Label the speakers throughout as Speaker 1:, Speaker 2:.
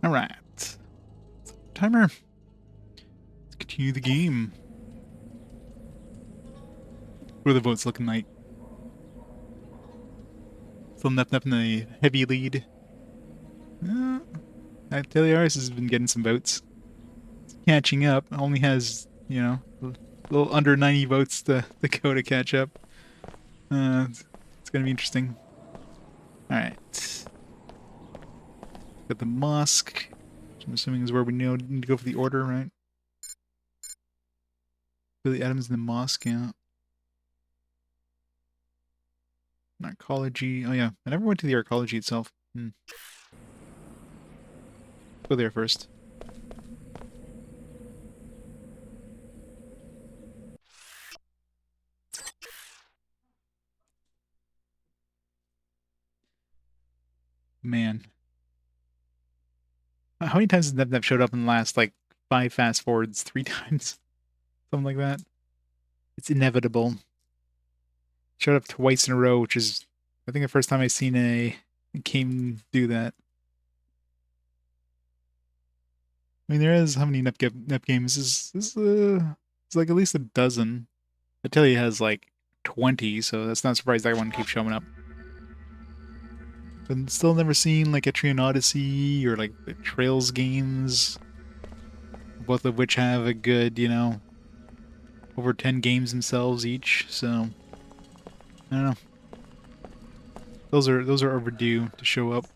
Speaker 1: Alright. Timer. Let's continue the game. What are the votes looking like? Still Nep in the heavy lead. Teliaris has been getting some votes. It's catching up. Only has, a little under 90 votes to go to catch up. It's gonna be interesting. Alright. Got the mosque, which I'm assuming is where we need to go for the order, right? Billy Adams in the mosque, yeah. Arcology. Oh yeah, I never went to the arcology itself. Go there first. Man. How many times has Nev showed up in the last, like, 5 fast forwards? 3 times? Something like that. It's inevitable. Showed up twice in a row, which is, I think, the first time I've seen a game do that. I mean, there is, how many Nep games? It's like at least a dozen. Atelier has like 20, so that's not surprised that one keeps showing up. But still never seen like a Trian Odyssey or like the Trails games, both of which have a good, over 10 games themselves each. So I don't know. Those are overdue to show up.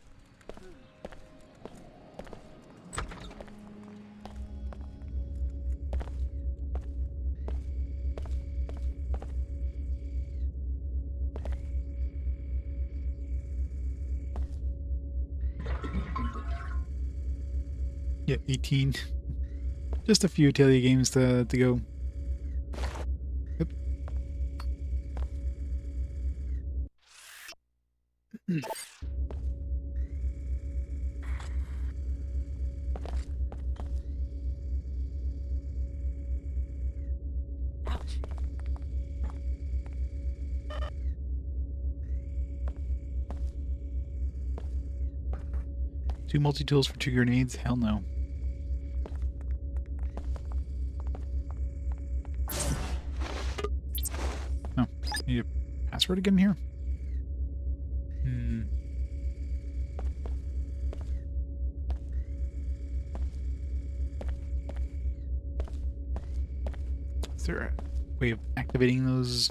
Speaker 1: Yeah, 18. Just a few Atelier games to go. Yep. 2 multi-tools for 2 grenades? Hell no. Oh, need a password again here? Is there a way of activating those?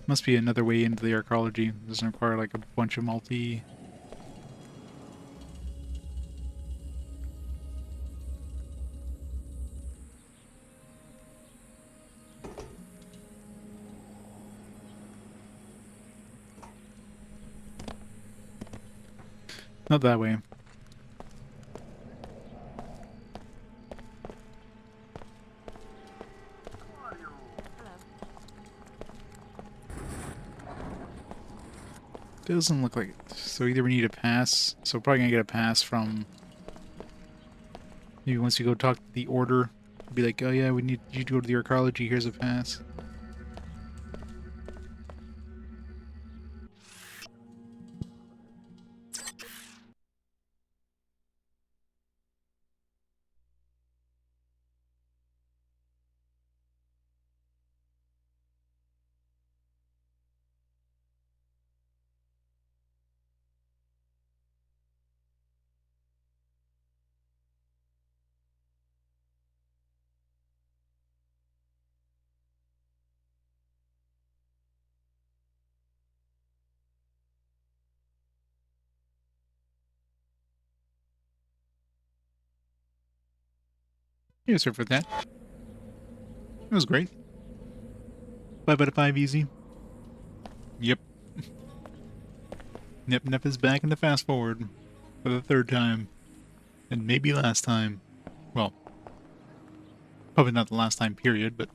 Speaker 1: Must be another way into the arcology. It doesn't require like a bunch of multi. Not that way. Doesn't look like it. So either we need a pass. So we're probably gonna get a pass from. Maybe once you go talk to the order, be like, oh yeah, we need you to go to the arcology. Here's a pass. Yeah, sir, for that. It was great. 5 out of 5 easy. Yep. Nep is back in the fast forward for the 3rd time. And maybe last time. Well, probably not the last time, period, but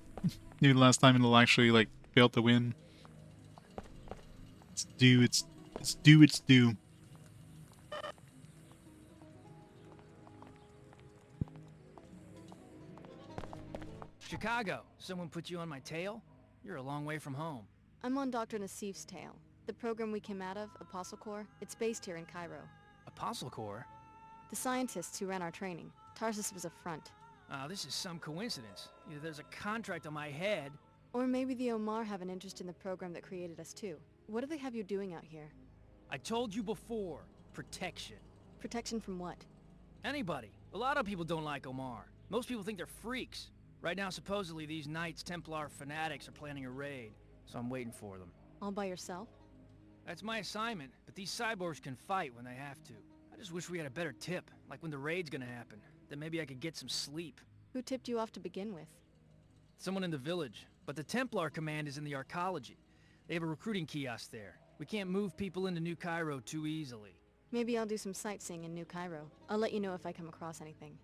Speaker 1: maybe the last time it'll actually, like, fail to win. It's due, it's due, it's due.
Speaker 2: Chicago, someone put you on my tail? You're a long way from home.
Speaker 3: I'm on Dr. Nassif's tail.
Speaker 2: The program we came out of, Apostle Corps, it's based here in Cairo.
Speaker 3: Apostle Corps?
Speaker 2: The scientists who ran our training. Tarsus was a front.
Speaker 3: This is some coincidence. Either there's a contract on my head.
Speaker 2: Or maybe the Omar have an interest in the program that created us too. What do they have you doing out here?
Speaker 3: I told you before. Protection.
Speaker 2: Protection from what?
Speaker 3: Anybody. A lot of people don't like Omar. Most people think they're freaks. Right now, supposedly, these Knights Templar fanatics are planning a raid. So I'm waiting for them.
Speaker 2: All by yourself?
Speaker 3: That's my assignment, but these cyborgs can fight when they have to. I just wish we had a better tip, like when the raid's gonna happen. Then maybe I could get some sleep.
Speaker 2: Who tipped you off to begin with?
Speaker 3: Someone in the village. But the Templar command is in the arcology. They have a recruiting kiosk there. We can't move people into New Cairo too easily.
Speaker 2: Maybe I'll do some sightseeing in New Cairo. I'll let you know if I come across anything.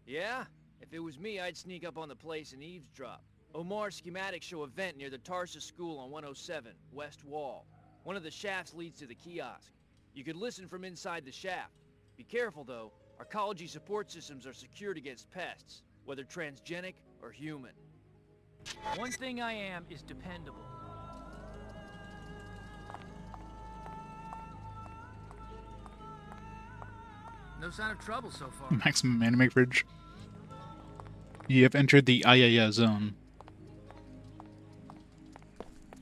Speaker 3: Yeah? If it was me, I'd sneak up on the place and eavesdrop. Omar's schematics show a vent near the Tarsus School on 107, West Wall. One of the shafts leads to the kiosk. You could listen from inside the shaft. Be careful, though. Arcology support systems are secured against pests, whether transgenic or human. One thing I am is dependable. No sign of trouble so far.
Speaker 1: Maximum anime fridge. You have entered the Ayaya zone.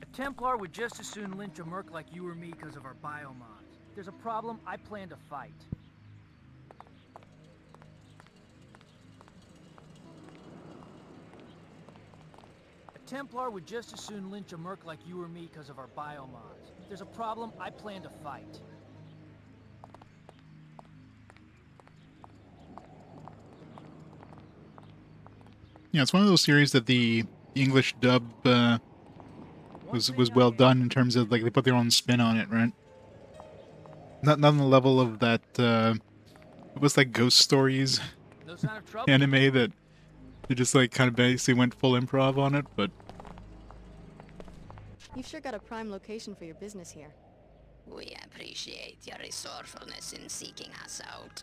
Speaker 3: A Templar would just as soon lynch a merc like you or me because of our biomods. If there's a problem, I plan to fight. A Templar would just as soon lynch a merc like you or me because of our biomods. If there's a problem, I plan to fight.
Speaker 1: Yeah, it's one of those series that the English dub was well done in terms of, like, they put their own spin on it, right? Not on the level of that it was like Ghost Stories
Speaker 3: No sign of trouble.
Speaker 1: anime that they just like kind of basically went full improv on it, but
Speaker 2: You've sure got a prime location for your business here.
Speaker 4: We appreciate your resourcefulness in seeking us out.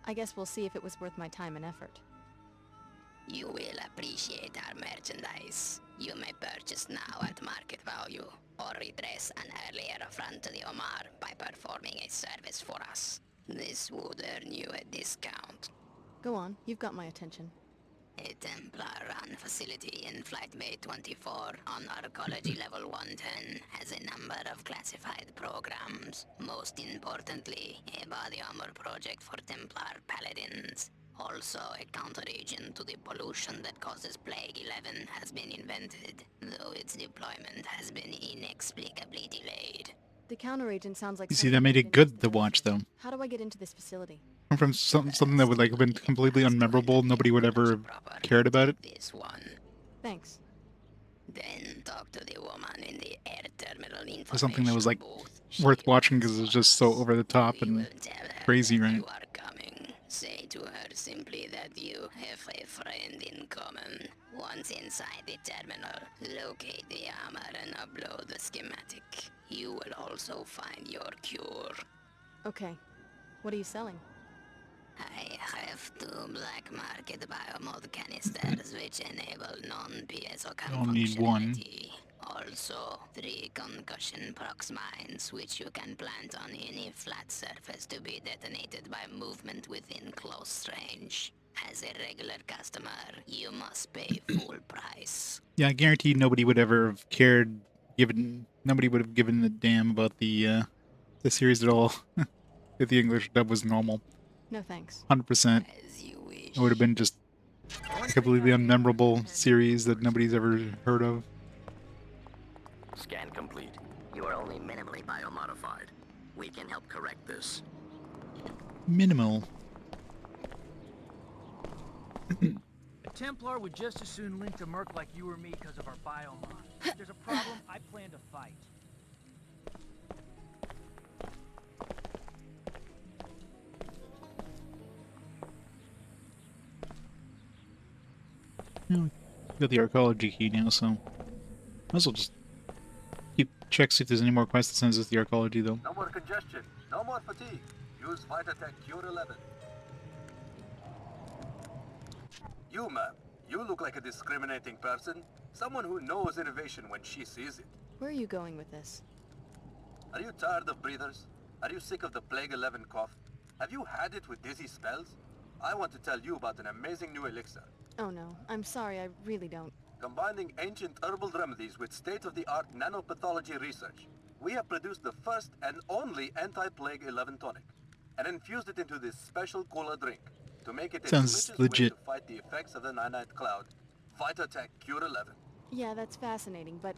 Speaker 2: I guess we'll see if it was worth my time and effort.
Speaker 4: You will appreciate our merchandise. You may purchase now at market value, or redress an earlier affront to the Omar by performing a service for us. This would earn you a discount.
Speaker 2: Go on, you've got my attention.
Speaker 4: A Templar-run facility in Flight Bay 24 on Arcology Level 110 has a number of classified programs. Most importantly, a body armor project for Templar paladins. Also, a counteragent to the pollution that causes Plague 11 has been invented, though its deployment has been inexplicably delayed.
Speaker 2: The counteragent sounds like
Speaker 1: you see, that made it good to watch, though.
Speaker 2: How do I get into this facility?
Speaker 1: From something that would like have been completely unmemorable, nobody would ever have cared about it.
Speaker 4: This one.
Speaker 2: Thanks.
Speaker 4: Then talk to the woman in the air terminal information
Speaker 1: For something that was like
Speaker 4: booth.
Speaker 1: worth watching because it was just so over the top and crazy, right?
Speaker 4: You are coming. Say to her simply that you have a friend in common. Once inside the terminal, locate the armor and upload the schematic. You will also find your cure.
Speaker 2: Okay. What are you selling?
Speaker 4: I have 2 black market biomod canisters which enable non-piezo
Speaker 1: Only need one.
Speaker 4: functionality. Also, 3 concussion prox mines which you can plant on any flat surface to be detonated by movement within close range. As a regular customer, you must pay full price.
Speaker 1: Yeah, I guarantee nobody would ever have cared. Nobody would have given a damn about the series at all if the English dub was normal.
Speaker 2: No thanks.
Speaker 1: 100%.
Speaker 4: As you wish.
Speaker 1: It would have been just a completely unmemorable series that nobody's ever heard of.
Speaker 5: Scan complete. You are only minimally biomodified. We can help correct this.
Speaker 1: Minimal.
Speaker 3: A Templar would just as soon lynch a merc like you or me because of our biomod. If there's a problem, I plan to fight.
Speaker 1: Yeah, we got the arcology key now, so might as well just check see if there's any more quests that sends us the arcology, though.
Speaker 6: No more congestion, no more fatigue. Use Vitatech Cure 11. You, ma'am, you look like a discriminating person. Someone who knows innovation when she sees it.
Speaker 2: Where are you going with this?
Speaker 6: Are you tired of breathers? Are you sick of the Plague 11 cough? Have you had it with dizzy spells? I want to tell you about an amazing new elixir.
Speaker 2: Oh no, I'm sorry, I really don't.
Speaker 6: Combining ancient herbal remedies with state-of-the-art nanopathology research, we have produced the first and only anti-Plague 11 tonic, and infused it into this special cola drink to make it a
Speaker 1: Sounds
Speaker 6: delicious
Speaker 1: legit.
Speaker 6: way to fight the effects of the nanite cloud. Vitatech Cure 11.
Speaker 2: Yeah, that's fascinating, but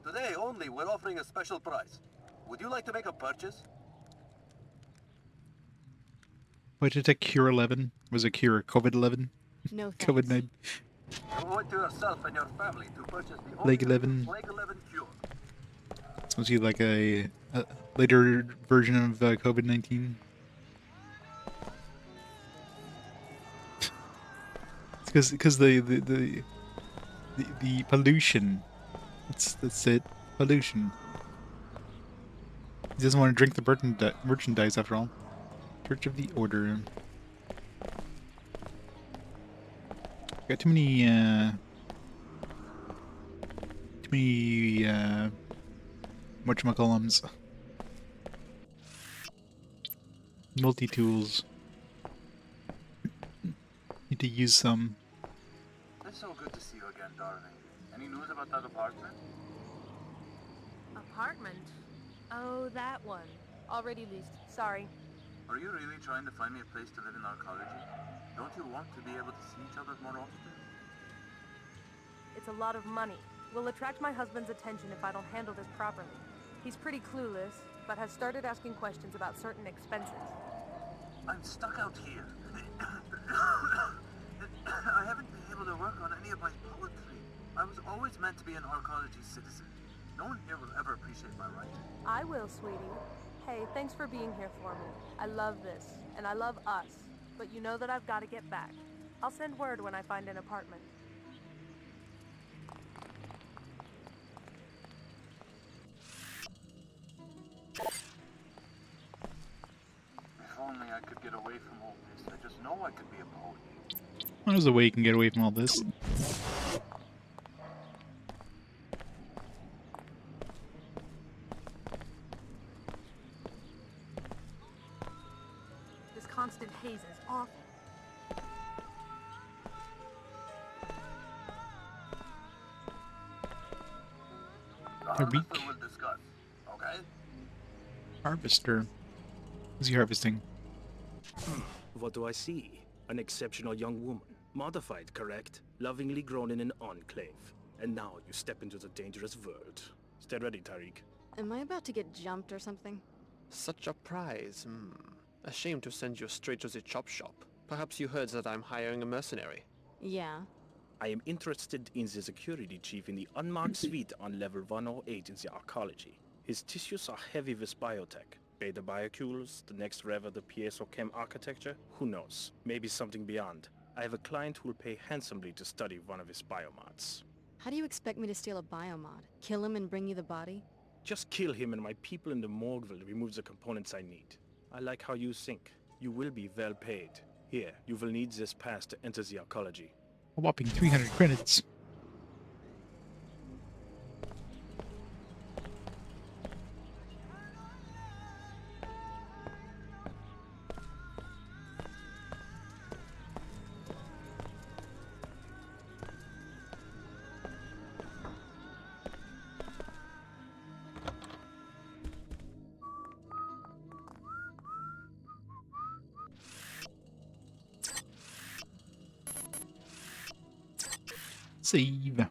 Speaker 6: Today only, we're offering a special price. Would you like to make a purchase?
Speaker 1: Why did it cure 11? Was it cure COVID-11?
Speaker 2: no thanks.
Speaker 1: COVID-9?
Speaker 6: You owe it to yourself and your family to purchase the
Speaker 1: Plague
Speaker 6: only
Speaker 1: 11.
Speaker 6: Plague 11 cure.
Speaker 1: Was he like a later version of COVID-19? It's because the pollution. That's it. Pollution. He doesn't want to drink the merchandise after all. Church of the Order. Got too many whatchamacallums. Multi-tools. Need to use some.
Speaker 6: It's so good to see you again, darling. Any news about that apartment?
Speaker 7: Apartment? Oh, that one. Already leased. Sorry.
Speaker 6: Are you really trying to find me a place to live in archaeology? Don't you want to be able to see each other more often?
Speaker 7: It's a lot of money. Will attract my husband's attention if I don't handle this properly. He's pretty clueless, but has started asking questions about certain expenses.
Speaker 6: I'm stuck out here. I haven't been able to work on any of my poetry. I was always meant to be an archaeology citizen. No one here will ever appreciate my writing.
Speaker 7: I will, sweetie. Hey, thanks for being here for me. I love this, and I love us. But you know that I've got to get back. I'll send word when I find an apartment.
Speaker 6: If only I could get away from all this. I just know I could be a poet.
Speaker 1: There's a way you can get away from all this.
Speaker 7: This constant haze is awful.
Speaker 6: The
Speaker 1: A week.
Speaker 6: harvester will discuss, okay?
Speaker 1: Harvester. Who's he harvesting?
Speaker 8: What do I see? An exceptional young woman. Modified, correct? Lovingly grown in an enclave. And now you step into the dangerous world. Stay ready, Tariq.
Speaker 2: Am I about to get jumped or something?
Speaker 9: Such a prize, A shame to send you straight to the chop shop. Perhaps you heard that I'm hiring a mercenary.
Speaker 2: Yeah.
Speaker 8: I am interested in the security chief in the unmarked suite on level 108 in the archaeology. His tissues are heavy with biotech. Beta biocules, the next rev of the piezochem architecture, who knows? Maybe something beyond. I have a client who will pay handsomely to study one of his biomods.
Speaker 2: How do you expect me to steal a biomod? Kill him and bring you the body?
Speaker 8: Just kill him and my people in the morgue will remove the components I need. I like how you think. You will be well paid. Here, you will need this pass to enter the archaeology.
Speaker 1: A whopping 300 credits. Save.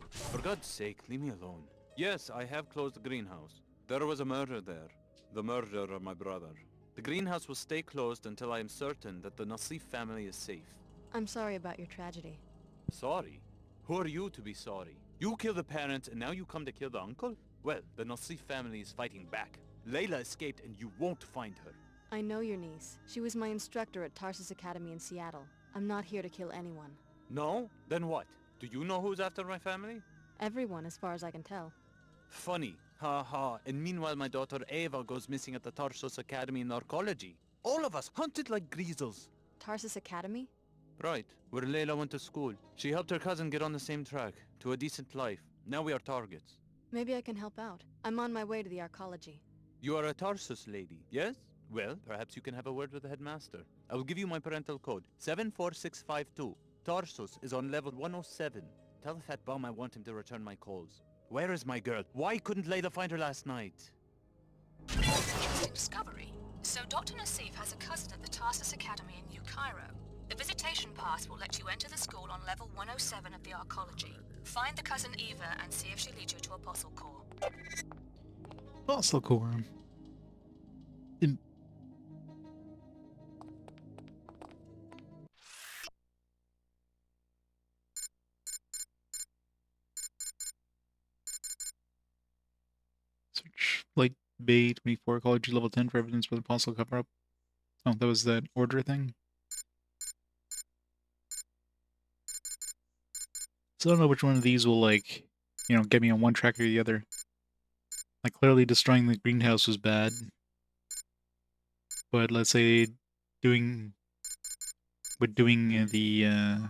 Speaker 10: For God's sake, leave me alone. Yes, I have closed the greenhouse. There was a murder there. The murder of my brother. The greenhouse will stay closed until I am certain that the Nassif family is safe.
Speaker 2: I'm sorry about your tragedy.
Speaker 10: Sorry? Who are you to be sorry? You killed the parent and now you come to kill the uncle? Well, the Nassif family is fighting back. Layla escaped and you won't find her.
Speaker 2: I know your niece. She was my instructor at Tarsus Academy in Seattle. I'm not here to kill anyone.
Speaker 10: No? Then what? Do you know who's after my family?
Speaker 2: Everyone, as far as I can tell.
Speaker 10: Funny. Ha ha. And meanwhile my daughter Ava goes missing at the Tarsus Academy in Arcology. All of us hunted like greasels.
Speaker 2: Tarsus Academy?
Speaker 10: Right. Where Layla went to school. She helped her cousin get on the same track. To a decent life. Now we are targets.
Speaker 2: Maybe I can help out. I'm on my way to the arcology.
Speaker 10: You are a Tarsus lady, yes? Well, perhaps you can have a word with the headmaster. I will give you my parental code. 74652. Tarsus is on level 107. Tell the fat bum I want him to return my calls. Where is my girl? Why couldn't Layla find her last night?
Speaker 11: Interesting discovery. So Dr. Nassif has a cousin at the Tarsus Academy in New Cairo. The visitation pass will let you enter the school on level 107 of the arcology. Find the cousin Eva and see if she leads you to Apostle Core.
Speaker 1: Fossil core. In search Flight Bay 24 Ecology level 10 for evidence for the possible cover up. Oh, that was that order thing. So I don't know which one of these will, like, you know, get me on one track or the other. Like, clearly destroying the greenhouse was bad. But let's say doing the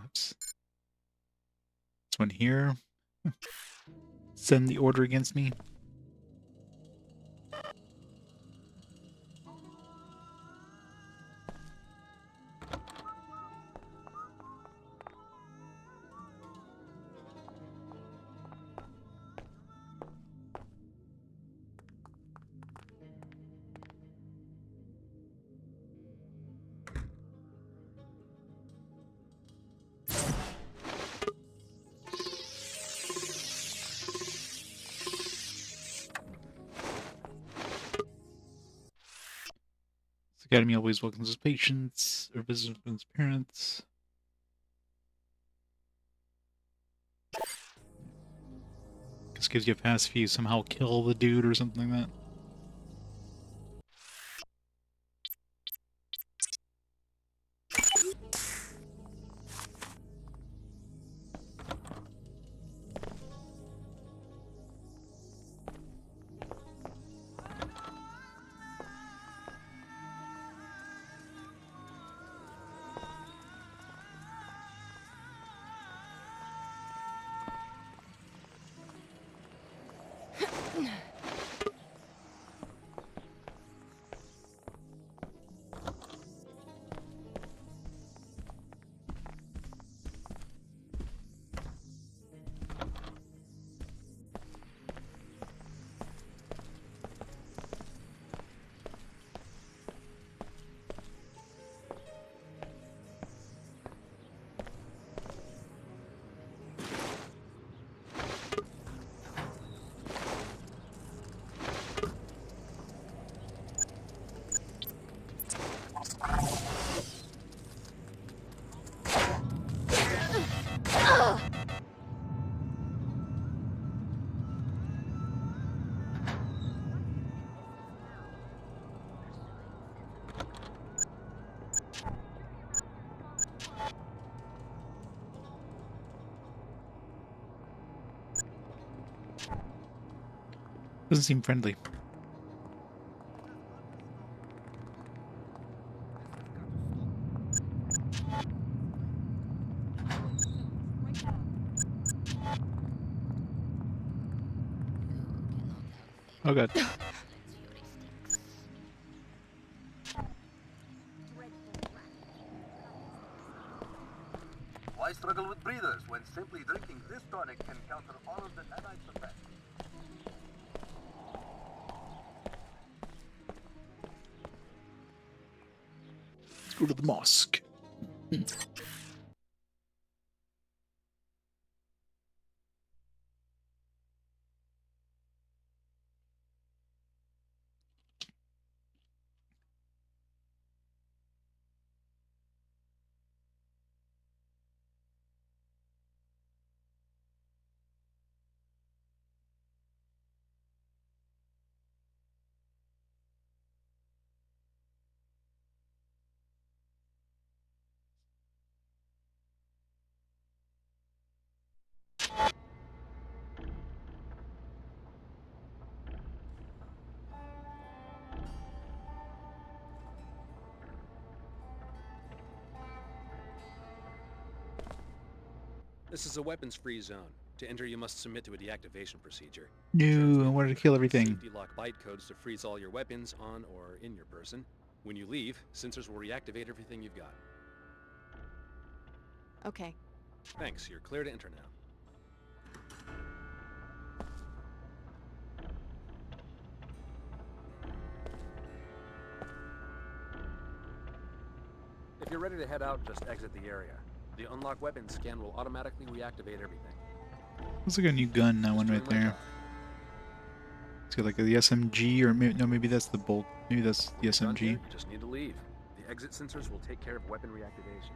Speaker 1: oops, this one here, send the order against me. The Academy always welcomes its patients or visitors with its parents. Just gives you a pass if you somehow kill the dude or something like that. Doesn't seem friendly. Oh god.
Speaker 6: Why struggle with breathers when simply drinking this tonic can counter all of the nanites effects?
Speaker 1: Let's go to the mosque.
Speaker 12: This is a weapons-free zone. To enter, you must submit to a deactivation procedure.
Speaker 1: No, I wanted to kill everything.
Speaker 12: Safety lock byte codes to freeze all your weapons on or in your person. When you leave, sensors will reactivate everything you've got.
Speaker 2: Okay.
Speaker 12: Thanks, you're clear to enter now. If you're ready to head out, just exit the area. The unlock weapons scan will automatically reactivate everything.
Speaker 1: Looks like a new gun, that one right there. It's got like the SMG, or maybe, no, maybe that's the bolt. Maybe that's the SMG.
Speaker 12: You just need to leave. The exit sensors will take care of weapon reactivation.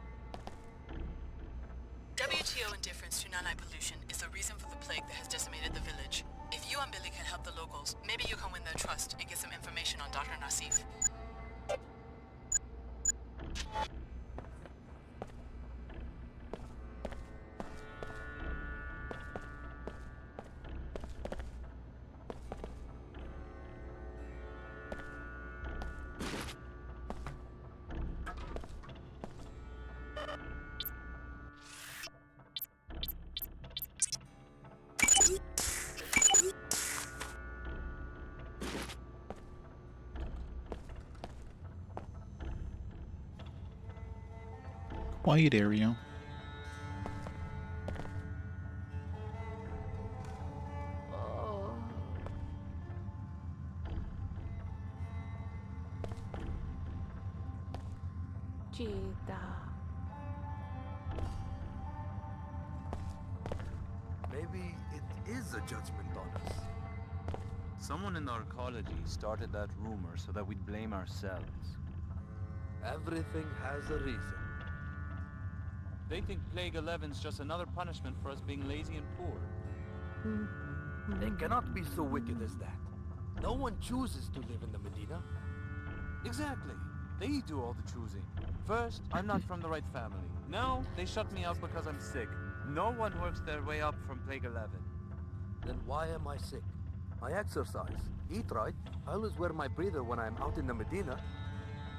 Speaker 11: WTO indifference to nanite pollution is the reason for the plague that has decimated the village. If you and Billy can help the locals, maybe you can win their trust and get some information on Dr. Nassif.
Speaker 1: Quiet area.
Speaker 13: Maybe it is a judgment on us.
Speaker 10: Someone in arcology started that rumor so that we'd blame ourselves.
Speaker 13: Everything has a reason.
Speaker 10: They think Plague 11's just another punishment for us being lazy and poor.
Speaker 13: They cannot be so wicked as that. No one chooses to live in the Medina.
Speaker 10: Exactly. They do all the choosing. First, I'm not from the right family. Now, they shut me out because I'm sick. No one works their way up from Plague 11.
Speaker 13: Then why am I sick? I exercise, eat right. I always wear my breather when I'm out in the Medina.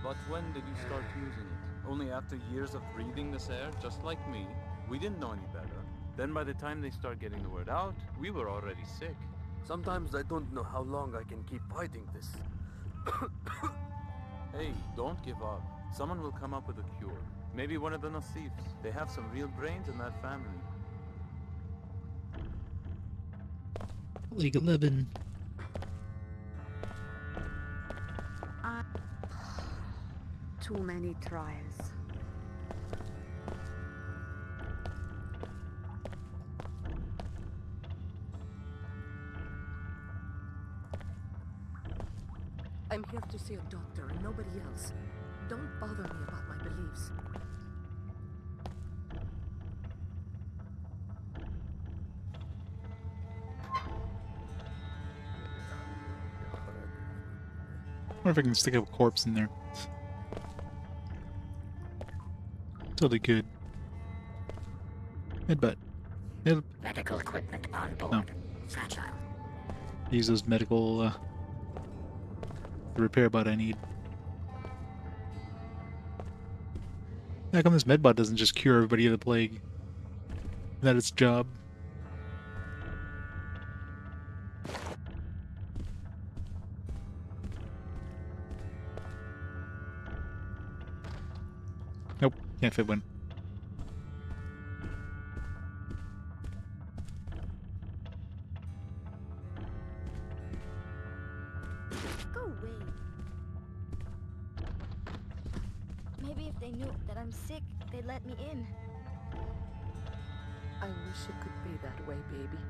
Speaker 10: But when did you start using it? Only after years of breathing this air, just like me. We didn't know any better. Then by the time they start getting the word out, we were already sick.
Speaker 13: Sometimes I don't know how long I can keep fighting this.
Speaker 10: Hey, don't give up. Someone will come up with a cure. Maybe one of the Nassifs. They have some real brains in that family.
Speaker 1: League 11.
Speaker 14: Too many trials.
Speaker 7: I'm here to see a doctor and nobody else. Don't bother me about my beliefs.
Speaker 1: I wonder if I can stick a corpse in there. Totally good. Headbutt.
Speaker 4: Medical equipment on board.
Speaker 1: No.
Speaker 4: Fragile.
Speaker 1: Use those medical, the repair bot I need. How come this medbot doesn't just cure everybody of the plague? Is that its job? Nope, can't fit one.
Speaker 15: Go away. Maybe if they knew that I'm sick, they'd let me in.
Speaker 7: I wish it could be that way, baby.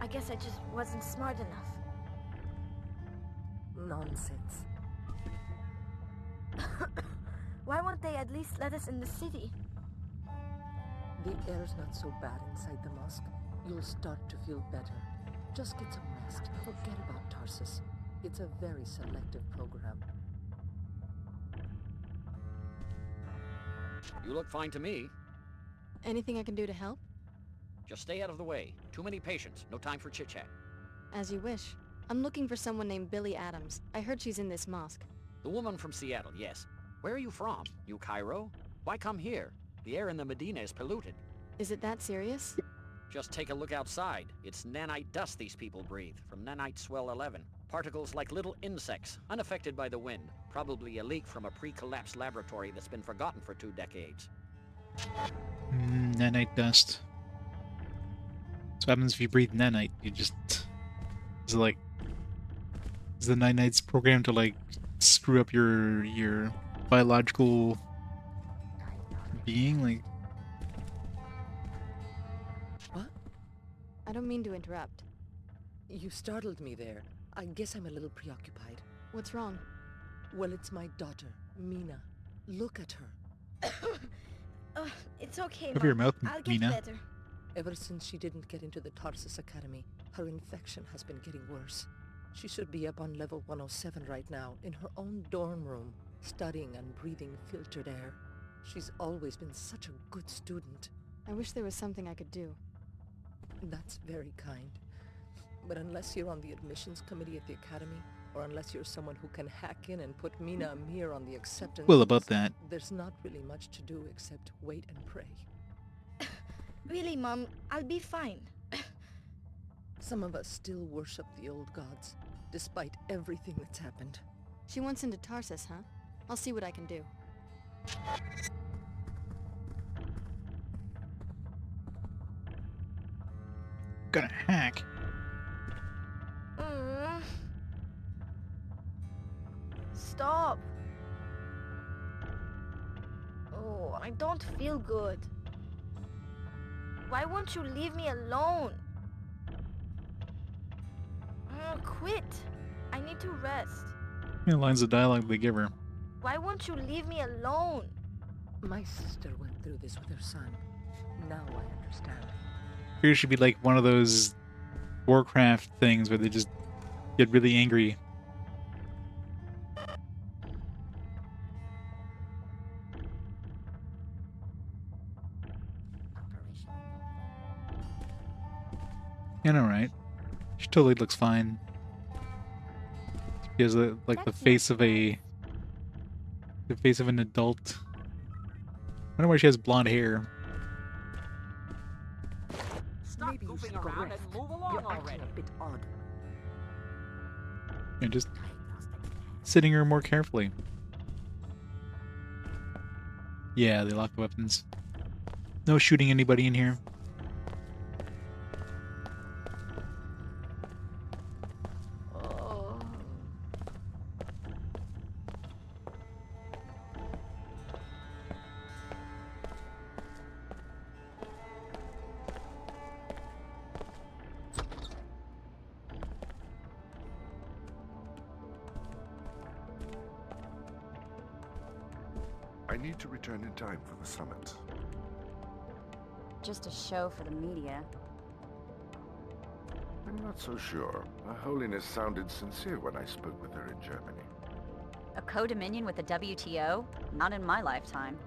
Speaker 15: I guess I just wasn't smart enough.
Speaker 7: Nonsense.
Speaker 15: Why won't they at least let us in the city?
Speaker 7: The air's not so bad inside the mosque. You'll start to feel better. Just get some rest. Forget about Tarsus. It's a very selective program.
Speaker 16: You look fine to me.
Speaker 2: Anything I can do to help?
Speaker 16: Just stay out of the way. Too many patients. No time for chit-chat.
Speaker 2: As you wish. I'm looking for someone named Billy Adams. I heard she's in this mosque.
Speaker 16: The woman from Seattle, yes. Where are you from? New Cairo? Why come here? The air in the Medina is polluted.
Speaker 2: Is it that serious?
Speaker 16: Just take a look outside. It's nanite dust these people breathe, from nanite swell 11. Particles like little insects, unaffected by the wind. Probably a leak from a pre-collapsed laboratory that's been forgotten for 2 decades.
Speaker 1: Nanite dust. So what happens if you breathe nanite? You just... Is it like... Is the nanite's programmed to, like, screw up your biological being? Like...
Speaker 7: What?
Speaker 2: I don't mean to interrupt.
Speaker 7: You startled me there. I guess I'm a little preoccupied.
Speaker 2: What's wrong?
Speaker 7: Well, it's my daughter, Mina. Look at her.
Speaker 15: It's okay,
Speaker 1: Cover your
Speaker 15: Mom.
Speaker 1: mouth,
Speaker 15: I'll get
Speaker 1: Mina.
Speaker 15: better.
Speaker 7: Ever since she didn't get into the Tarsus Academy, her infection has been getting worse. She should be up on level 107 right now, in her own dorm room, studying and breathing filtered air. She's always been such a good student.
Speaker 2: I wish there was something I could do.
Speaker 7: That's very kind. But unless you're on the admissions committee at the academy, or unless you're someone who can hack in and put Mina Amir on the acceptance
Speaker 1: Well, about
Speaker 7: list,
Speaker 1: that.
Speaker 7: there's not really much to do except wait and pray.
Speaker 15: Really, Mom, I'll be fine.
Speaker 7: Some of us still worship the old gods, despite everything that's happened.
Speaker 2: She wants into Tarsus, huh? I'll see what I can do.
Speaker 1: Gonna hack.
Speaker 15: Stop. Oh, I don't feel good. Why won't you leave me alone? Quit. I need to rest.
Speaker 1: How many lines of dialogue they give her?
Speaker 15: Why won't you leave me alone?
Speaker 7: My sister went through this with her son. Now I understand.
Speaker 1: Here should be like one of those Warcraft things where they just get really angry. Yeah, alright. She totally looks fine. She has like the face of an adult. I wonder why she has blonde hair.
Speaker 16: Stop
Speaker 7: Maybe you
Speaker 16: goofing
Speaker 7: should go
Speaker 16: around
Speaker 7: rest.
Speaker 16: and move along
Speaker 7: You're
Speaker 16: already.
Speaker 7: acting a bit odd.
Speaker 1: And just sitting her more carefully. Yeah, they lock the weapons. No shooting anybody in here.
Speaker 15: Oh.
Speaker 17: I need to return in time for the summit.
Speaker 18: Just a show for the media.
Speaker 17: I'm not so sure. Her Holiness sounded sincere when I spoke with her in Germany.
Speaker 18: A co-dominion with the WTO? Not in my lifetime.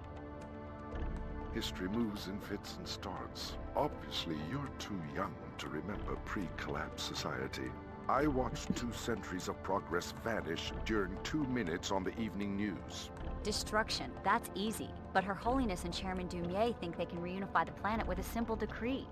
Speaker 17: History moves in fits and starts. Obviously, you're too young to remember pre-collapse society. I watched 2 centuries of progress vanish during 2 minutes on the evening news.
Speaker 18: Destruction, that's easy. But Her Holiness and Chairman Dumier think they can reunify the planet with a simple decree.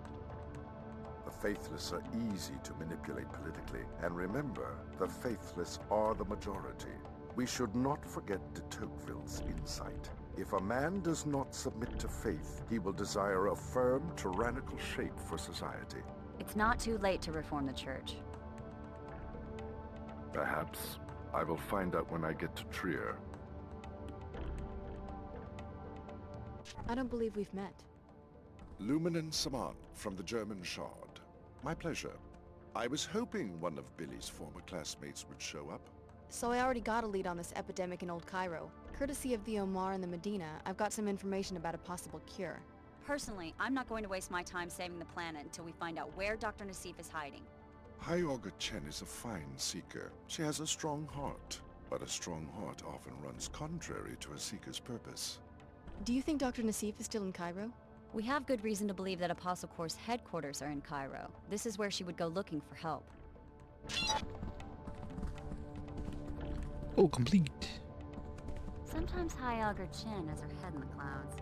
Speaker 17: The faithless are easy to manipulate politically. And remember, the faithless are the majority. We should not forget de Tocqueville's insight. If a man does not submit to faith, he will desire a firm, tyrannical shape for society.
Speaker 18: It's not too late to reform the church.
Speaker 17: Perhaps. I will find out when I get to Trier.
Speaker 2: I don't believe we've met.
Speaker 17: Lumen Saman from the German Shard. My pleasure. I was hoping one of Billy's former classmates would show up.
Speaker 2: So I already got a lead on this epidemic in Old Cairo. Courtesy of the Omar and the Medina, I've got some information about a possible cure.
Speaker 18: Personally, I'm not going to waste my time saving the planet until we find out where Dr. Nassif is hiding.
Speaker 17: High Augur Chen is a fine seeker. She has a strong heart, but a strong heart often runs contrary to a seeker's purpose.
Speaker 2: Do you think Dr. Nassif is still in Cairo?
Speaker 18: We have good reason to believe that Apostle Corps' headquarters are in Cairo. This is where she would go looking for help.
Speaker 1: Oh, complete.
Speaker 18: Sometimes High Augur Chen has her head in the clouds.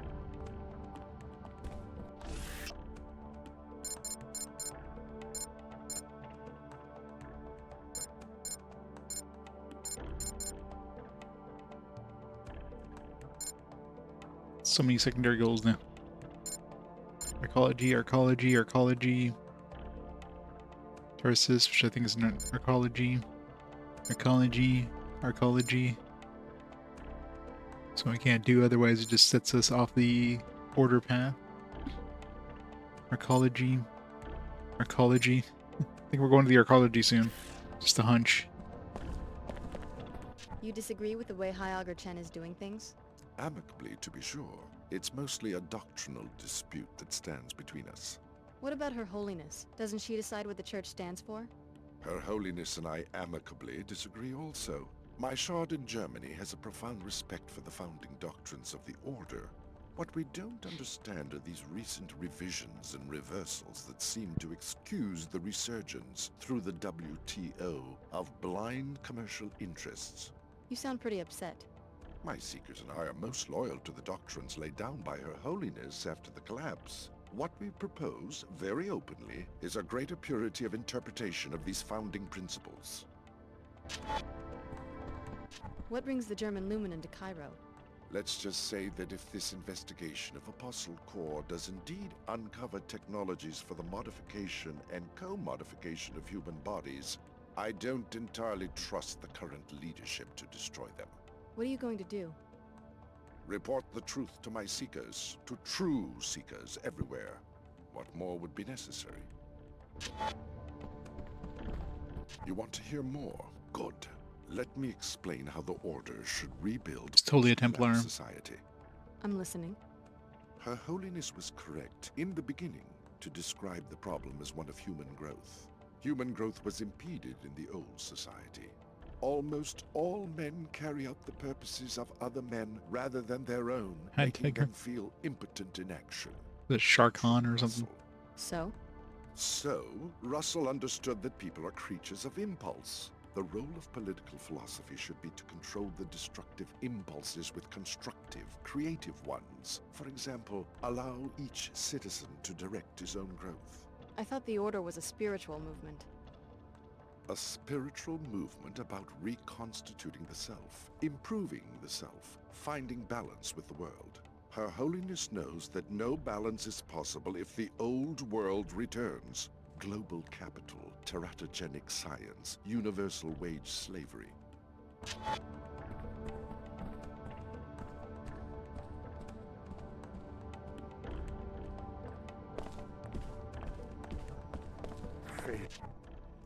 Speaker 1: So many secondary goals now. Arcology. Tarsus, which I think is not arcology. Arcology. So I can't do, otherwise it just sets us off the order path. Arcology. I think we're going to the arcology soon. Just a hunch.
Speaker 2: You disagree with the way High Augur Chen is doing things?
Speaker 17: Amicably, to be sure. It's mostly a doctrinal dispute that stands between us.
Speaker 2: What about Her Holiness? Doesn't she decide what the Church stands for?
Speaker 17: Her Holiness and I amicably disagree also. My shard in Germany has a profound respect for the founding doctrines of the Order. What we don't understand are these recent revisions and reversals that seem to excuse the resurgence through the WTO of blind commercial interests.
Speaker 2: You sound pretty upset.
Speaker 17: My Seekers and I are most loyal to the doctrines laid down by Her Holiness after the collapse. What we propose, very openly, is a greater purity of interpretation of these founding principles.
Speaker 2: What brings the German Lumen to Cairo?
Speaker 17: Let's just say that if this investigation of Apostle Core does indeed uncover technologies for the modification and co-modification of human bodies, I don't entirely trust the current leadership to destroy them.
Speaker 2: What are you going to do?
Speaker 17: Report the truth to my Seekers, to true Seekers everywhere. What more would be necessary? You want to hear more? Good. Let me explain how the Order should rebuild
Speaker 1: It's totally a Templar.
Speaker 17: society.
Speaker 2: I'm listening.
Speaker 17: Her Holiness was correct in the beginning to describe the problem as one of human growth. Human growth was impeded in the old society. Almost all men carry out the purposes of other men rather than their own, making them feel impotent in action.
Speaker 1: The Sharkhan or something.
Speaker 2: So?
Speaker 17: So, Russell understood that people are creatures of impulse. The role of political philosophy should be to control the destructive impulses with constructive, creative ones. For example, allow each citizen to direct his own growth.
Speaker 2: I thought the Order was a spiritual movement.
Speaker 17: A spiritual movement about reconstituting the self, improving the self, finding balance with the world. Her Holiness knows that no balance is possible if the old world returns. Global capital, teratogenic science, universal wage slavery.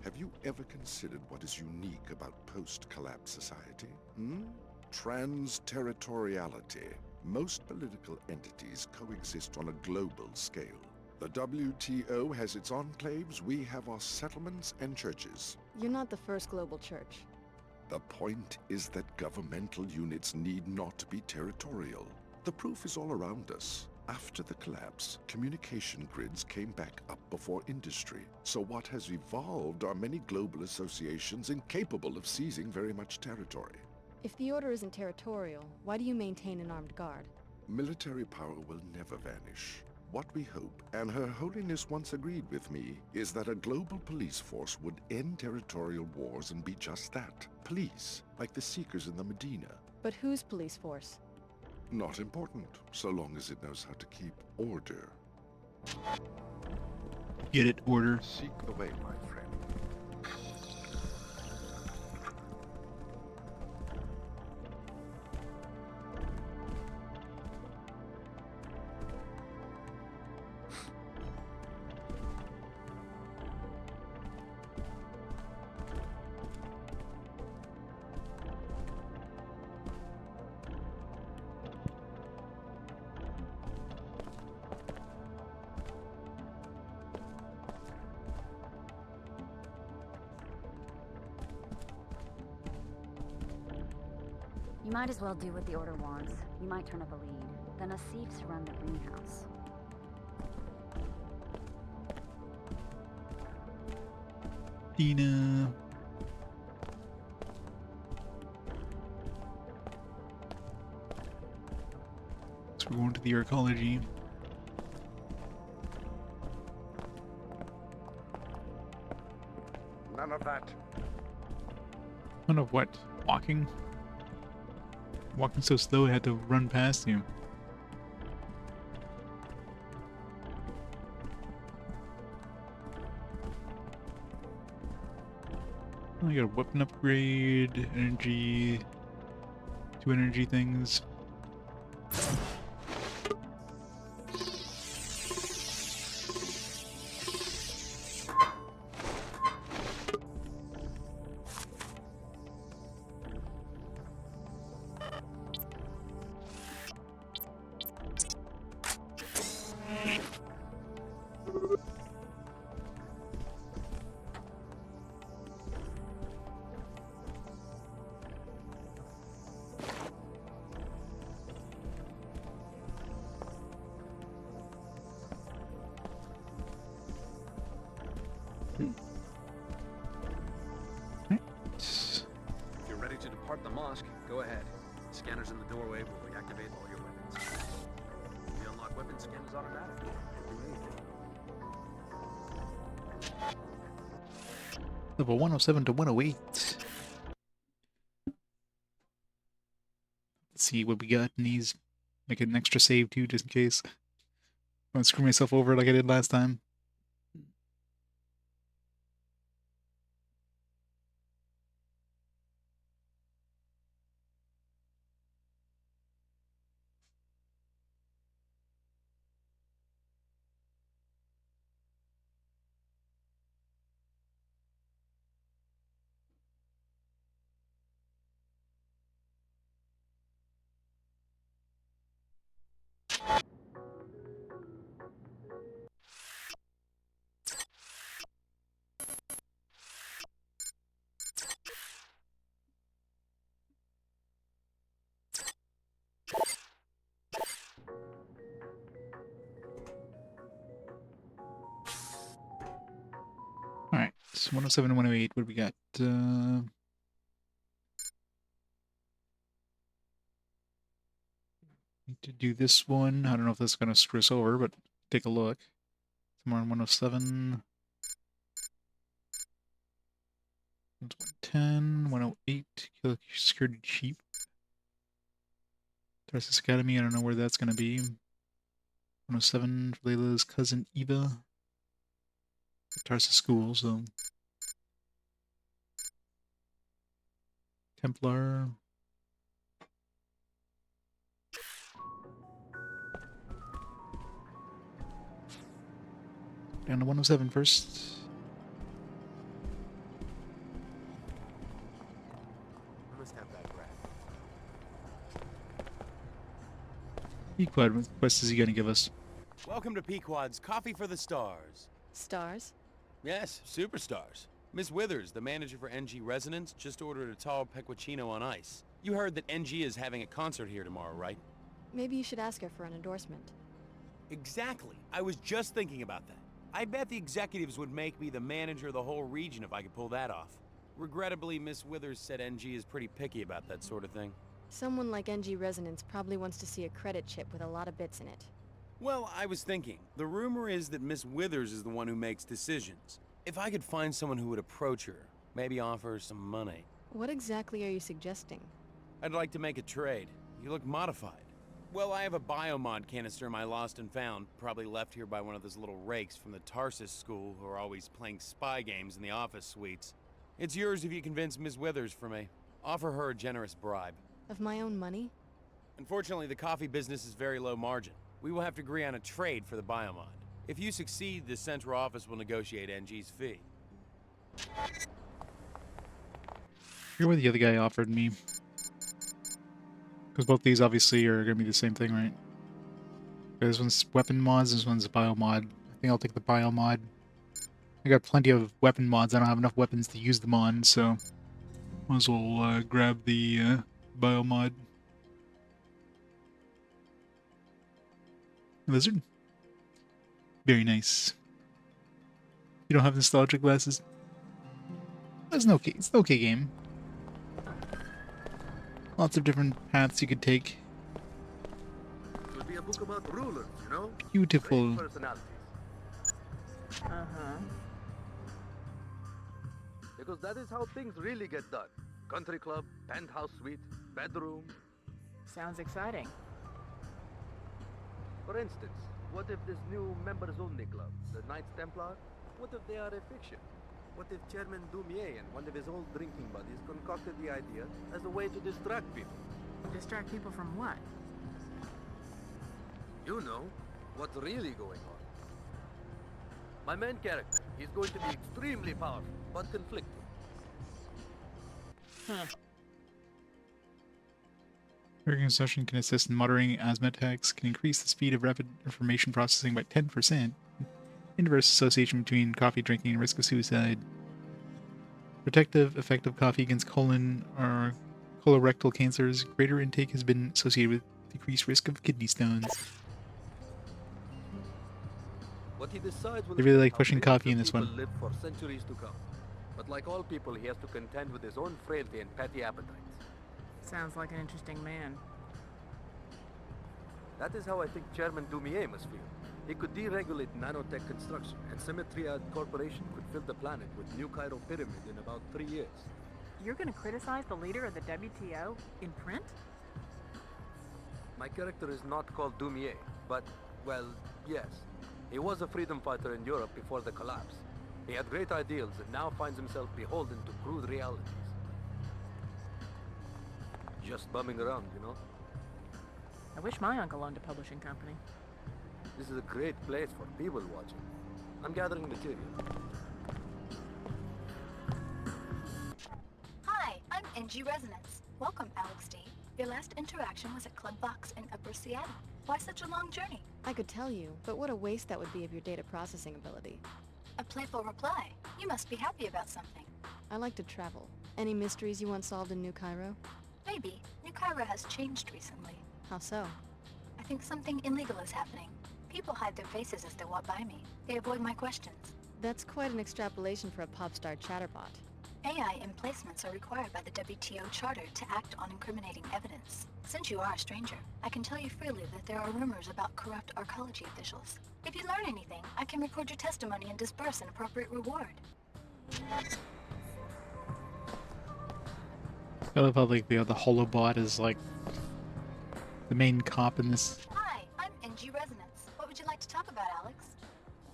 Speaker 17: Have you ever considered what is unique about post-collapse society? Trans-territoriality. Most political entities coexist on a global scale. The WTO has its enclaves, we have our settlements and churches.
Speaker 2: You're not the first global church.
Speaker 17: The point is that governmental units need not be territorial. The proof is all around us. After the collapse, communication grids came back up before industry. So what has evolved are many global associations incapable of seizing very much territory.
Speaker 2: If the Order isn't territorial, why do you maintain an armed guard?
Speaker 17: Military power will never vanish. What we hope, and Her Holiness once agreed with me, is that a global police force would end territorial wars and be just that. Police, like the Seekers in the Medina.
Speaker 2: But whose police force?
Speaker 17: Not important, so long as it knows how to keep order.
Speaker 1: Get it, Order.
Speaker 17: Seek the way, my friend.
Speaker 18: You might as well do what the Order wants. You might turn up a lead. The Nassifs run the greenhouse.
Speaker 1: Dina. So we're going to the arcology.
Speaker 17: None of that.
Speaker 1: None of what? Walking? Walking so slow I had to run past you. I got a weapon upgrade, energy, 2 energy things.
Speaker 12: If you're ready to depart the mosque, go ahead. Scanners in the doorway will reactivate all your weapons. The unlock weapon scan is automatic.
Speaker 1: Level 107 to 108. Let's see what we got in these. Make an extra save too, just in case. I don't screw myself over like I did last time. Alright, so 107 and 108, what do we got? Need to do this one. I don't know if that's going to screw us over, but take a look. Somewhere on 107. 110, 108, kill security chief. Tarsus Academy, I don't know where that's going to be. 107, for Layla's cousin Eva. Tarsus School, so... Templar. Down to 107 first.
Speaker 12: I must have that rat.
Speaker 1: Pequod, what quest is he going to give us?
Speaker 19: Welcome to Pequod's Coffee for the Stars.
Speaker 2: Stars?
Speaker 19: Yes, superstars. Miss Withers, the manager for NG Resonance, just ordered a tall pecorino on ice. You heard that NG is having a concert here tomorrow, right?
Speaker 2: Maybe you should ask her for an endorsement.
Speaker 19: Exactly. I was just thinking about that. I bet the executives would make me the manager of the whole region if I could pull that off. Regrettably, Miss Withers said NG is pretty picky about that sort of thing.
Speaker 2: Someone like NG Resonance probably wants to see a credit chip with a lot of bits in it.
Speaker 19: Well, I was thinking, the rumor is that Miss Withers is the one who makes decisions. If I could find someone who would approach her, maybe offer her some money.
Speaker 2: What exactly are you suggesting?
Speaker 19: I'd like to make a trade. You look modified. Well, I have a biomod canister I lost and found, probably left here by one of those little rakes from the Tarsus school who are always playing spy games in the office suites. It's yours if you convince Miss Withers for me. Offer her a generous bribe.
Speaker 2: Of my own money?
Speaker 19: Unfortunately, the coffee business is very low margin. We will have to agree on a trade for the biomod. If you succeed, the central office will negotiate NG's fee.
Speaker 1: Here's what the other guy offered me. Because both these obviously are going to be the same thing, right? This one's weapon mods, this one's biomod. I think I'll take the biomod. I got plenty of weapon mods, I don't have enough weapons to use them on, so... Might as well grab the biomod. Lizard? Very nice. You don't have nostalgia glasses? It's an okay game. Lots of different paths you could take.
Speaker 13: It would be a book about rulers, you know?
Speaker 1: Beautiful.
Speaker 13: Great personalities. Because that is how things really get done. Country club, penthouse suite, bedroom.
Speaker 20: Sounds exciting.
Speaker 13: For instance, what if this new members-only club, the Knights Templar, what if they are a fiction? What if Chairman Dumier and one of his old drinking buddies concocted the idea as a way to distract people?
Speaker 20: Distract people from what?
Speaker 13: You know, what's really going on. My main character, he's going to be extremely powerful, but conflicted.
Speaker 20: Huh.
Speaker 1: Working session can assist in monitoring asthma attacks, can increase the speed of rapid information processing by 10%. Inverse association between coffee drinking and risk of suicide. Protective effect of coffee against colon or colorectal cancers. Greater intake has been associated with decreased risk of kidney stones.
Speaker 13: What he decides will
Speaker 1: They really like
Speaker 13: affect how
Speaker 1: pushing
Speaker 13: millions
Speaker 1: coffee in
Speaker 13: of
Speaker 1: this
Speaker 13: people
Speaker 1: one.
Speaker 13: live for centuries to come. But like all people, he has to contend with his own frailty and petty appetites.
Speaker 20: Sounds like an interesting man.
Speaker 13: That is how I think Chairman Dumier must feel. He could deregulate nanotech construction, and Symmetria Corporation could fill the planet with New Cairo Pyramid in about 3 years.
Speaker 20: You're gonna criticize the leader of the WTO in print?
Speaker 13: My character is not called Dumier, but, well, yes. He was a freedom fighter in Europe before the collapse. He had great ideals and now finds himself beholden to crude realities. Just bumming around, you know?
Speaker 20: I wish my uncle owned a publishing company.
Speaker 13: This is a great place for people watching. I'm gathering material.
Speaker 11: Hi, I'm NG Resonance. Welcome, Alex D. Your last interaction was at Club Vox in Upper Seattle. Why such a long journey?
Speaker 2: I could tell you, but what a waste that would be of your data processing ability.
Speaker 11: A playful reply. You must be happy about something.
Speaker 2: I like to travel. Any mysteries you want solved in New Cairo?
Speaker 11: Maybe. New Cairo has changed recently.
Speaker 2: How so?
Speaker 11: I think something illegal is happening. People hide their faces as they walk by me. They avoid my questions.
Speaker 2: That's quite an extrapolation for a pop star chatterbot.
Speaker 11: AI emplacements are required by the WTO Charter to act on incriminating evidence. Since you are a stranger, I can tell you freely that there are rumors about corrupt arcology officials. If you learn anything, I can record your testimony and disburse an appropriate reward.
Speaker 1: I love how like the holobot is like the main cop in this.
Speaker 11: Hi, I'm NG Resonance. What would you like to talk about, Alex?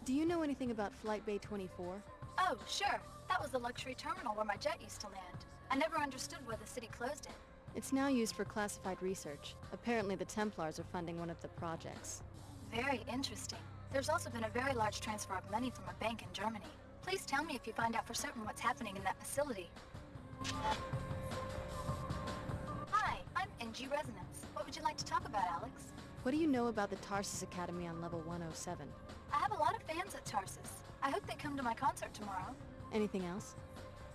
Speaker 2: Do you know anything about Flight Bay 24?
Speaker 11: Oh, sure. That was the luxury terminal where my jet used to land. I never understood why the city closed it.
Speaker 2: It's now used for classified research. Apparently the Templars are funding one of the projects.
Speaker 11: Very interesting. There's also been a very large transfer of money from a bank in Germany. Please tell me if you find out for certain what's happening in that facility. Hi, I'm NG Resonance. What would you like to talk about, Alex?
Speaker 2: What do you know about the Tarsus Academy on level 107?
Speaker 11: I have a lot of fans at Tarsus. I hope they come to my concert tomorrow.
Speaker 2: Anything else?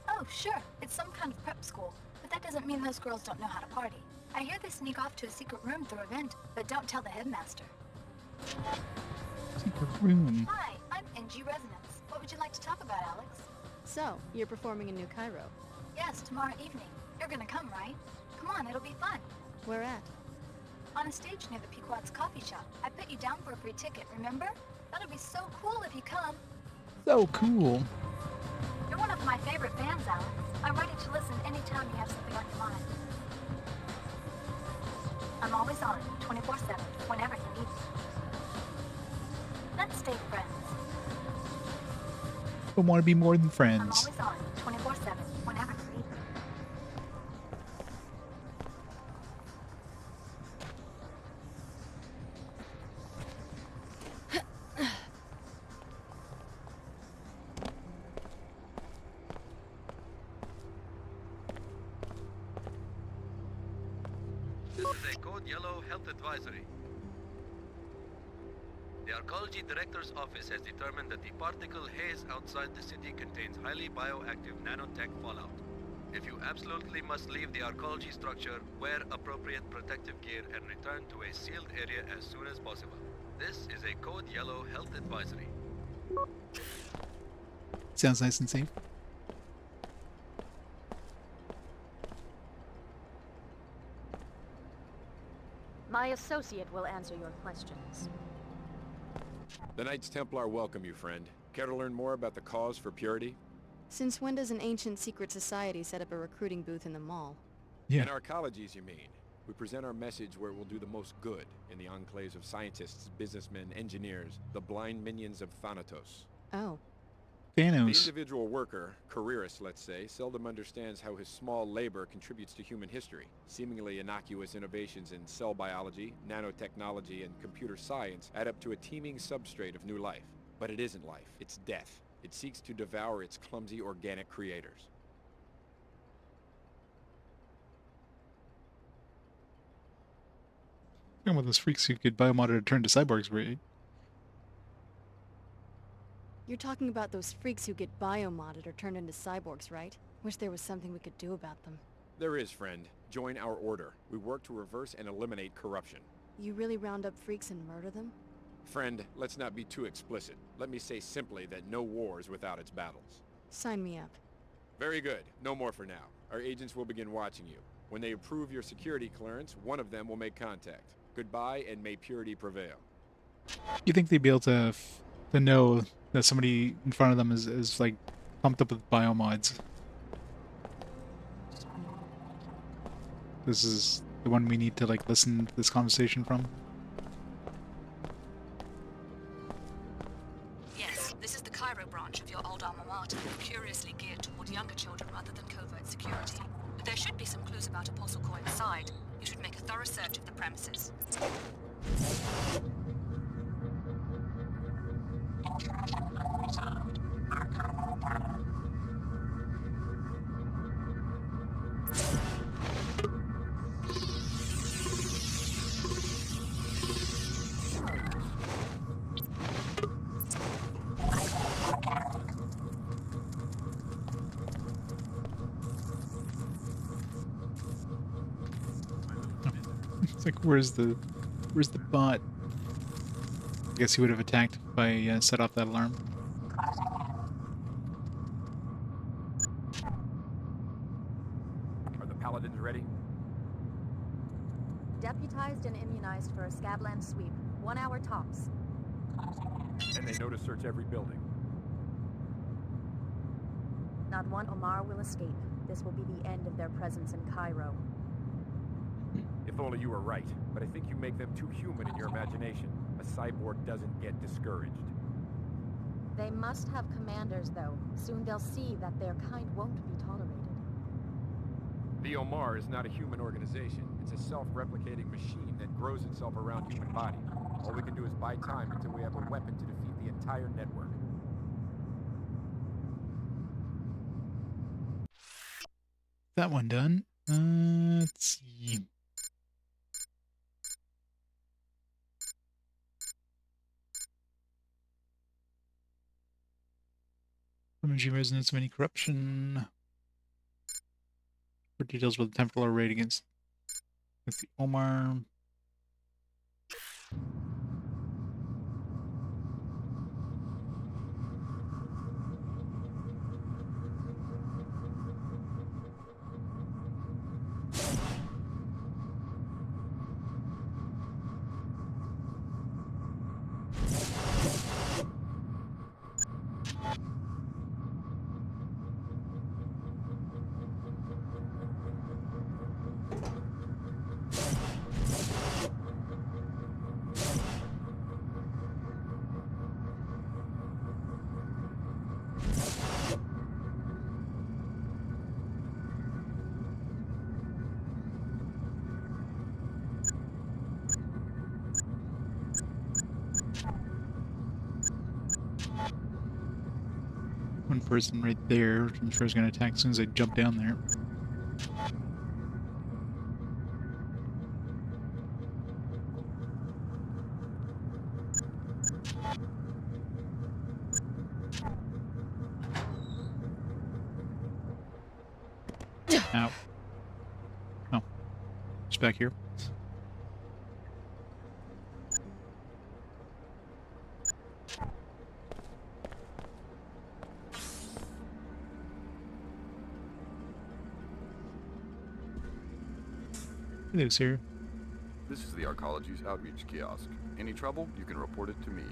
Speaker 11: Oh, sure. It's some kind of prep school. But that doesn't mean those girls don't know how to party. I hear they sneak off to a secret room through a vent, but don't tell the headmaster.
Speaker 1: Secret room.
Speaker 11: Hi, I'm NG Resonance. What would you like to talk about, Alex?
Speaker 2: So, you're performing in New Cairo.
Speaker 11: Yes, tomorrow evening. You're gonna come, right? Come on, it'll be fun.
Speaker 2: Where at?
Speaker 11: On a stage near the Pequod's coffee shop. I put you down for a free ticket, remember? That'll be so cool if you come.
Speaker 1: So cool.
Speaker 11: You're one of my favorite fans, Alex. I'm ready to listen anytime you have something on your mind. I'm always on, 24/7, whenever you need me. Let's stay friends.
Speaker 1: Don't want to be more than
Speaker 11: I'm
Speaker 1: friends.
Speaker 11: always on, 24/7, whenever you need me.
Speaker 6: This is a Code Yellow Health Advisory. The Arcology Director's Office has determined that the particle haze outside the city contains highly bioactive nanotech fallout. If you absolutely must leave the Arcology structure, wear appropriate protective gear and return to a sealed area as soon as possible. This is a Code Yellow Health Advisory.
Speaker 1: Sounds nice and safe.
Speaker 18: My associate will answer your questions.
Speaker 12: The Knights Templar welcome you, friend. Care to learn more about the cause for purity?
Speaker 2: Since when does an ancient secret society set up a recruiting booth in the mall?
Speaker 1: Yeah.
Speaker 12: In arcologies, you mean. We present our message where it will do the most good in the enclaves of scientists, businessmen, engineers, the blind minions of Thanatos.
Speaker 2: Oh.
Speaker 12: The
Speaker 1: Thanos.
Speaker 12: individual worker, careerist let's say, seldom understands how his small labor contributes to human history. Seemingly innocuous innovations in cell biology, nanotechnology, and computer science add up to a teeming substrate of new life. But it isn't life, it's death. It seeks to devour its clumsy organic creators.
Speaker 1: Talking about those freaks who could biomonitor to turn to cyborgs, right?
Speaker 2: You're talking about those freaks who get biomodded or turned into cyborgs, right? Wish there was something we could do about them.
Speaker 12: There is, friend. Join our order. We work to reverse and eliminate corruption.
Speaker 2: You really round up freaks and murder them?
Speaker 12: Friend, let's not be too explicit. Let me say simply that no war is without its battles.
Speaker 2: Sign me up.
Speaker 12: Very good. No more for now. Our agents will begin watching you. When they approve your security clearance, one of them will make contact. Goodbye, and may purity prevail.
Speaker 1: You think they'd be able to know that somebody in front of them is like pumped up with biomods? This is the one we need to like listen to this conversation from.
Speaker 11: Yes, this is the Cairo branch of your old alma mater, curiously geared toward younger children rather than covert security. But there should be some clues about Apostle Core inside. You should make a thorough search of the premises.
Speaker 1: It's like, where's the bot? I guess he would have attacked if I set off that alarm.
Speaker 12: Are the paladins ready?
Speaker 21: Deputized and immunized for a Scabland sweep. 1 hour tops.
Speaker 12: And they know to search every building.
Speaker 21: Not one Omar will escape. This will be the end of their presence in Cairo.
Speaker 12: If only you were right, but I think you make them too human in your imagination. A cyborg doesn't get discouraged.
Speaker 21: They must have commanders, though. Soon they'll see that their kind won't be tolerated.
Speaker 12: The Omar is not a human organization. It's a self-replicating machine that grows itself around human body. All we can do is buy time until we have a weapon to defeat the entire network.
Speaker 1: That one done. Let's see. Energy resonance of any corruption. For details with the temporal raid against the Omar. One person right there, which I'm sure is going to attack as soon as I jump down there. Ow. Oh. Just back here. Deus here.
Speaker 22: This is the Arcology's outreach kiosk. Any trouble, you can report it to me.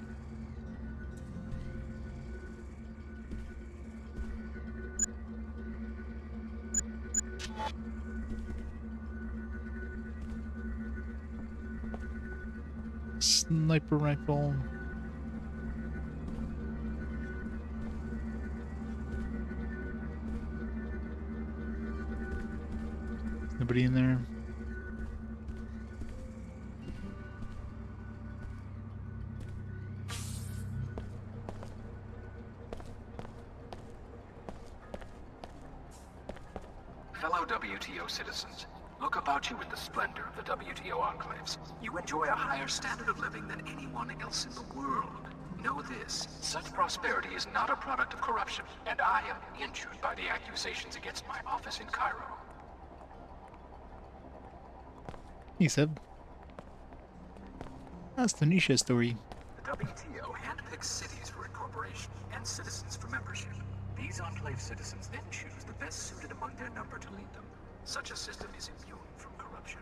Speaker 1: Sniper rifle. Nobody in there.
Speaker 3: Fellow WTO citizens, look about you in the splendor of the WTO enclaves. You enjoy a higher standard of living than anyone else in the world. Know this, such prosperity is not a product of corruption, and I am injured by the accusations against my office in Cairo.
Speaker 1: He said. That's the Nisha story.
Speaker 3: The WTO handpicks cities for incorporation and citizens for membership. These enclave citizens then choose the best suited among their number to lead them. Such a system is immune from corruption.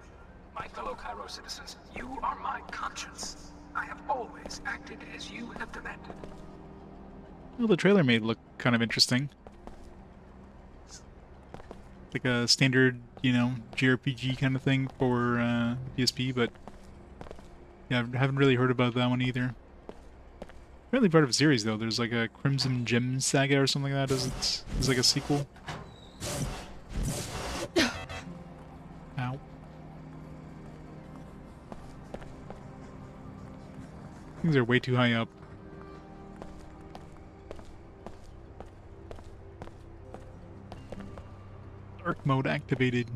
Speaker 3: My fellow Cairo citizens, you are my conscience. I have always acted as you have demanded.
Speaker 1: Well, the trailer made it look kind of interesting. Like a standard, you know, JRPG kind of thing for PSP, but yeah, I haven't really heard about that one either. Apparently part of a series though. There's like a Crimson Gem Saga or something like that. It's like a sequel. Ow. Things are way too high up. Dark mode activated.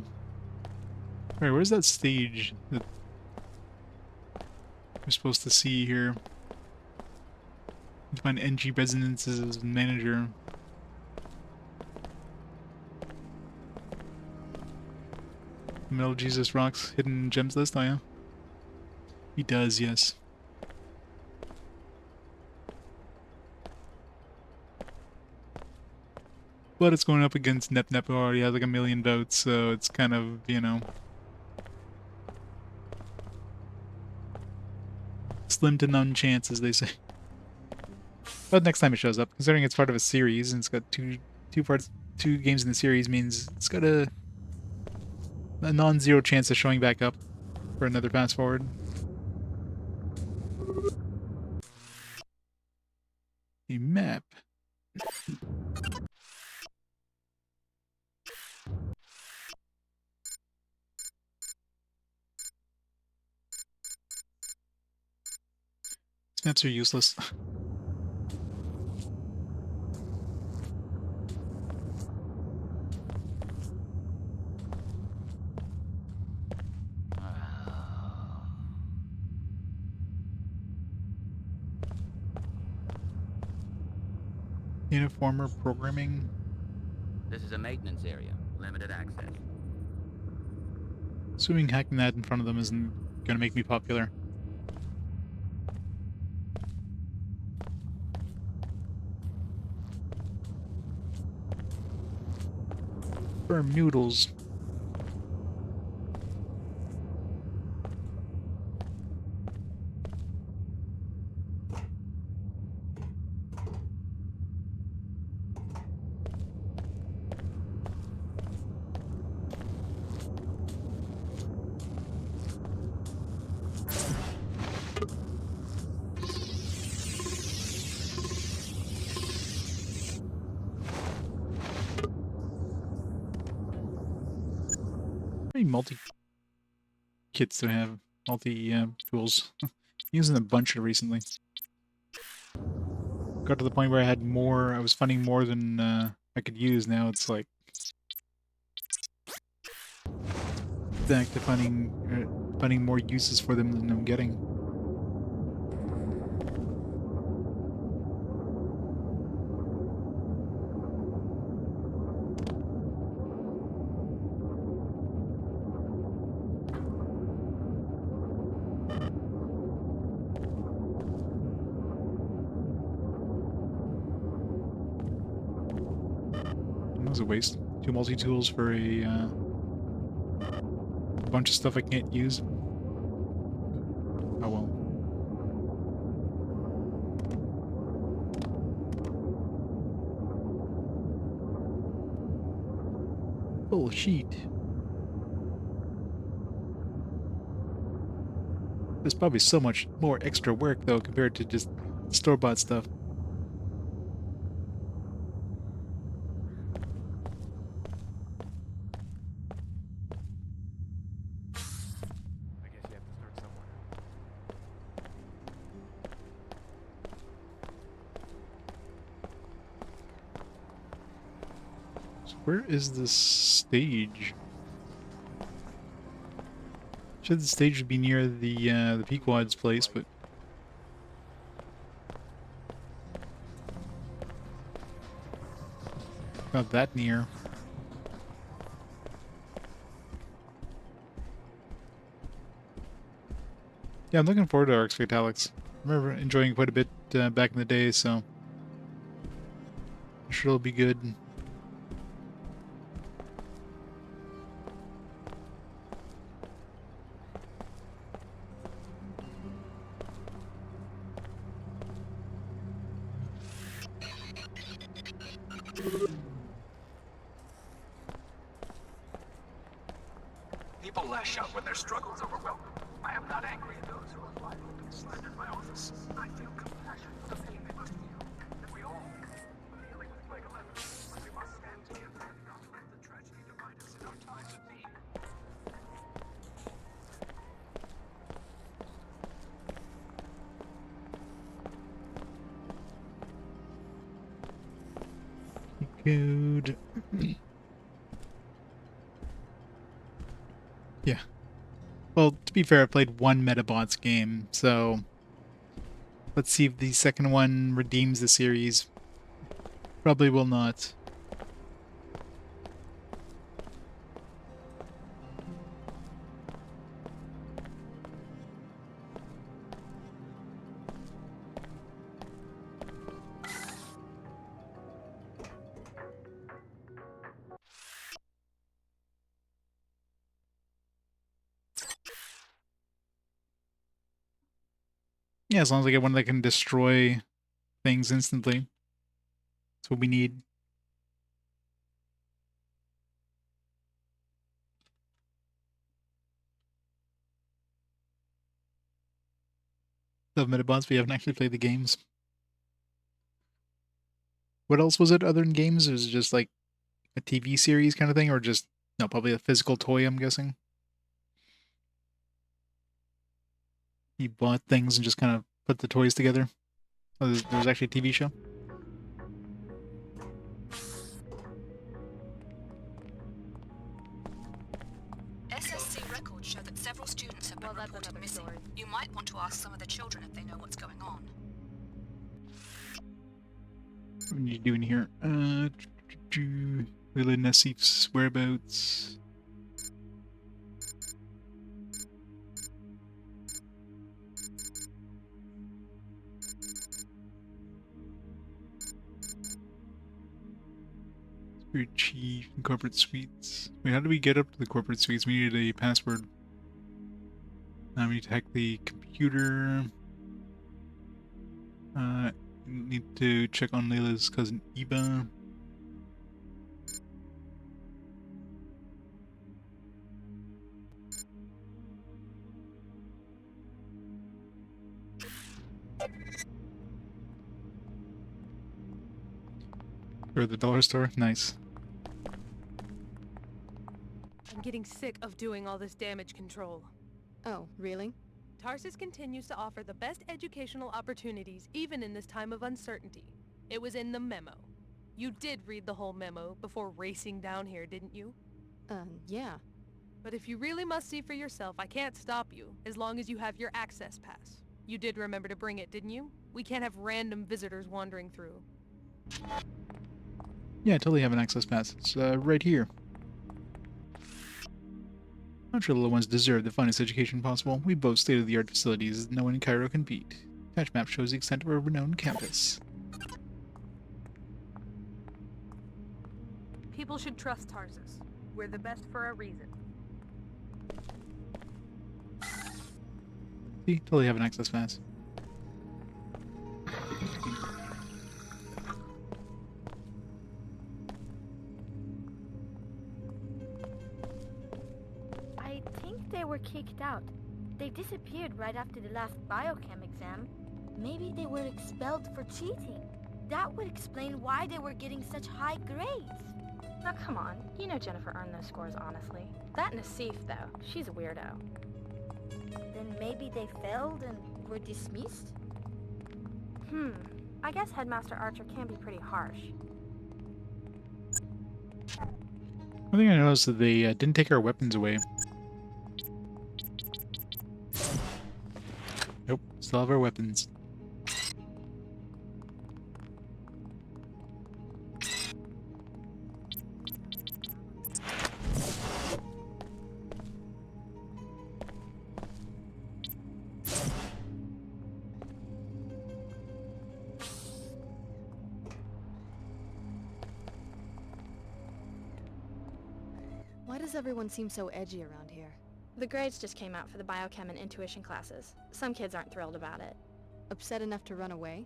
Speaker 1: Alright, where's that stage that we're supposed to see here? Find NG Resonance's manager. Metal Jesus rocks hidden gems list, oh yeah? He does, yes. But it's going up against Nep Nep, who already has like 1 million votes, so it's kind of, you know, slim to none chance, as they say. But next time it shows up, considering it's part of a series and it's got two games in the series, means it's got a non-zero chance of showing back up for another pass forward. A map. These maps are useless. Uniformer programming.
Speaker 5: This is a maintenance area. Limited access.
Speaker 1: Assuming hacking that in front of them isn't gonna make me popular. Firm noodles. Multi kits to have, multi tools. Using a bunch of recently. Got to the point where I had more. I was funding more than I could use. Now it's like back to finding more uses for them than I'm getting. That was a waste. 2 multi-tools for a bunch of stuff I can't use. Oh well. Bullshit. There's probably so much more extra work though compared to just store-bought stuff. Where is this stage? Should the stage would be near the Pequod's place, but not that near. Yeah, I'm looking forward to Arx Fatalics. I remember enjoying quite a bit back in the day, so I'm sure it'll be good.
Speaker 3: People lash out when their struggles overwhelm them. I am not angry at those who have lied and slandered my office. I feel compassion for the pain they must feel. And we all, dealing with Plague 11, we must stand together and not let the tragedy divide us in our time of need.
Speaker 1: Good. Yeah. Well, to be fair, I played one Metabots game, so let's see if the second one redeems the series. Probably will not. Yeah, as long as I get one that can destroy things instantly. That's what we need. Love Metabots, but you haven't actually played the games. What else was it other than games? Was it just like a TV series kind of thing, or just, no, probably a physical toy, I'm guessing? You bought things and just kind of put the toys together? Oh, there was actually a TV show?
Speaker 11: SSC records show that several students have been reported missing. You might want to ask some of the children if they know what's going on.
Speaker 1: What are you doing here? Lila Nassif's whereabouts. Spirit Chief and Corporate Suites. Wait, how do we get up to the Corporate Suites? We needed a password. Now we need to hack the computer. Need to check on Layla's cousin Eba. Or the dollar store? Nice.
Speaker 8: I'm getting sick of doing all this damage control.
Speaker 2: Oh, really?
Speaker 8: Tarsus continues to offer the best educational opportunities even in this time of uncertainty. It was in the memo. You did read the whole memo before racing down here, didn't you?
Speaker 2: Yeah.
Speaker 8: But if you really must see for yourself, I can't stop you, as long as you have your access pass. You did remember to bring it, didn't you? We can't have random visitors wandering through.
Speaker 1: Yeah, I totally have an access pass. It's right here. I'm sure little ones deserve the finest education possible. We boast state-of-the-art facilities that no one in Cairo can beat. Attached map shows the extent of our renowned campus.
Speaker 8: People should trust Tarsus. We're the best for a reason.
Speaker 1: See, totally have an access pass.
Speaker 15: I think they were kicked out. They disappeared right after the last biochem exam. Maybe they were expelled for cheating. That would explain why they were getting such high grades.
Speaker 20: Now come on, you know Jennifer earned those scores honestly. That Nassif though, she's a weirdo.
Speaker 15: Then maybe they failed and were dismissed?
Speaker 20: I guess Headmaster Archer can be pretty harsh.
Speaker 1: One thing I noticed is that they didn't take our weapons away. Nope, still have our weapons.
Speaker 2: Why does everyone seem so edgy around here?
Speaker 20: The grades just came out for the biochem and intuition classes. Some kids aren't thrilled about it.
Speaker 2: Upset enough to run away?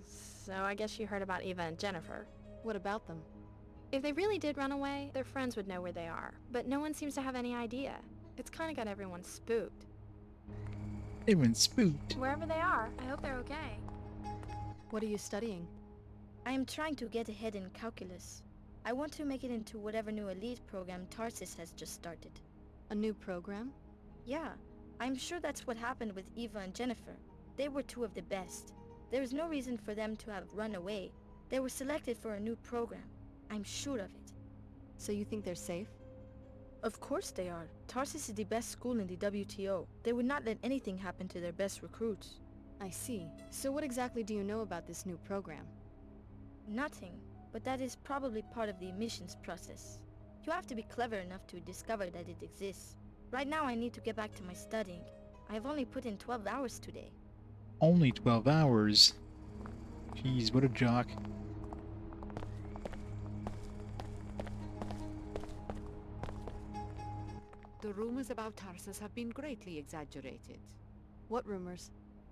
Speaker 20: So I guess you heard about Eva and Jennifer.
Speaker 2: What about them?
Speaker 20: If they really did run away, their friends would know where they are. But no one seems to have any idea. It's kind of got everyone spooked.
Speaker 1: Everyone's spooked.
Speaker 20: Wherever they are, I hope they're okay.
Speaker 2: What are you studying?
Speaker 15: I am trying to get ahead in calculus. I want to make it into whatever new elite program Tarsus has just started.
Speaker 2: A new program?
Speaker 15: Yeah, I'm sure that's what happened with Eva and Jennifer. They were two of the best. There is no reason for them to have run away. They were selected for a new program. I'm sure of it.
Speaker 2: So you think they're safe?
Speaker 15: Of course they are. Tarsus is the best school in the WTO. They would not let anything happen to their best recruits.
Speaker 2: I see. So what exactly do you know about this new program?
Speaker 15: Nothing, but that is probably part of the admissions process. You have to be clever enough to discover that it exists. Right now I need to get back to my studying. I have only put in 12 hours today.
Speaker 1: Only 12 hours? Jeez, what a jock.
Speaker 9: The rumors about Tarsus have been greatly exaggerated.
Speaker 2: What rumors?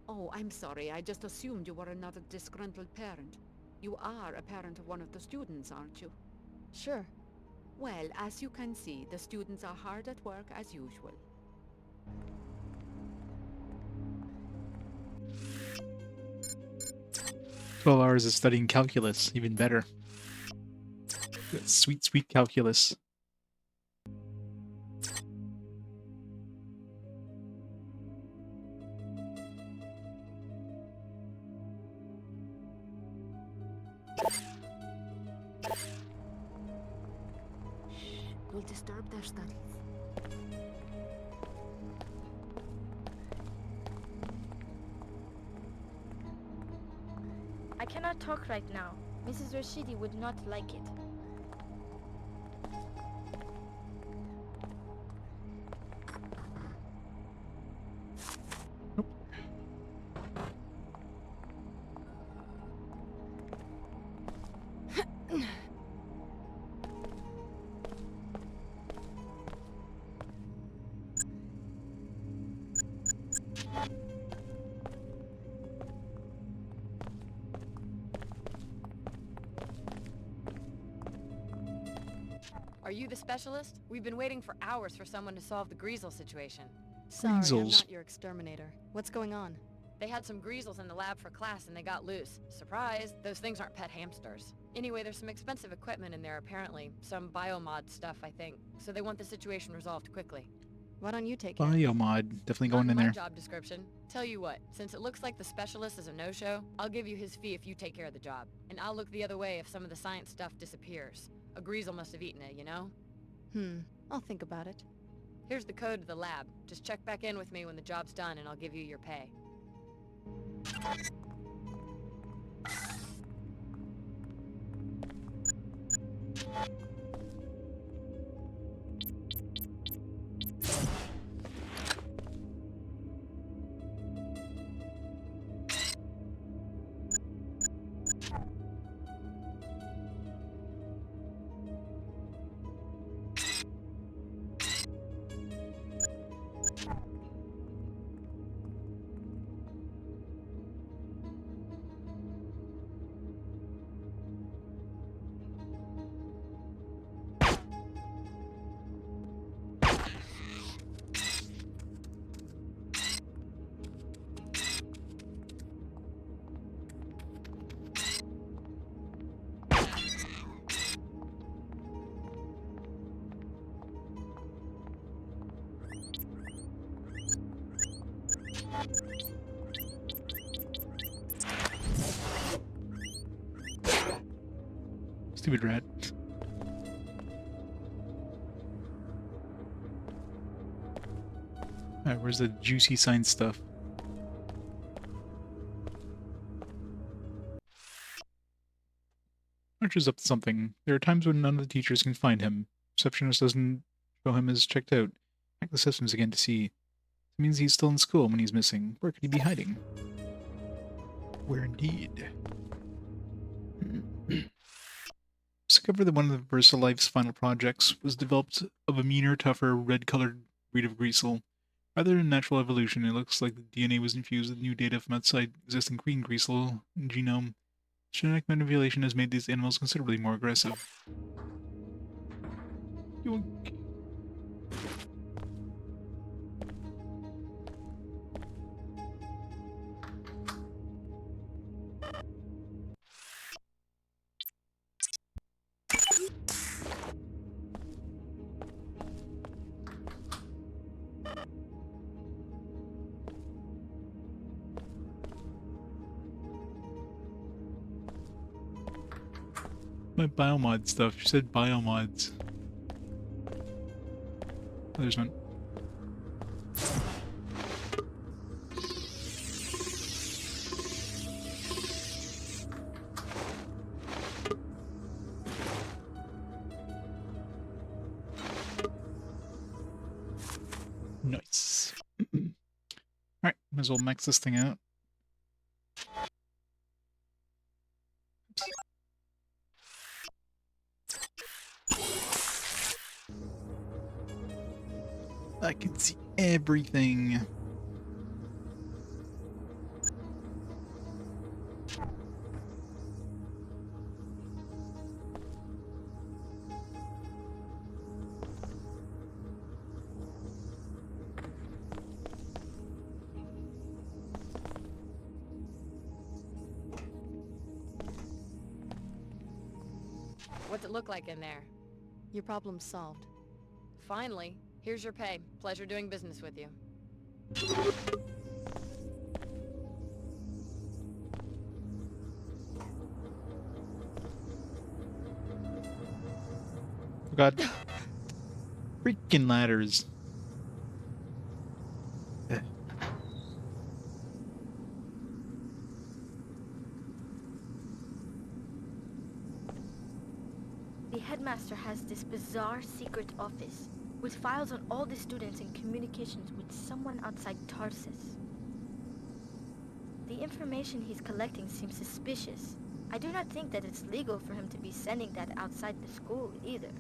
Speaker 9: Oh, I'm sorry. I just assumed you were another disgruntled parent. You are a parent of one of the students, aren't you?
Speaker 2: Sure.
Speaker 9: Well, as you can see, the students are hard at work as usual.
Speaker 1: "12 hours of studying calculus, even better. That sweet, sweet calculus."
Speaker 9: Will disturb their studies.
Speaker 15: I cannot talk right now. Mrs. Rashidi would not like it.
Speaker 10: Are you the specialist? We've been waiting for hours for someone to solve the Greasel situation.
Speaker 2: Sorry, I'm
Speaker 1: Greasels.
Speaker 2: not your exterminator. What's going on?
Speaker 10: They had some Greasels in the lab for class and they got loose. Surprise, those things aren't pet hamsters. Anyway, there's some expensive equipment in there apparently. Some biomod stuff, I think. So they want the situation resolved quickly.
Speaker 2: Why don't you take it?
Speaker 1: Biomod, definitely going in
Speaker 10: My
Speaker 1: there.
Speaker 10: job description. Tell you what, since it looks like the specialist is a no-show, I'll give you his fee if you take care of the job. And I'll look the other way if some of the science stuff disappears. A Greasel must have eaten it, you know?
Speaker 2: I'll think about it.
Speaker 10: Here's the code to the lab. Just check back in with me when the job's done and I'll give you your pay.
Speaker 1: Stupid rat. Alright, where's the juicy science stuff? Archer's up to something. There are times when none of the teachers can find him. Receptionist doesn't show him as checked out. Hack the systems again to see. It means he's still in school when he's missing. Where could he be hiding? Where indeed? Discovered that one of the VersaLife's final projects was developed of a meaner, tougher, red-colored breed of greasel. Rather than natural evolution, it looks like the DNA was infused with new data from outside existing green greasel genome. Genetic manipulation has made these animals considerably more aggressive. Yoink. My biomod stuff. You said biomods. Oh, there's one. Nice. Alright, might as well max this thing out. I can see everything.
Speaker 10: What's it look like in there?
Speaker 2: Your problem's solved.
Speaker 10: Finally. Here's your pay. Pleasure doing business with you.
Speaker 1: Oh god. Freaking ladders.
Speaker 15: The headmaster has this bizarre secret office with files on all the students and communications with someone outside Tarsus. The information he's collecting seems suspicious. I do not think that it's legal for him to be sending that outside the school either.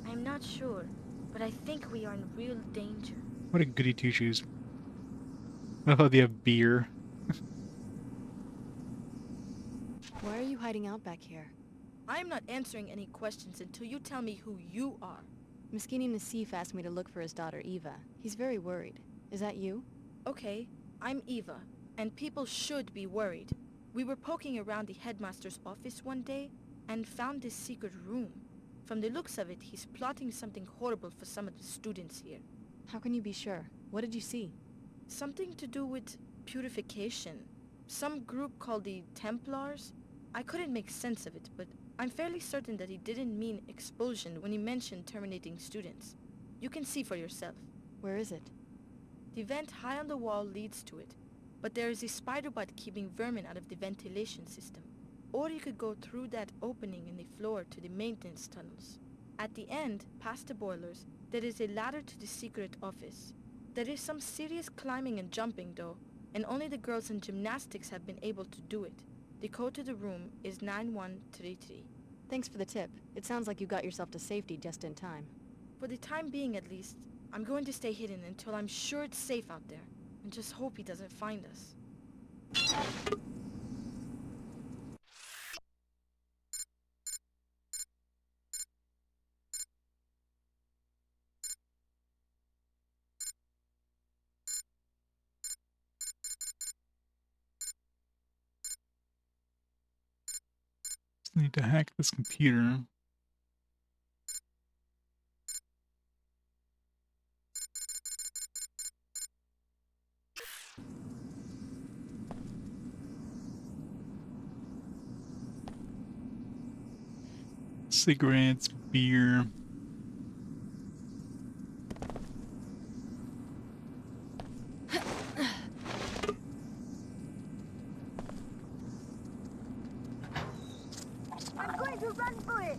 Speaker 15: I'm not sure, but I think we are in real danger.
Speaker 1: What a goody two-shoes. I love they have beer.
Speaker 2: Why are you hiding out back here?
Speaker 15: I am not answering any questions until you tell me who you are.
Speaker 2: Miskini Nassif asked me to look for his daughter Eva. He's very worried. Is that you?
Speaker 15: Okay, I'm Eva, and people should be worried. We were poking around the headmaster's office one day and found this secret room. From the looks of it, he's plotting something horrible for some of the students here.
Speaker 2: How can you be sure? What did you see?
Speaker 15: Something to do with purification. Some group called the Templars. I couldn't make sense of it, but I'm fairly certain that he didn't mean expulsion when he mentioned terminating students. You can see for yourself.
Speaker 2: Where is it?
Speaker 15: The vent high on the wall leads to it, but there is a spider bite keeping vermin out of the ventilation system. Or you could go through that opening in the floor to the maintenance tunnels. At the end, past the boilers, there is a ladder to the secret office. There is some serious climbing and jumping though, and only the girls in gymnastics have been able to do it. The code to the room is 9133.
Speaker 2: Thanks for the tip. It sounds like you got yourself to safety just in time.
Speaker 15: For the time being at least, I'm going to stay hidden until I'm sure it's safe out there, and just hope he doesn't find us.
Speaker 1: Just need to hack this computer. Cigarettes, beer.
Speaker 15: run for it!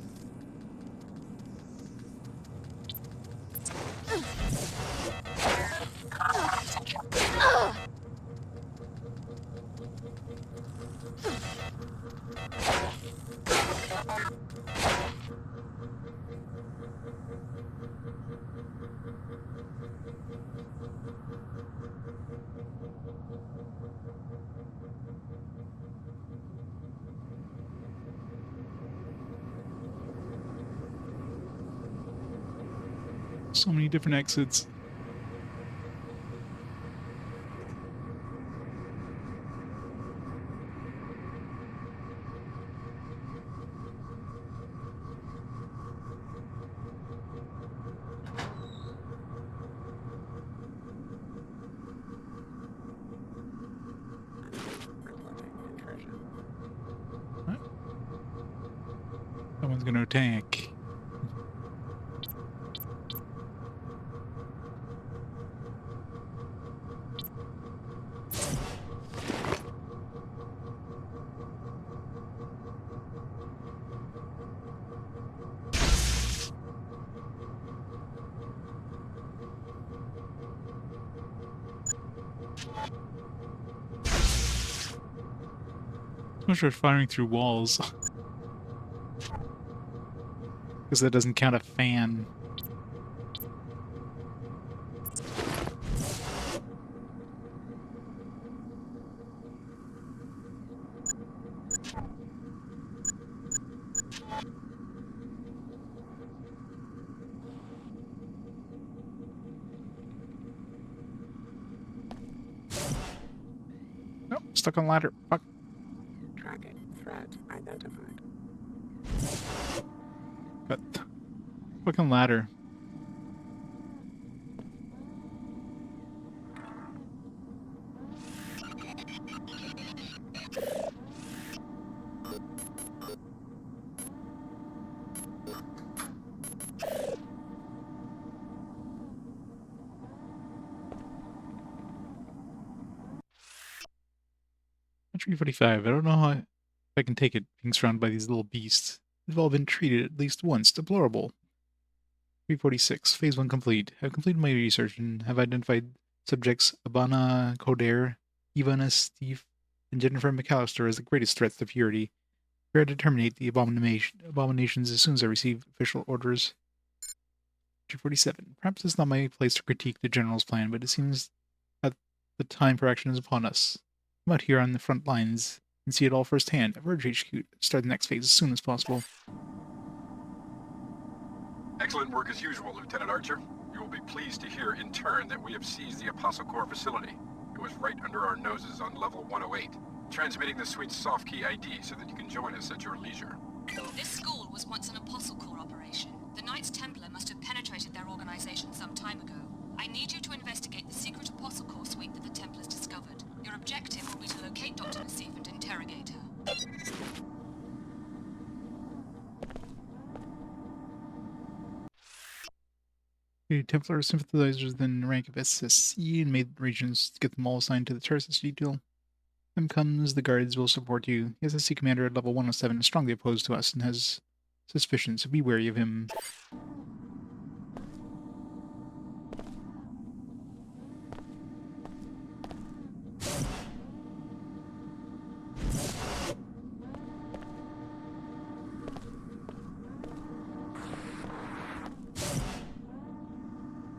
Speaker 1: So many different exits. What? Someone's gonna attack. I'm sure firing through walls. Because that doesn't count a fan. Nope, stuck on ladder. Fuck.
Speaker 4: Tracking threat identified.
Speaker 1: Got fucking ladder. Entry 45. I don't know how if I can take it being surrounded by these little beasts. They've all been treated at least once. Deplorable. 346. Phase 1 complete. I've completed my research and have identified subjects Abana Coder, Ivana Steve, and Jennifer McAllister as the greatest threats to purity. Prepare to terminate the abominations as soon as I receive official orders. 247. Perhaps it's not my place to critique the General's plan, but it seems that the time for action is upon us. I'm out here on the front lines and see it all firsthand. I've urged HQ to start the next phase as soon as possible.
Speaker 12: Excellent work as usual, Lieutenant Archer. You will be pleased to hear in turn that we have seized the Apostle Corps facility. It was right under our noses on level 108. Transmitting the suite's soft key ID so that you can join us at your leisure.
Speaker 11: This school was once an Apostle Corps operation. The Knights Templar must have penetrated their organization some time ago. I need you to investigate the secret Apostle Corps suite that the Templars discovered. Your objective will be to locate Dr. Nassif and interrogate her.
Speaker 1: The Templar sympathizers then rank of SSC and made regions to get them all assigned to the Tarsus detail. Time comes, the guards will support you. The SSC commander at level 107 is strongly opposed to us and has suspicion, so be wary of him.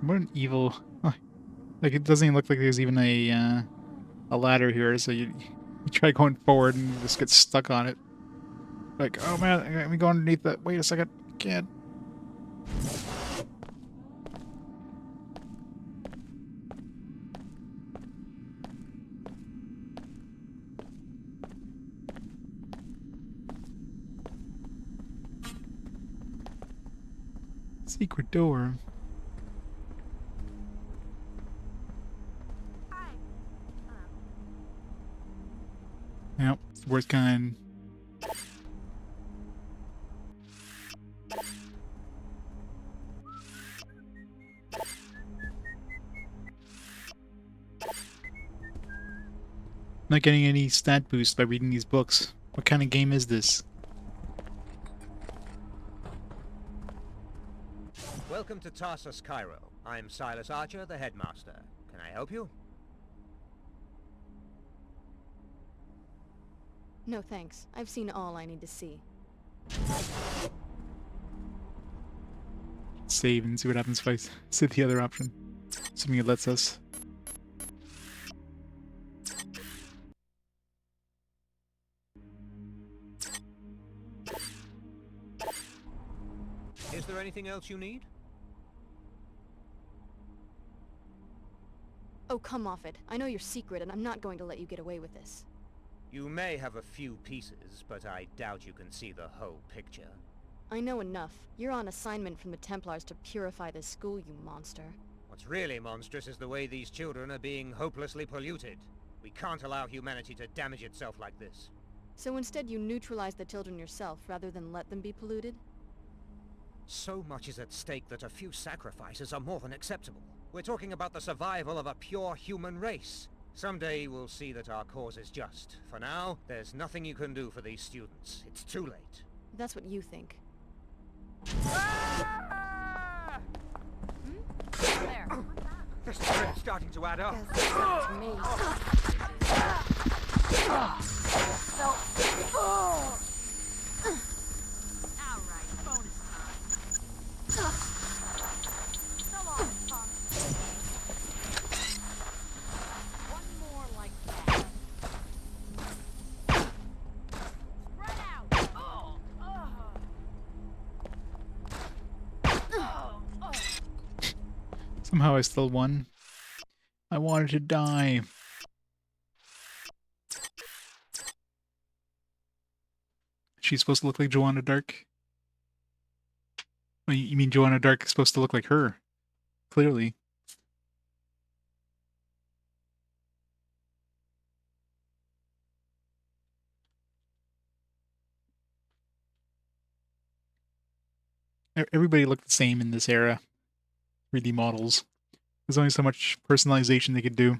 Speaker 1: What an evil... Like, it doesn't even look like there's even a ladder here, so you try going forward and you just get stuck on it. Like, oh man, let me go underneath that. Wait a second. I can't. Secret door. Yep, it's the worst kind. Not getting any stat boost by reading these books. What kind of game is this?
Speaker 14: Welcome to Tarsus, Cairo. I'm Silas Archer, the headmaster. Can I help you?
Speaker 2: No thanks. I've seen all I need to see.
Speaker 1: Save and see what happens if I sit the other option. Assuming it lets us.
Speaker 14: Is there anything else you need?
Speaker 2: Oh, come off it. I know your secret, and I'm not going to let you get away with this.
Speaker 14: You may have a few pieces, but I doubt you can see the whole picture.
Speaker 2: I know enough. You're on assignment from the Templars to purify this school, you monster.
Speaker 14: What's really monstrous is the way these children are being hopelessly polluted. We can't allow humanity to damage itself like this.
Speaker 2: So instead you neutralize the children yourself, rather than let them be polluted?
Speaker 14: So much is at stake that a few sacrifices are more than acceptable. We're talking about the survival of a pure human race. Someday we'll see that our cause is just. For now, there's nothing you can do for these students. It's too late.
Speaker 2: That's what you think.
Speaker 14: There. This is really starting to add up.
Speaker 15: To me.
Speaker 21: Alright, bonus time. Come on, punk. One more like that. Spread out.
Speaker 1: Somehow I still won. I wanted to die. She's supposed to look like Joanna Dark? Oh, you mean Joanna Dark is supposed to look like her? Clearly. Everybody looked the same in this era. 3D models. There's only so much personalization they could do.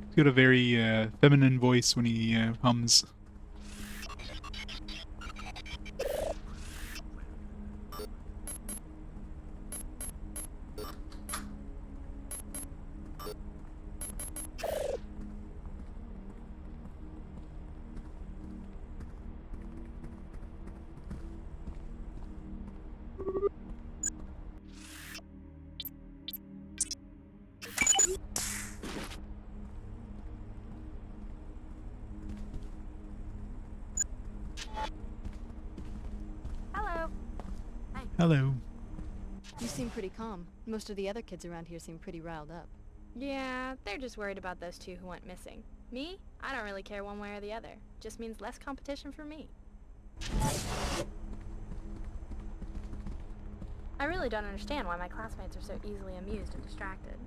Speaker 1: He's got a very feminine voice when he hums. Hello.
Speaker 2: You seem pretty calm. Most of the other kids around here seem pretty riled up.
Speaker 20: Yeah, they're just worried about those two who went missing. Me? I don't really care one way or the other. Just means less competition for me. I really don't understand why my classmates are so easily amused and distracted.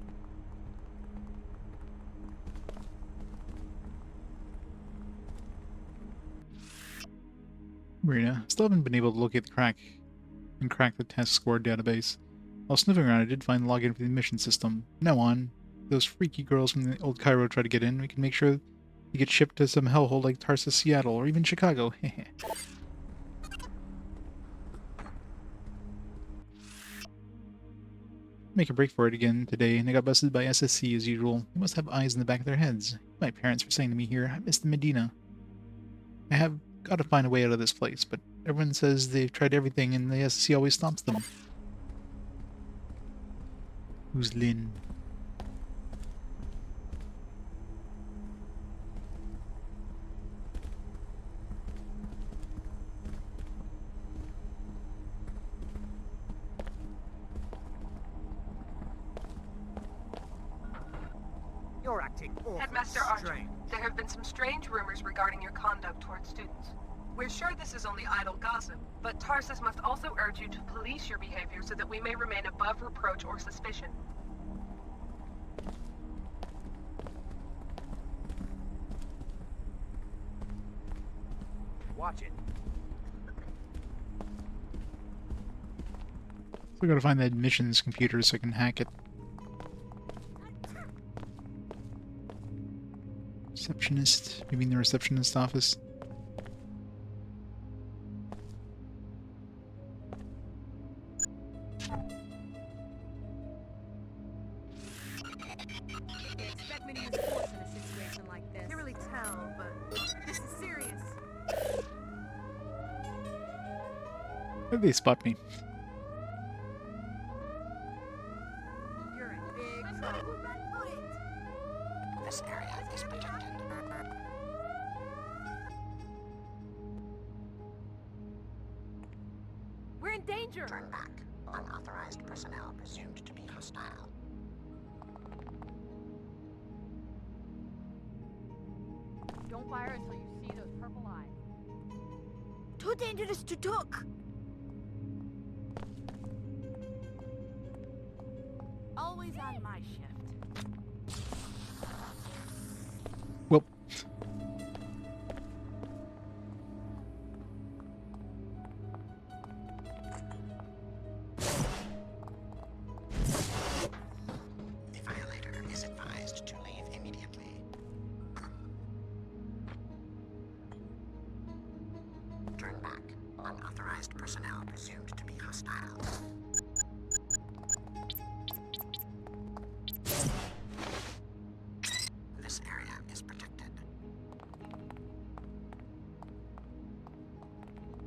Speaker 1: Marina, still haven't been able to locate the crack the test score database. While sniffing around, I did find the login for the admission system. Now on, those freaky girls from the old Cairo try to get in, we can make sure they get shipped to some hellhole like Tarsus, Seattle, or even Chicago. Make a break for it again today, and they got busted by SSC as usual. They must have eyes in the back of their heads. My parents were saying to me here, I miss the Medina. I have got to find a way out of this place, but everyone says they've tried everything and the SSC always stops them. Who's Lynn?
Speaker 14: You're acting awfully
Speaker 16: Headmaster Archer,
Speaker 14: strange.
Speaker 16: there have been some strange rumors regarding your conduct towards students. We're sure this is only idle gossip, but Tarsus must also urge you to police your behavior so that we may remain above reproach or suspicion.
Speaker 13: Watch it.
Speaker 1: So I gotta find the admissions computer so I can hack it. Receptionist, maybe in the receptionist office.
Speaker 8: Expect me to use force in a situation like this. Can't really tell, but this is serious.
Speaker 1: How did they spot me?
Speaker 8: You're in big trouble.
Speaker 4: This area is protected.
Speaker 8: We're in danger.
Speaker 4: Turn back. Unauthorized personnel presumed to be hostile.
Speaker 21: Don't fire until you see those purple eyes.
Speaker 15: Too dangerous to talk.
Speaker 21: Always on my shift.
Speaker 1: Well.
Speaker 4: The violator is advised to leave immediately. Turn back. Unauthorized personnel presumed to be hostile. This area is protected.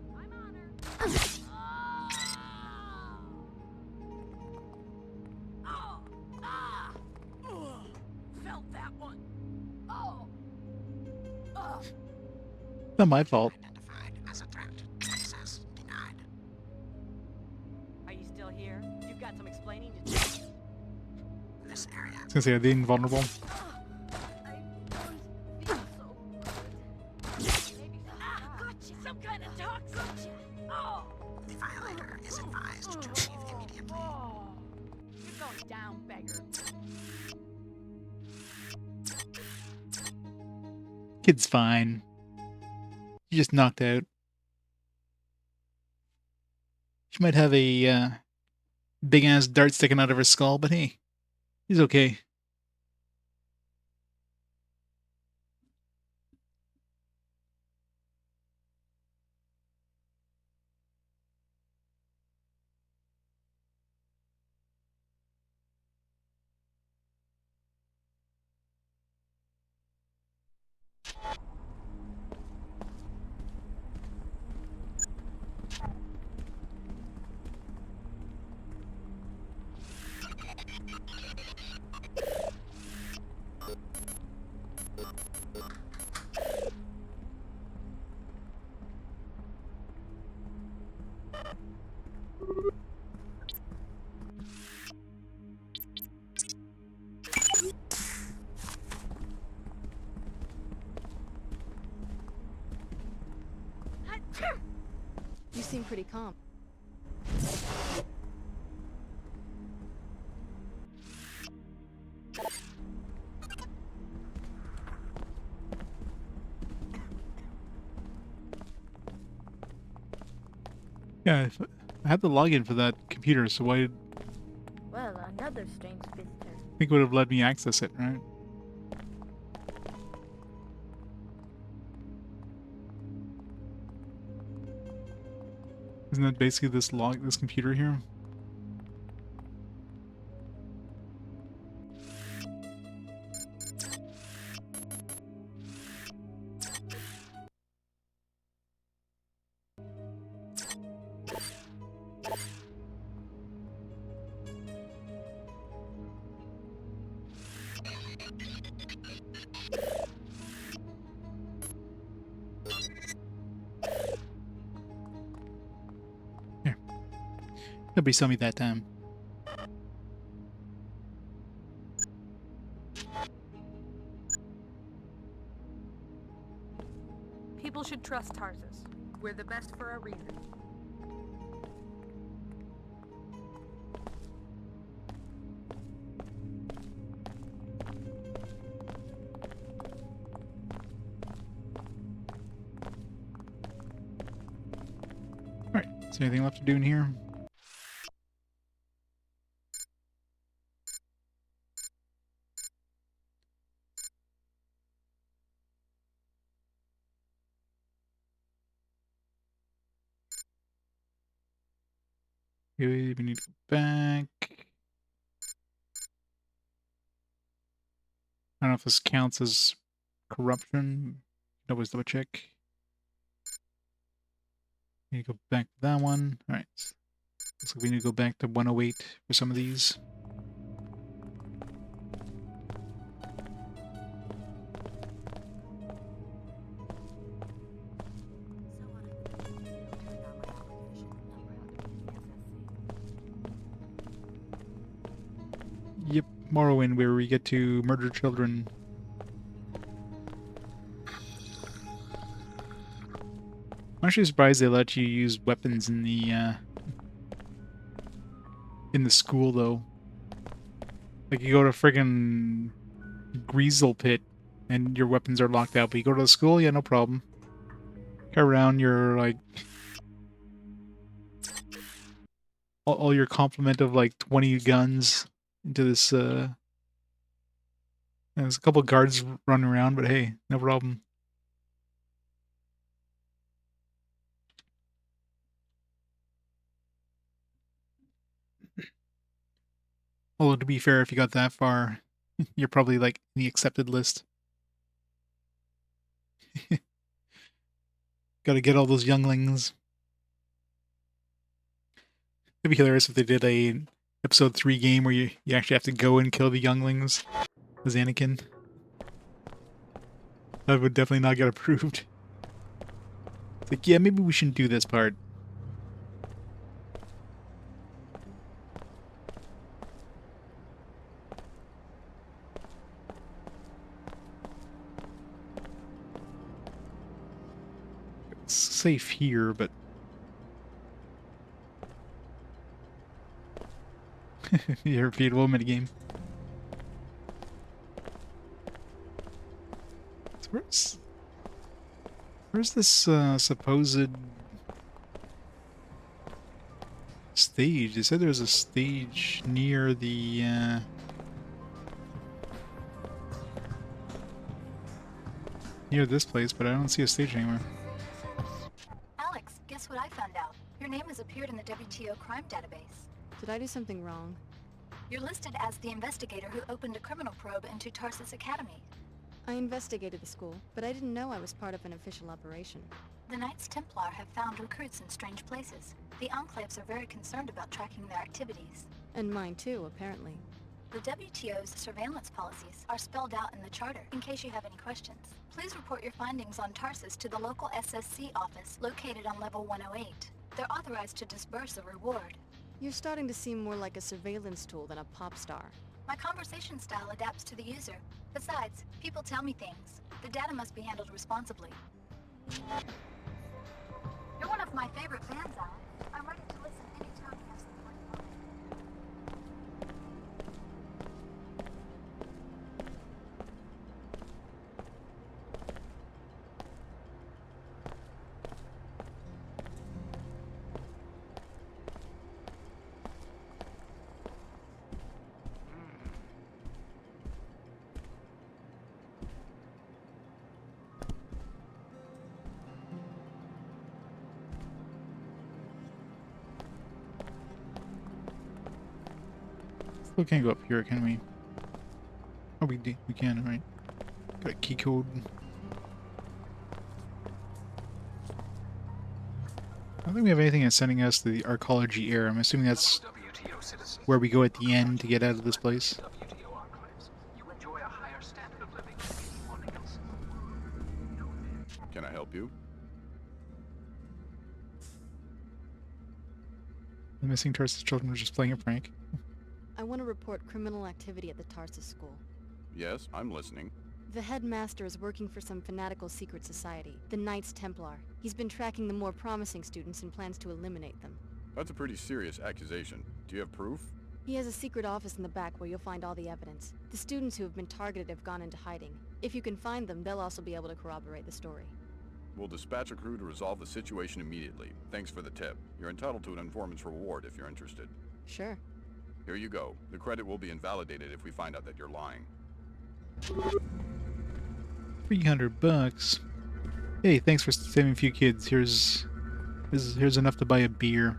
Speaker 21: I'm on her. Oh! Ah! Felt that one. Oh! Oh!
Speaker 1: Not my fault.
Speaker 4: Identified as a threat. Access denied.
Speaker 21: Are you still here? You've got some explaining to do.
Speaker 4: This area.
Speaker 1: I was gonna say, are they invulnerable?
Speaker 21: Some kind of toxin. Oh!
Speaker 4: The violator is advised to leave immediately.
Speaker 21: You're going down, beggar.
Speaker 1: Kid's fine. She just knocked out. She might have a big ass dart sticking out of her skull, but hey, he's okay.
Speaker 2: You seem pretty calm.
Speaker 1: Yeah, I had the login for that computer, so why did
Speaker 15: Well, another strange visitor.
Speaker 1: I think it would have let me access it, right? Isn't that basically this computer here? Nobody saw me that time.
Speaker 8: People should trust Tarsus. We're the best for a reason.
Speaker 1: Is there anything left to do in here? We need to go back. I don't know if this counts as corruption. Always double check. Need to go back to that one. Alright. Looks like we need to go back to 108 for some of these. Yep, Morrowind, where we get to murder children. I'm actually surprised they let you use weapons in the school, though. Like, you go to friggin' Greasel Pit, and your weapons are locked out, but you go to the school, yeah, no problem. Go around your, like... all your complement of, like, 20 guns into this, There's a couple guards running around, but hey, no problem. Although, to be fair, if you got that far, you're probably, like, in the accepted list. Gotta get all those younglings. It'd be hilarious if they did a episode 3 game where you actually have to go and kill the younglings as Anakin. That would definitely not get approved. It's like, yeah, maybe we shouldn't do this part. It's safe here, but... Your repeatable minigame. So where's this supposed stage? They said there was a stage near the near this place, but I don't see a stage anywhere.
Speaker 11: Alex, guess what I found out? Your name has appeared in the WTO crime database.
Speaker 2: Did I do something wrong?
Speaker 11: You're listed as the investigator who opened a criminal probe into Tarsus Academy.
Speaker 2: I investigated the school, but I didn't know I was part of an official operation.
Speaker 11: The Knights Templar have found recruits in strange places. The Enclaves are very concerned about tracking their activities.
Speaker 2: And mine too, apparently.
Speaker 11: The WTO's surveillance policies are spelled out in the charter, in case you have any questions. Please report your findings on Tarsus to the local SSC office located on level 108. They're authorized to disburse a reward.
Speaker 2: You're starting to seem more like a surveillance tool than a pop star.
Speaker 11: My conversation style adapts to the user. Besides, people tell me things. The data must be handled responsibly. You're one of my favorite fans, Al. I'm ready to listen anytime you have something on your mind.
Speaker 1: We can't go up here, can we? Oh, we can, right? Got a key code. I don't think we have anything that's sending us to the arcology area. I'm assuming that's where we go at the end to get out of this place.
Speaker 3: You enjoy a higher standard of living than anyone else.
Speaker 22: Can I help you?
Speaker 1: The missing Tarsus children were just playing a prank.
Speaker 2: I want to report criminal activity at the Tarsus school.
Speaker 22: Yes, I'm listening.
Speaker 2: The headmaster is working for some fanatical secret society, the Knights Templar. He's been tracking the more promising students and plans to eliminate them.
Speaker 22: That's a pretty serious accusation. Do you have proof?
Speaker 2: He has a secret office in the back where you'll find all the evidence. The students who have been targeted have gone into hiding. If you can find them, they'll also be able to corroborate the story.
Speaker 22: We'll dispatch a crew to resolve the situation immediately. Thanks for the tip. You're entitled to an informant's reward if you're interested.
Speaker 2: Sure.
Speaker 22: Here you go. The credit will be invalidated if we find out that you're lying.
Speaker 1: $300. Hey, thanks for saving a few kids. Here's enough to buy a beer.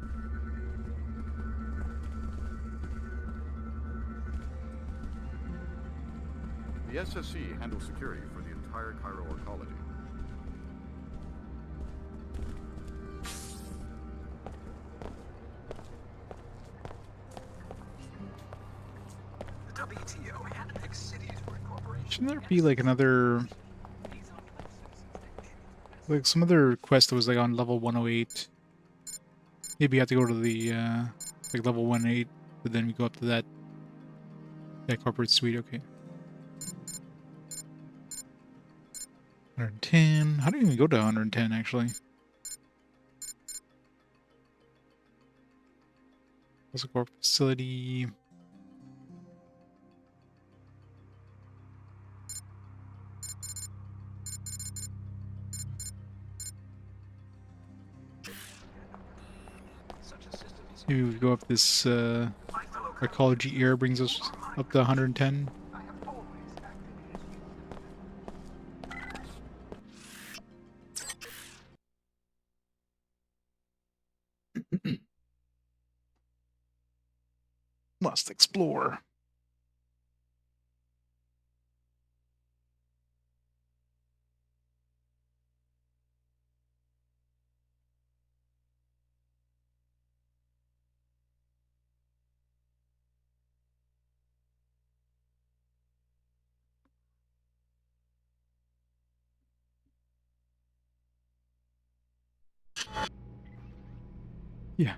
Speaker 22: The SSC handles security for the entire Cairo arcology.
Speaker 3: The WTO handpicks cities for incorporation.
Speaker 1: Shouldn't there be like another, like some other quest that was like on level 108? Maybe you have to go to the like level 108, but then we go up to that corporate suite. Okay. 110. How do you even go to 110 actually? What's a corporate facility? Maybe we go up this arcology air brings us up to 110. Must explore. Yeah.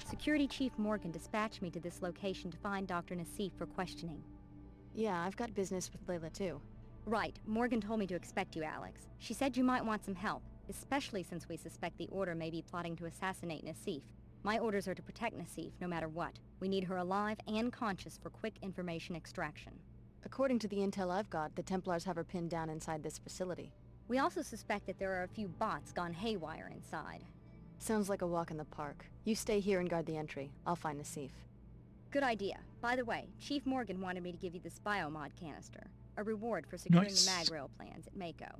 Speaker 18: Security Chief Morgan dispatched me to this location to find Dr. Nassif for questioning.
Speaker 2: Yeah, I've got business with Layla too.
Speaker 18: Right. Morgan told me to expect you, Alex. She said you might want some help, especially since we suspect the Order may be plotting to assassinate Nassif. My orders are to protect Nassif, no matter what. We need her alive and conscious for quick information extraction.
Speaker 2: According to the intel I've got, the Templars have her pinned down inside this facility.
Speaker 18: We also suspect that there are a few bots gone haywire inside.
Speaker 2: Sounds like a walk in the park. You stay here and guard the entry. I'll find Nassif.
Speaker 18: Good idea. By the way, Chief Morgan wanted me to give you this biomod canister, a reward for securing the mag rail plans at Mako.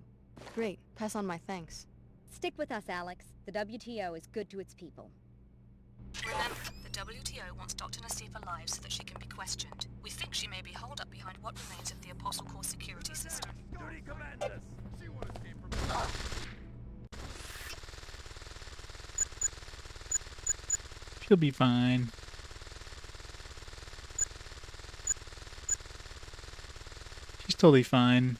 Speaker 2: Great. Pass on my thanks.
Speaker 18: Stick with us, Alex. The WTO is good to its people.
Speaker 11: Remember, the WTO wants Dr. Nassif alive so that she can be questioned. We think she may be holed up behind what remains of the Apostle Corps security system.
Speaker 12: Duty commanders! See what escaped from
Speaker 1: She'll be fine. She's totally fine.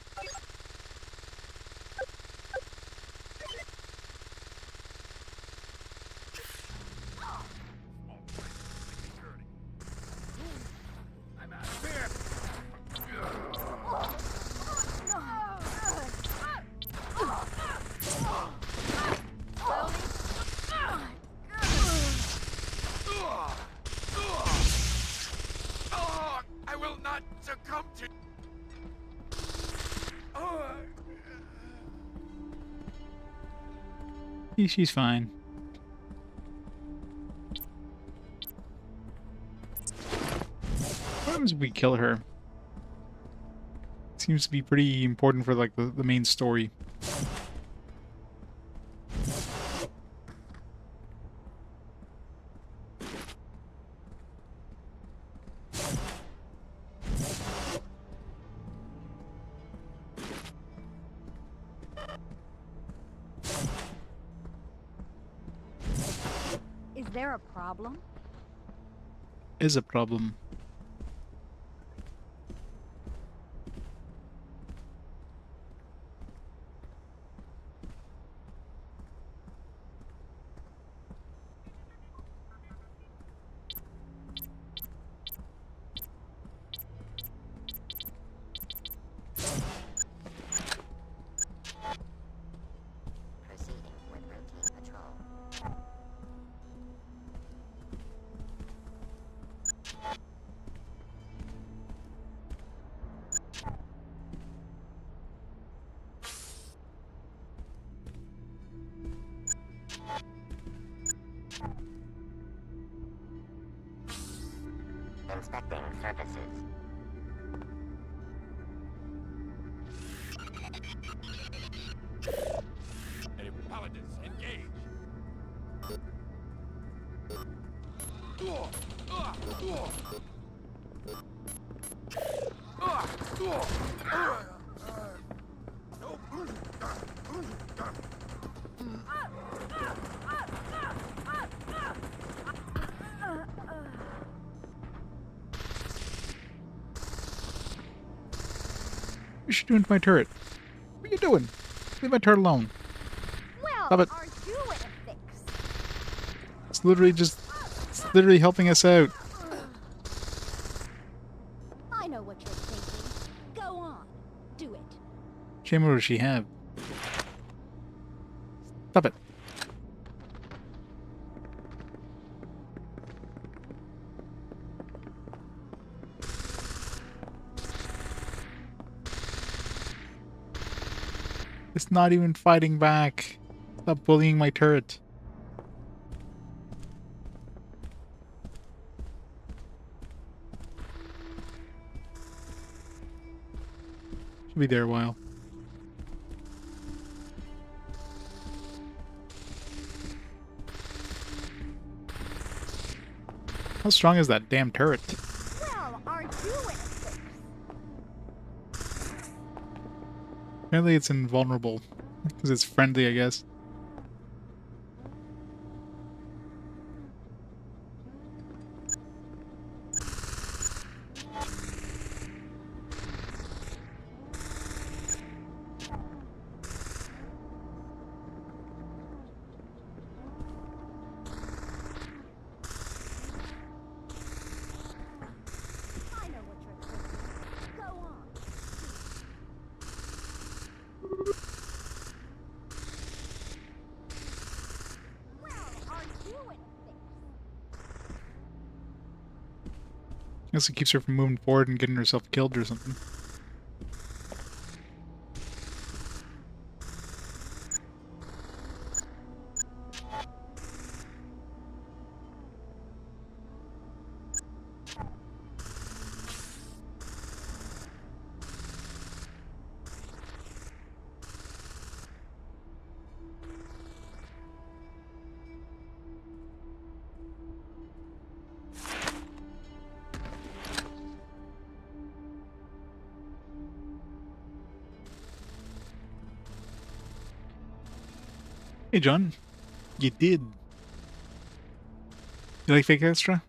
Speaker 12: I will not succumb to...
Speaker 1: She's fine. What happens if we kill her? Seems to be pretty important for like the main story.
Speaker 18: Is there a problem?
Speaker 1: Is a problem.
Speaker 4: Inspecting surfaces.
Speaker 12: Hey, paladins, engage!
Speaker 1: What you doing to my turret? What are you doing? Leave my turret alone.
Speaker 15: Well,
Speaker 1: Stop it.
Speaker 15: are you in a fix?
Speaker 1: It's literally helping us out.
Speaker 18: I know what you're thinking. Go on. Do it.
Speaker 1: Shame, what does she have? Stop it. It's not even fighting back. Stop bullying my turret. Should be there a while. How strong is that damn turret?
Speaker 15: Well, are you in a fix?
Speaker 1: Apparently it's invulnerable. Because it's friendly, I guess.
Speaker 15: I know what you're thinking. Go on. Well, are you in a fix?
Speaker 1: I guess it keeps her from moving forward and getting herself killed or something. Hey, John. You did. You like Fake Extra?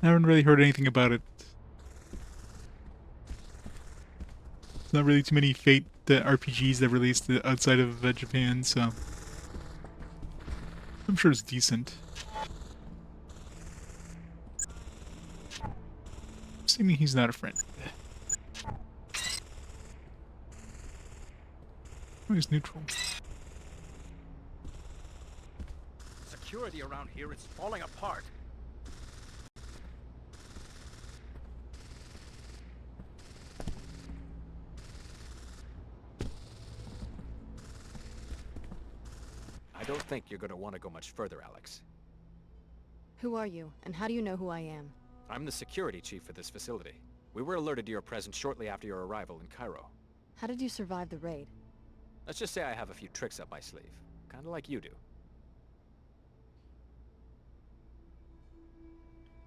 Speaker 1: I haven't really heard anything about it. There's not really too many Fate RPGs that released outside of Japan, so I'm sure it's decent. Assuming he's not a friend. Oh, he's neutral.
Speaker 7: Security around here is falling apart.
Speaker 17: I don't think you're going to want to go much further, Alex.
Speaker 2: Who are you, and how do you know who I am?
Speaker 17: I'm the security chief for this facility. We were alerted to your presence shortly after your arrival in Cairo.
Speaker 2: How did you survive the raid?
Speaker 17: Let's just say I have a few tricks up my sleeve. Kinda like you do.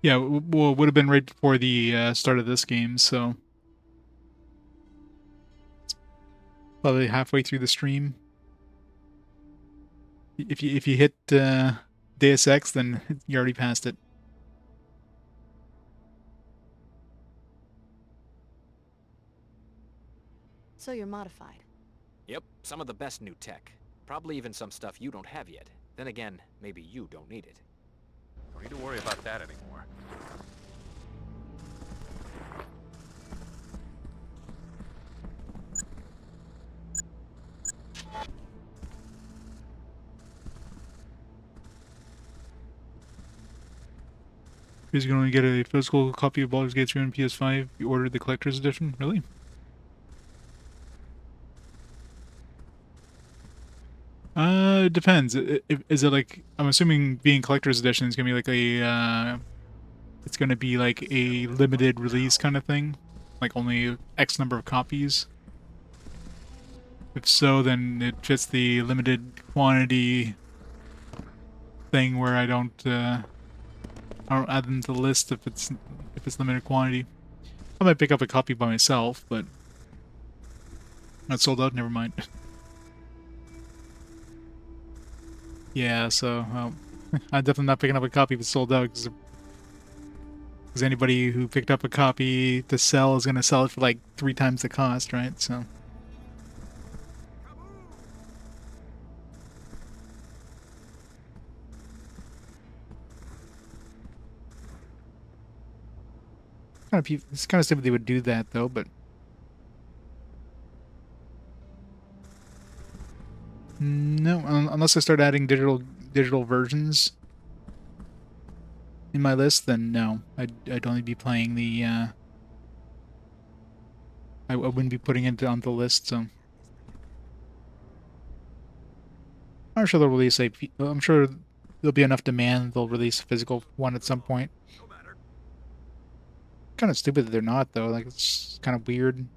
Speaker 1: Yeah, well, it would have been right before the start of this game, so it's probably halfway through the stream. If you hit Deus Ex, then you already passed it.
Speaker 2: So you're modified.
Speaker 17: Yep, some of the best new tech. Probably even some stuff you don't have yet. Then again, maybe you don't need it.
Speaker 7: Don't need to worry about that anymore.
Speaker 1: He's going to get a physical copy of Baldur's Gate 3 on PS5. You ordered the collector's edition? Really? It depends. Is it like, I'm assuming being collector's edition is gonna be like a it's gonna be like a limited release kind of thing, like only X number of copies. If so, then it fits the limited quantity thing where I don't add them to the list if it's limited quantity. I might pick up a copy by myself, but not sold out. Never mind. Yeah, so I'm definitely not picking up a copy if it's sold out, because anybody who picked up a copy to sell is going to sell it for like 3 times the cost, right? So. It's kind of stupid they would do that, though, but... No, unless I start adding digital versions in my list, then no. I'd only be playing the, I wouldn't be putting it on the list, so... I'm sure they'll release I'm sure there'll be enough demand they'll release a physical one at some point. Kind of stupid that they're not, though. Like, it's kind of weird.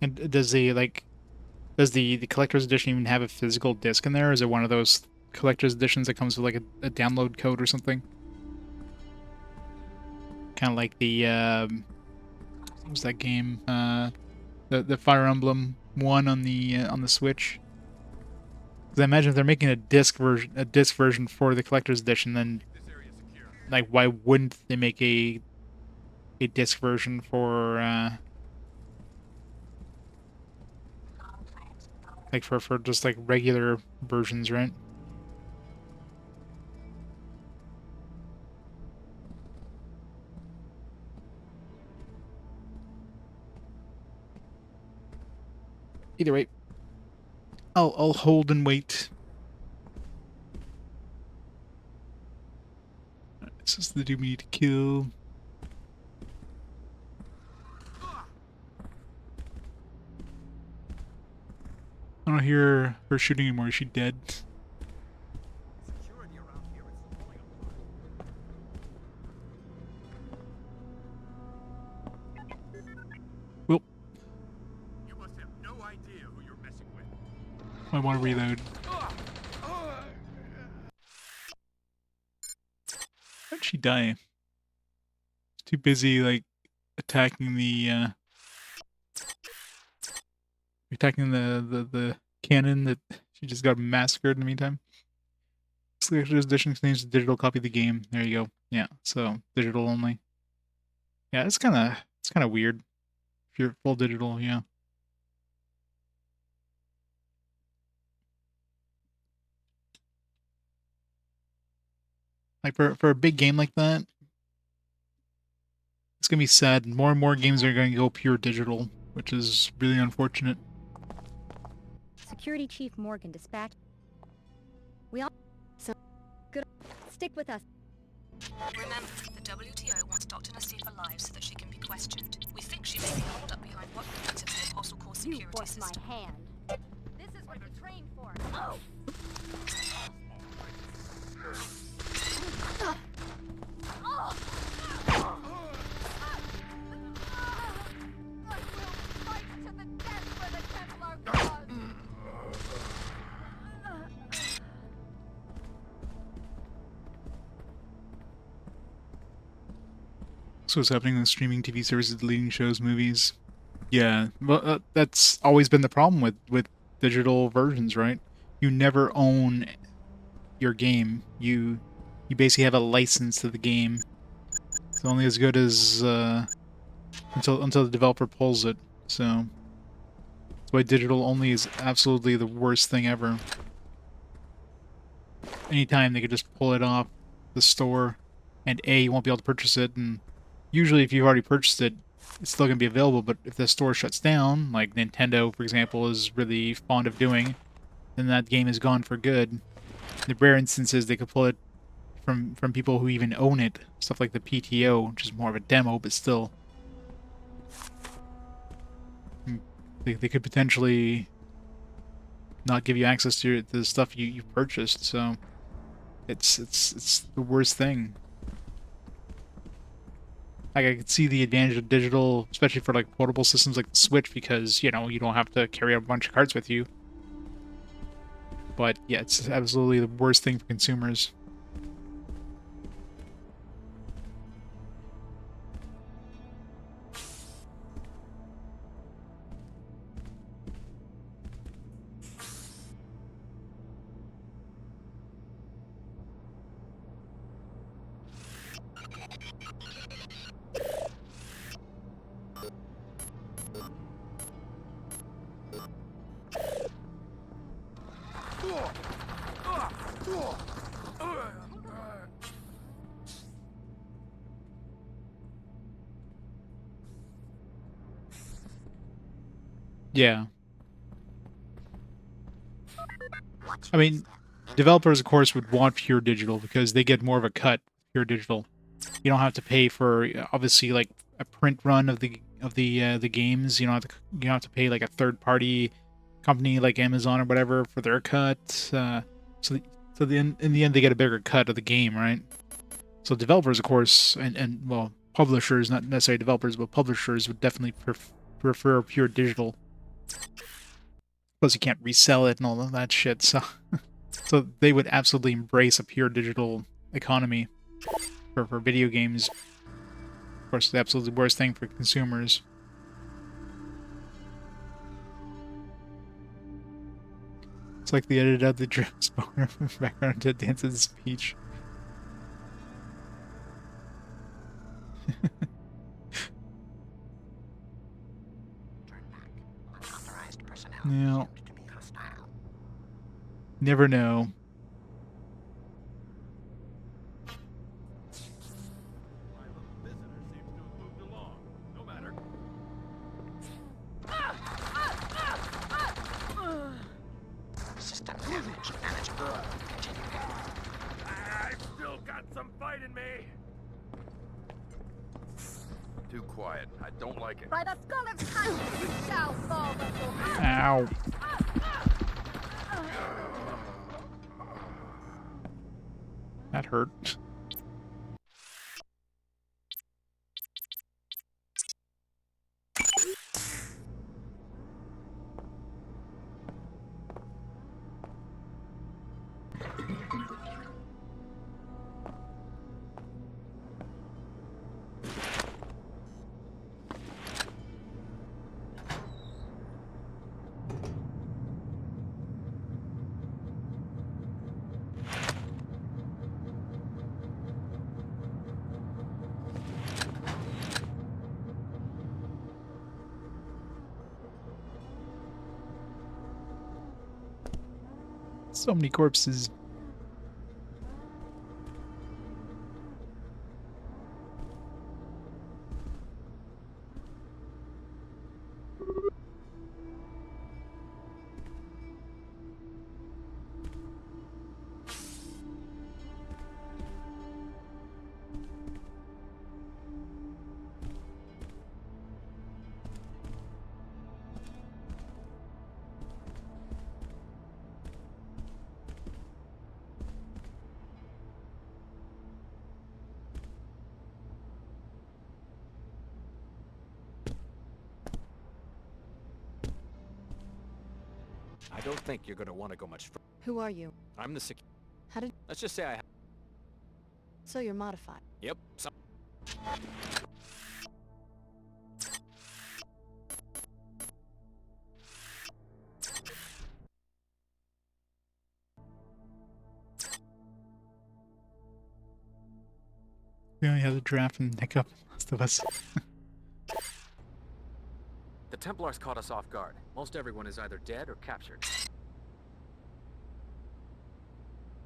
Speaker 1: And does the collector's edition even have a physical disc in there? Or is it one of those collector's editions that comes with like a download code or something? Kind of like the what was that game? The Fire Emblem one on the Switch. Because I imagine if they're making a disc version for the collector's edition, then like why wouldn't they make a disc version for like for just like regular versions, right? Either way, I'll hold and wait. This is the dude we need to kill. I don't hear her shooting anymore. Is she dead? Well,
Speaker 12: You must have no idea who you're messing with.
Speaker 1: I want to reload. How'd she die? Too busy like attacking the cannon that she just got massacred in the meantime. Collector's edition contains a digital copy of the game. There you go. Yeah, so digital only. Yeah, it's kind of weird. If you're full digital, yeah. Like for a big game like that, it's gonna be sad. More and more games are going to go pure digital, which is really unfortunate.
Speaker 18: Security Chief Morgan dispatch. We all... So... Good... Stick with us.
Speaker 11: Remember, the WTO wants Dr. Nassif alive so that she can be questioned. We think she may be holed up behind what remains of the Apostle Core security system.
Speaker 15: my hand. This is what you train for. Oh!
Speaker 1: So what's happening with streaming TV services, deleting shows, movies? Yeah, well, that's always been the problem with digital versions, right? You never own your game. You basically have a license to the game. It's only as good as until the developer pulls it. So that's why digital only is absolutely the worst thing ever. Anytime they could just pull it off the store, and A, you won't be able to purchase it, and usually if you've already purchased it, it's still going to be available, but if the store shuts down, like Nintendo, for example, is really fond of doing, then that game is gone for good. In the rare instances, they could pull it from people who even own it. Stuff like the PTO, which is more of a demo, but still. They could potentially not give you access to the stuff you purchased, so it's the worst thing. Like, I could see the advantage of digital, especially for like portable systems like the Switch, because, you know, you don't have to carry a bunch of cards with you. But yeah, it's absolutely the worst thing for consumers. Yeah. I mean, developers, of course, would want pure digital because they get more of a cut pure digital. You don't have to pay for, obviously, like a print run of the games. You don't have to pay like a third party company like Amazon or whatever for their cut. In the end they get a bigger cut of the game, right? So developers, of course, and well, publishers, not necessarily developers, but publishers would definitely prefer pure digital. Plus, you can't resell it and all of that shit. So, so they would absolutely embrace a pure digital economy for video games. Of course, the absolutely worst thing for consumers. It's like they edited out the drip spawner background to Dance's speech. Now, never know.
Speaker 3: System damage manageable. Continue.
Speaker 7: I've still got some fight in me.
Speaker 22: Too quiet. I don't like it.
Speaker 21: By the skull of Tarsus, you shall fall before.
Speaker 1: Ow. That hurt. So many corpses.
Speaker 17: I don't think you're gonna want to go much further.
Speaker 2: Who are you?
Speaker 17: I'm the
Speaker 2: How did...
Speaker 17: Let's just say I...
Speaker 2: So you're modified.
Speaker 17: Yep. Some...
Speaker 1: We only have the draft and hiccup, most of us.
Speaker 17: The Templars caught us off guard. Most everyone is either dead or captured.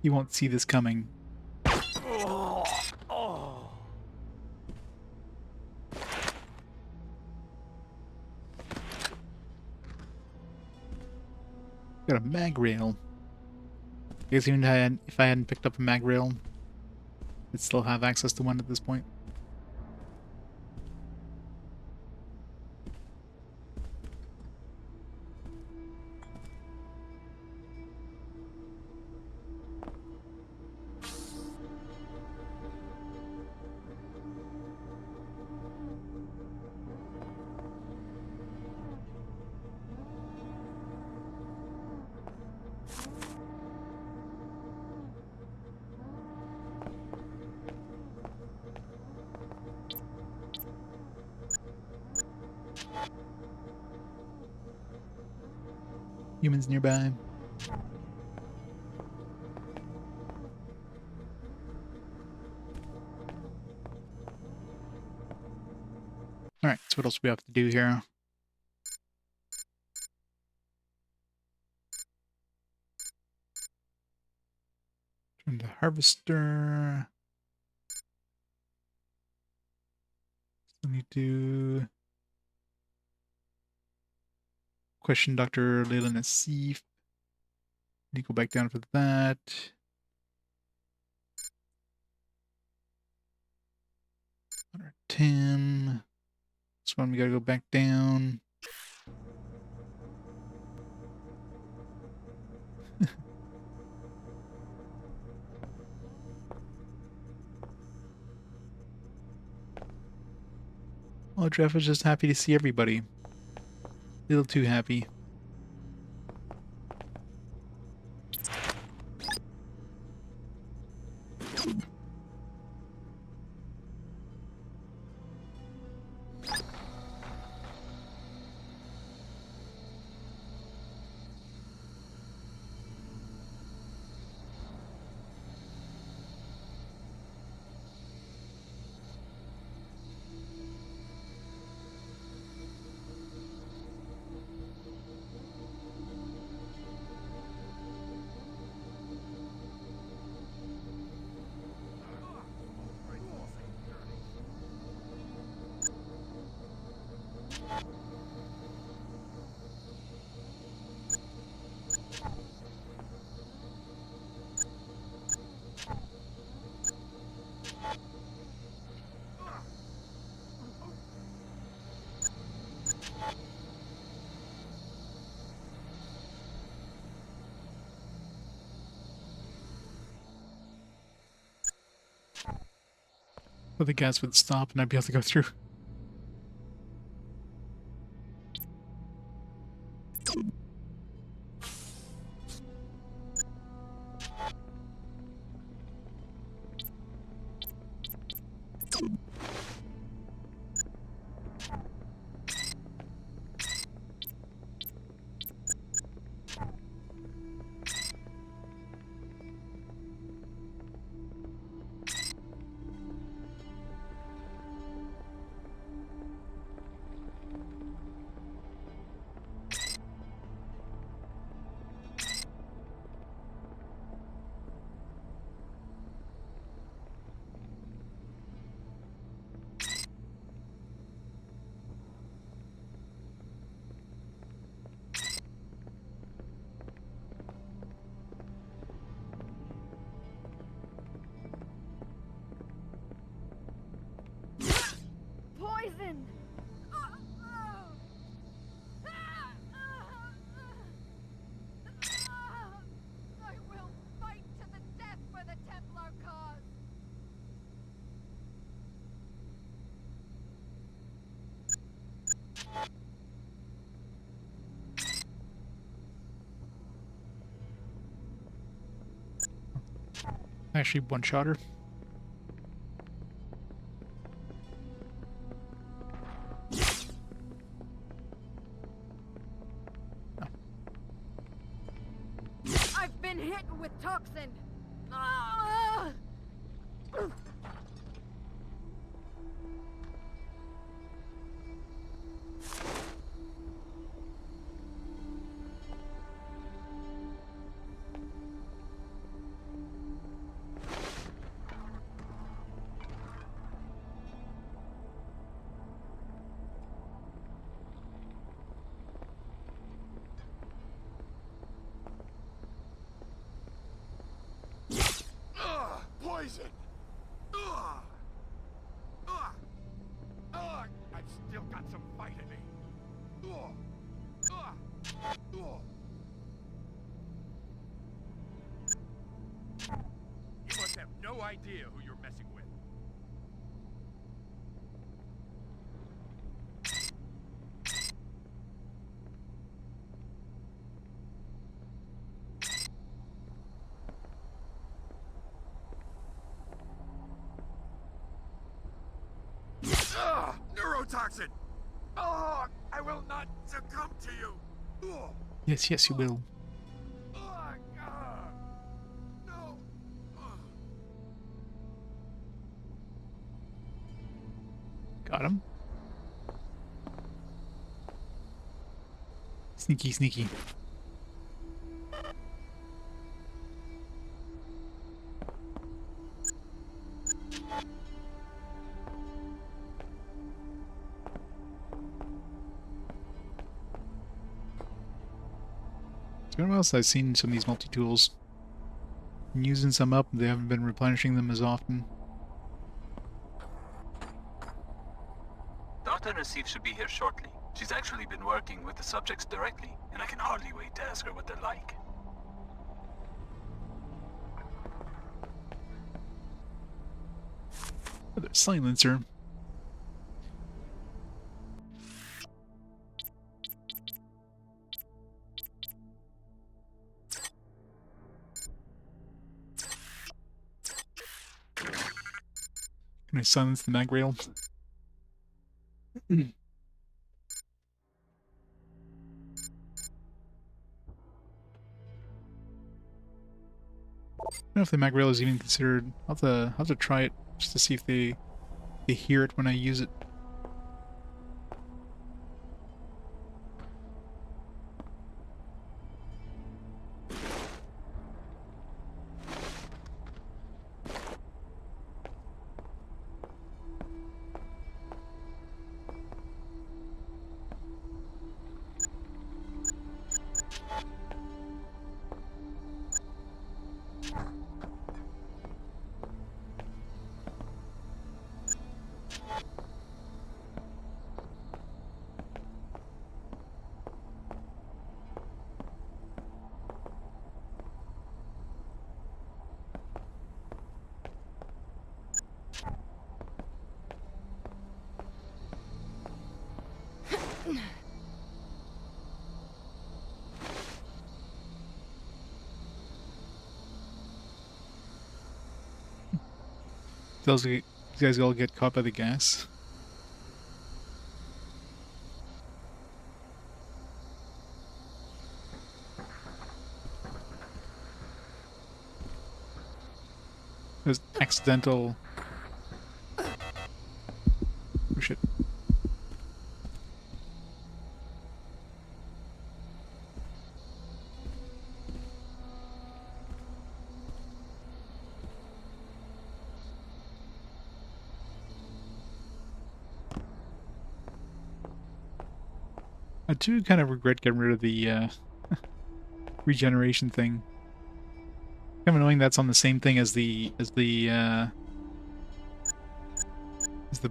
Speaker 1: You won't see this coming.
Speaker 7: Oh.
Speaker 1: Got a mag rail. I guess even if I hadn't picked up a mag rail, I'd still have access to one at this point. Humans nearby. Alright, so what else do we have to do here? Turn the harvester. Let me do... Question Dr. Leyland Asif. Need to go back down for that. Tim. This one we gotta go back down. Oh, Jeff was just happy to see everybody. A little too happy. But the gas would stop and I'd be able to go through.
Speaker 15: Poison! I will fight to the death for the Templar cause!
Speaker 1: Actually, one-shot her.
Speaker 15: I've been hit with toxin! Ah!
Speaker 12: You must have no idea who you're messing with. Neurotoxin! Oh, I will not succumb to you!
Speaker 1: Yes, yes, you will.
Speaker 12: No!
Speaker 1: Got him. Sneaky, sneaky. It's been a while since I've seen some of these multi-tools. Been using some up, they haven't been replenishing them as often.
Speaker 3: Dr. Nassif should be here shortly. She's actually been working with the subjects directly, and I can hardly wait to ask her what they're like.
Speaker 1: Another silencer. Can I silence the mag rail? I don't know if the mag rail is even considered. I'll have to try it just to see if they hear it when I use it. These guys all get caught by the gas. It was accidental. Oh shit. I do kind of regret getting rid of the regeneration thing. Kind of annoying that's on the same thing as the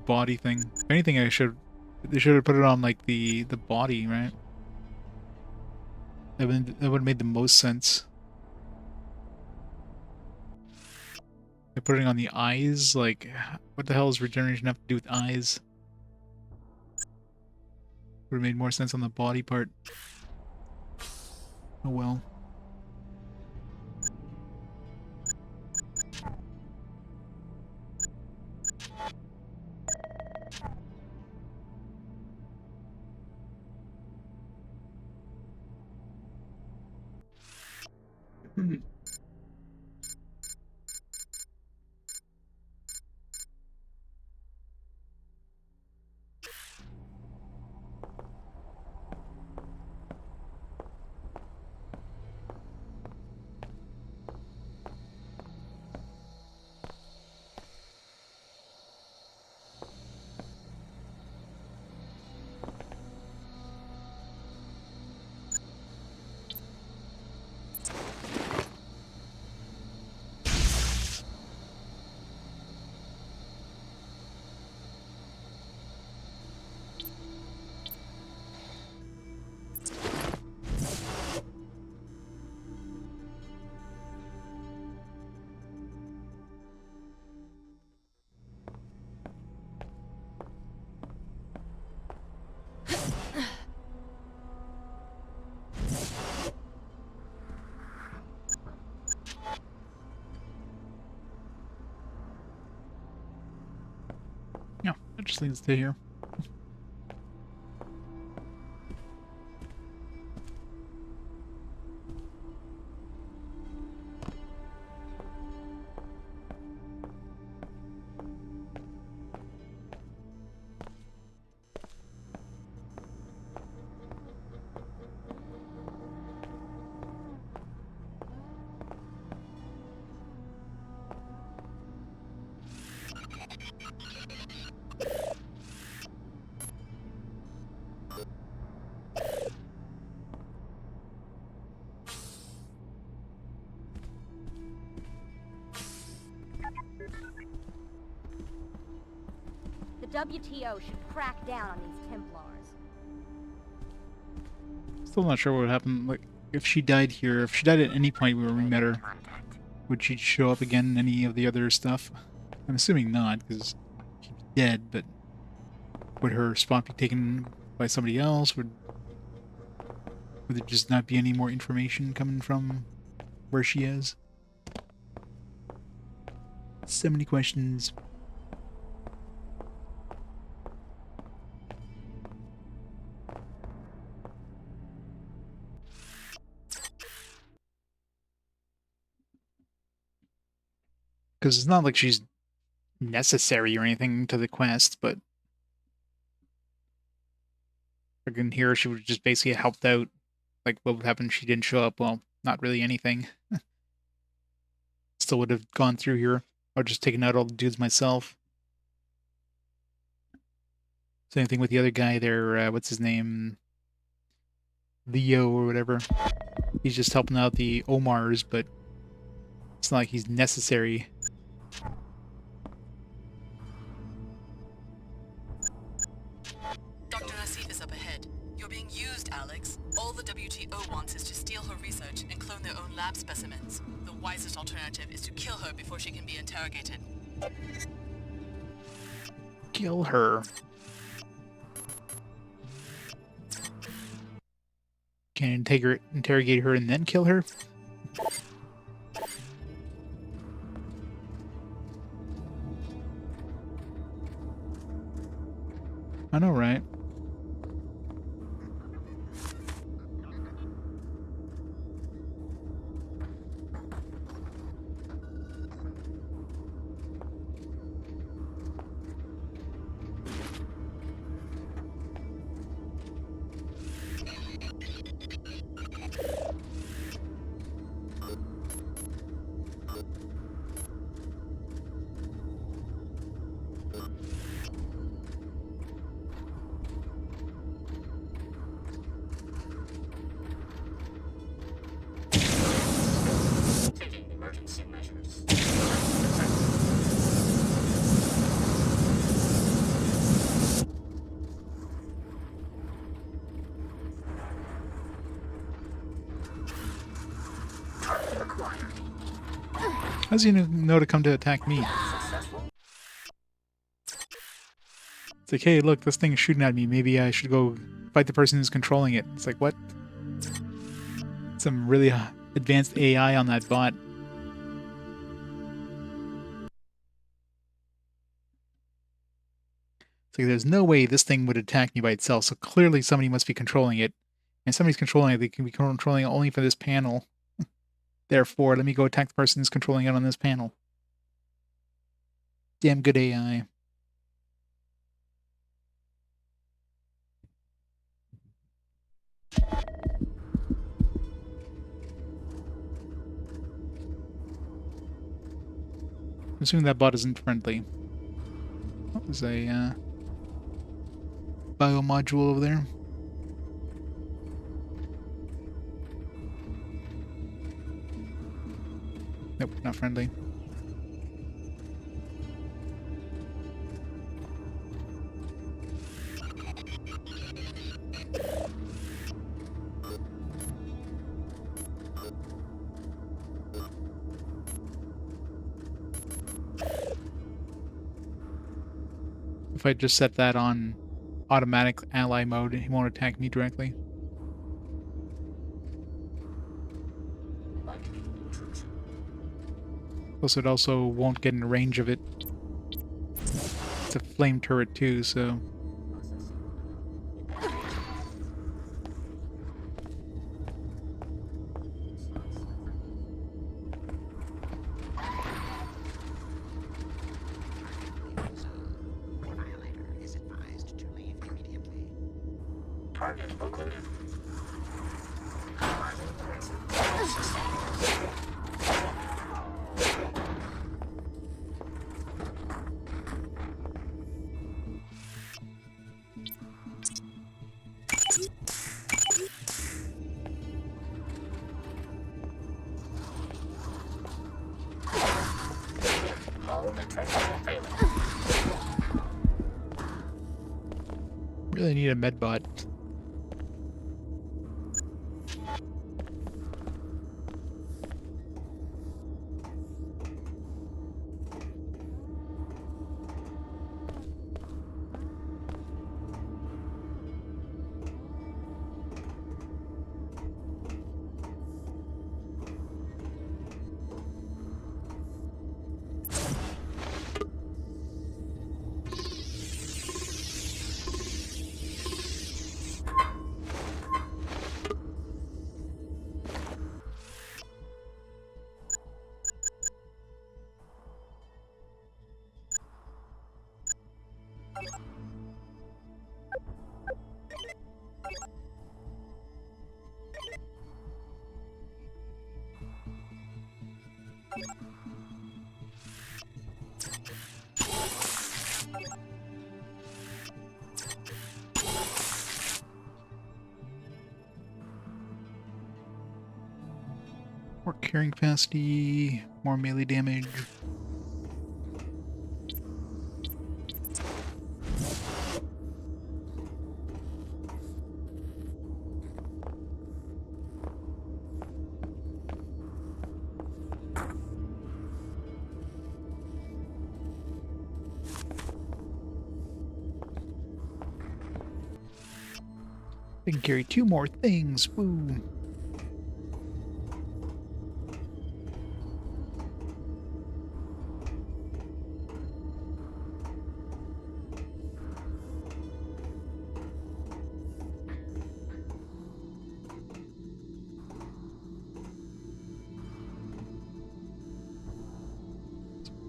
Speaker 1: body thing. If anything, they should have put it on like the body, right? That would have made the most sense. They're putting on the eyes, like what the hell does regeneration have to do with eyes? Would have made more sense on the body part. Oh well. That just leads to here.
Speaker 18: The WTO should crack down on these Templars.
Speaker 1: Still not sure what would happen. Like, if she died here, if she died at any point where we met her, would she show up again in any of the other stuff? I'm assuming not, because she's dead, but would her spot be taken by somebody else? Would there just not be any more information coming from where she is? So many questions. Because it's not like she's necessary or anything to the quest, but I can hear she would just basically helped out. Like, what would happen if she didn't show up? Well, not really anything. Still would have gone through here. Or just taken out all the dudes myself. Same thing with the other guy there, what's his name? Leo or whatever. He's just helping out the Omars, but it's not like he's necessary.
Speaker 6: Dr. Nassif is up ahead. You're being used, Alex. All the WTO wants is to steal her research and clone their own lab specimens. The wisest alternative is to kill her before she can be interrogated.
Speaker 1: Kill her. Can interrogate her and then kill her? I know, right?
Speaker 4: Emergency measures. Target acquired.
Speaker 1: How does he know to come to attack me? It's like, hey, look, this thing is shooting at me. Maybe I should go fight the person who's controlling it. It's like, what? Some really advanced AI on that bot. It's like, there's no way this thing would attack me by itself, so clearly somebody must be controlling it. And somebody's controlling it. They can be controlling it only for this panel. Therefore, let me go attack the person who's controlling it on this panel. Damn good AI. I'm assuming that bot isn't friendly. Oh, there's a biomodule over there. Nope, not friendly. If I just set that on automatic ally mode, he won't attack me directly. Plus, it also won't get in range of it. It's a flame turret too, so... Really need a medbot. More carrying capacity, more melee damage. I can carry 2 more things. Woo!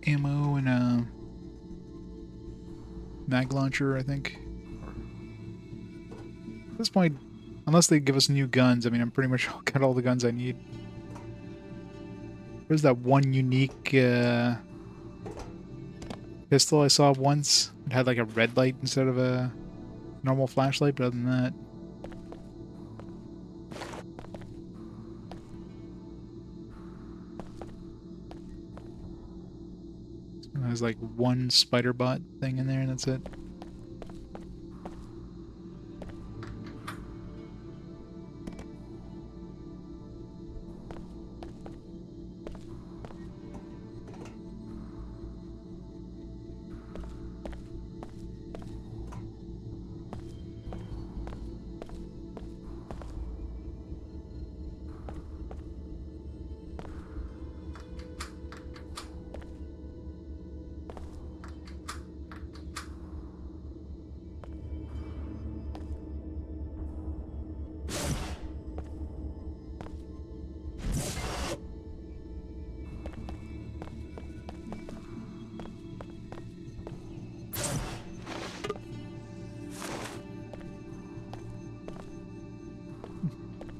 Speaker 1: Ammo and a mag launcher, I think. At this point, unless they give us new guns, I mean, I'm pretty much got all the guns I need. There's that one unique pistol I saw once. It had like a red light instead of a normal flashlight, but other than that... There's like one spider bot thing in there and that's it.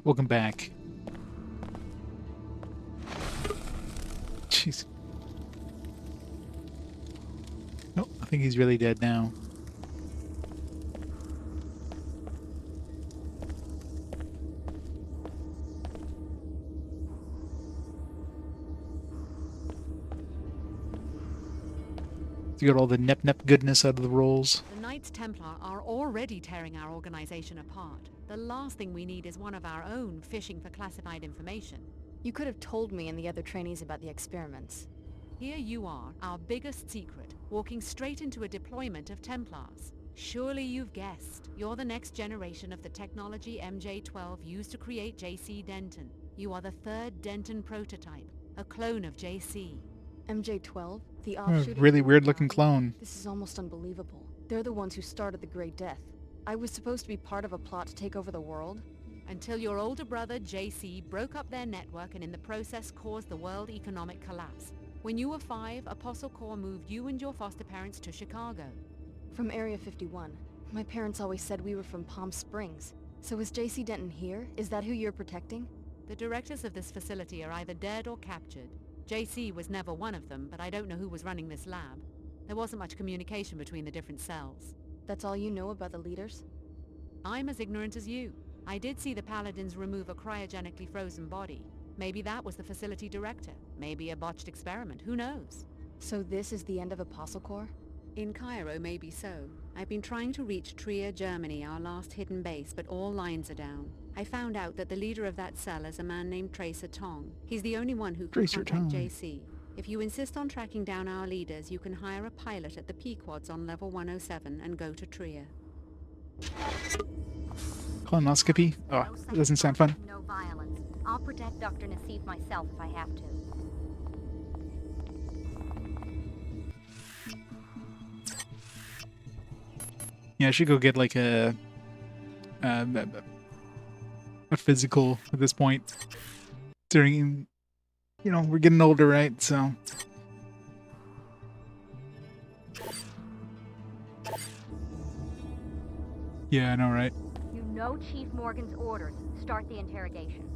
Speaker 1: Welcome back. Jeez. Oh, I think he's really dead now. You got all the nep goodness out of the rolls.
Speaker 9: The Knights Templar are already tearing our organization apart. The last thing we need is one of our own fishing for classified information.
Speaker 2: You could have told me and the other trainees about the experiments.
Speaker 9: Here you are, our biggest secret, walking straight into a deployment of Templars. Surely you've guessed. You're the next generation of the technology MJ-12 used to create JC Denton. You are the third Denton prototype, a clone of JC.
Speaker 2: MJ-12? The
Speaker 1: A
Speaker 2: offshoot?
Speaker 1: really weird looking clone.
Speaker 2: This is almost unbelievable. They're the ones who started the Great Death. I was supposed to be part of a plot to take over the world?
Speaker 9: Until your older brother, JC, broke up their network and in the process caused the world economic collapse. When you were 5, Apostle Corps moved you and your foster parents to Chicago.
Speaker 2: From Area 51. My parents always said we were from Palm Springs. So is JC Denton here? Is that who you're protecting?
Speaker 9: The directors of this facility are either dead or captured. JC was never one of them, but I don't know who was running this lab. There wasn't much communication between the different cells.
Speaker 2: That's all you know about the leaders?
Speaker 9: I'm as ignorant as you. I did see the Paladins remove a cryogenically frozen body. Maybe that was the facility director. Maybe a botched experiment. Who knows?
Speaker 2: So this is the end of Apostle Corps?
Speaker 9: In Cairo, maybe so. I've been trying to reach Trier, Germany, our last hidden base, but all lines are down. I found out that the leader of that cell is a man named Tracer Tong. He's the only one who can contact JC. If you insist on tracking down our leaders, you can hire a pilot at the Pequods on level 107 and go to Trier.
Speaker 1: Colonoscopy? Oh, that doesn't sound fun.
Speaker 18: No violence. I'll protect Dr. Nassif myself if I have to.
Speaker 1: Yeah, I should go get like a physical at this point. During, you know, we're getting older, right? So. Yeah, I know, right?
Speaker 18: You know Chief Morgan's orders. Start the interrogation.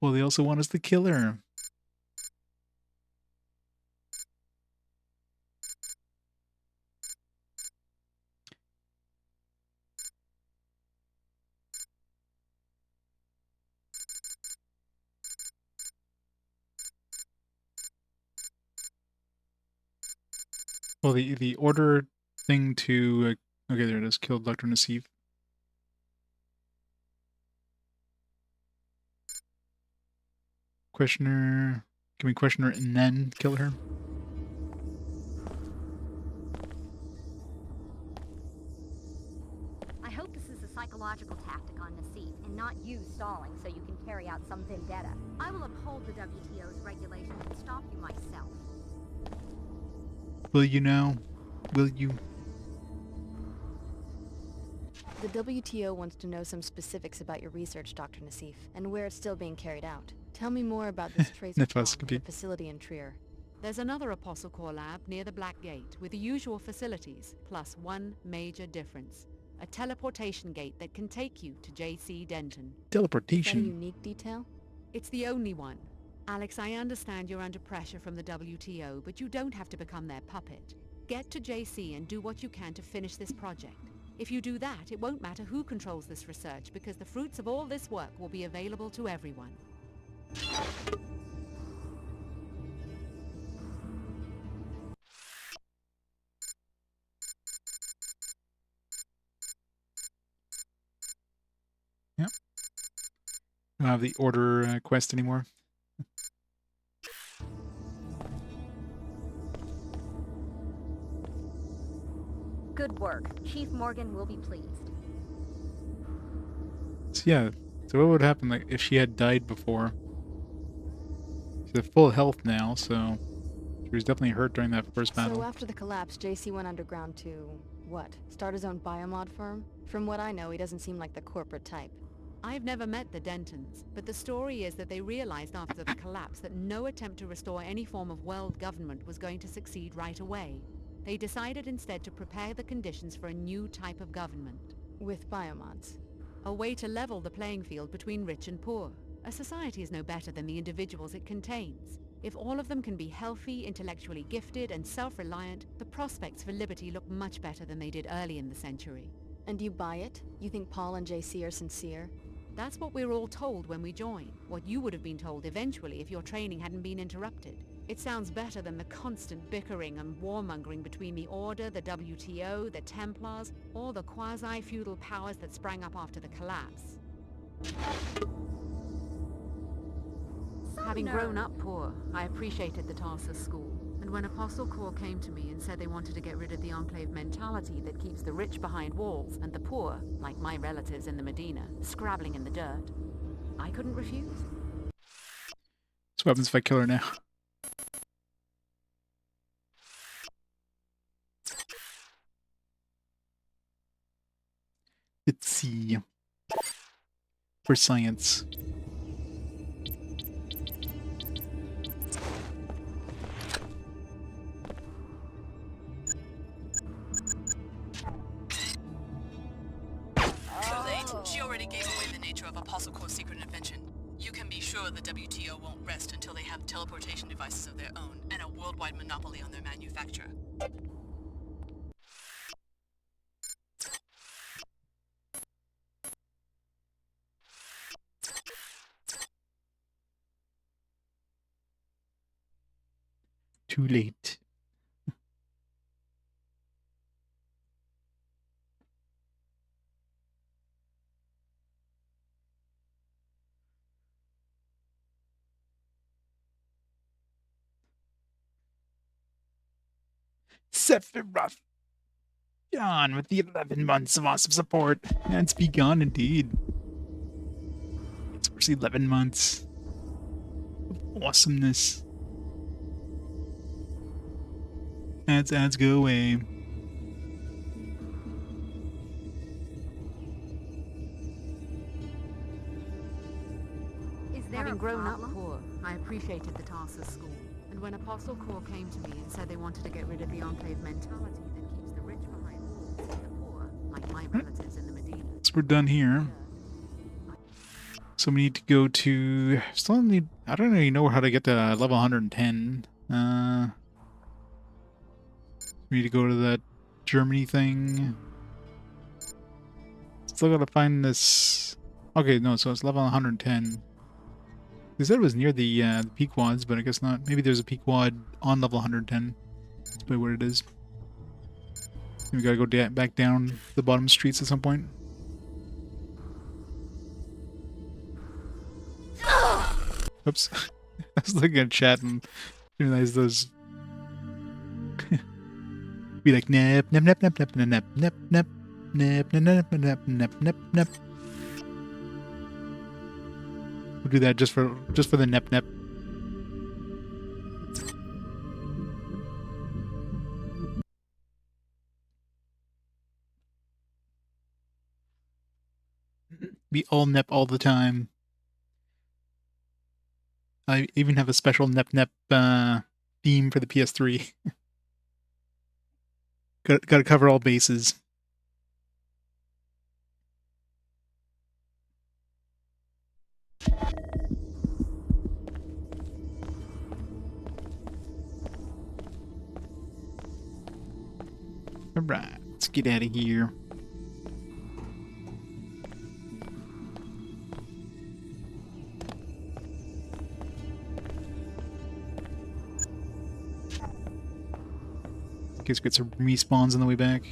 Speaker 1: Well, they also want us to kill her. Well, the order thing to okay, there it is. Kill Dr. Nassif. Questioner. Can we question her and then kill her?
Speaker 18: I hope this is a psychological tactic on Nassif and not you stalling so you can carry out some vendetta. I will uphold the WTO's regulations and stop you myself.
Speaker 1: Will you now? Will you?
Speaker 2: The WTO wants to know some specifics about your research, Dr. Nassif, and where it's still being carried out. Tell me more about this tracer the facility in Trier.
Speaker 9: There's another Apostle Corps lab near the Black Gate with the usual facilities, plus one major difference. A teleportation gate that can take you to JC Denton.
Speaker 1: Teleportation?
Speaker 2: Is that a unique detail?
Speaker 9: It's the only one. Alex, I understand you're under pressure from the WTO, but you don't have to become their puppet. Get to JC and do what you can to finish this project. If you do that, it won't matter who controls this research, because the fruits of all this work will be available to everyone.
Speaker 1: Yep. Don't have the order quest anymore.
Speaker 18: Good work. Chief Morgan will be pleased.
Speaker 1: So yeah, so what would happen like if she had died before? She's at full health now, so she was definitely hurt during that first battle.
Speaker 2: So after the collapse, JC went underground to, what, start his own biomod firm? From what I know, he doesn't seem like the corporate type.
Speaker 9: I've never met the Dentons, but the story is that they realized after the collapse that no attempt to restore any form of world government was going to succeed right away. They decided instead to prepare the conditions for a new type of government.
Speaker 2: With biomods.
Speaker 9: A way to level the playing field between rich and poor. A society is no better than the individuals it contains. If all of them can be healthy, intellectually gifted, and self-reliant, the prospects for liberty look much better than they did early in the century.
Speaker 2: And you buy it? You think Paul and JC are sincere?
Speaker 9: That's what we're all told when we join. What you would have been told eventually if your training hadn't been interrupted. It sounds better than the constant bickering and warmongering between the Order, the WTO, the Templars, or the quasi-feudal powers that sprang up after the collapse. Having grown up poor, I appreciated the Tarsus school. And when Apostle Corps came to me and said they wanted to get rid of the Enclave mentality that keeps the rich behind walls and the poor, like my relatives in the Medina, scrabbling in the dirt, I couldn't refuse.
Speaker 1: So what happens if I kill her now? Let's see. For science.
Speaker 6: Too late. She already gave away the nature of Apostle Core's secret invention. You can be sure the WTO won't rest until they have teleportation devices of their own and a worldwide monopoly on their manufacture.
Speaker 1: Too late. Sephiroth. Gone with the 11 months of awesome support. And it's begun indeed. It's first 11 months of awesomeness. Ads go away.
Speaker 9: Having grown up poor, I appreciated the Tarsus school. And when Apostle Core came to me and said they wanted to get rid of the Enclave mentality that keeps the rich behind walls and the poor, like my relatives in the Medina.
Speaker 1: So we're done here. So we need to go to... Still need... I don't really know how to get to level 110. We need to go to that Germany thing. Still gotta find this... Okay, no, so it's level 110. They said it was near the Pequods, but I guess not. Maybe there's a Pequod on level 110. That's probably what it is. We gotta go back down the bottom streets at some point. Oops. I was looking at chat and realized those... Be like, nep, nep, nep, nep, nep, nep, nep, nep, nep, nep, nep, nep, nep, nep, nep. We'll do that just for the nep nep. Be all nep all the time. I even have a special nep nep theme for the PS3. Gotta cover all bases. Alright, let's get out of here. Guess we get some respawns on the way back.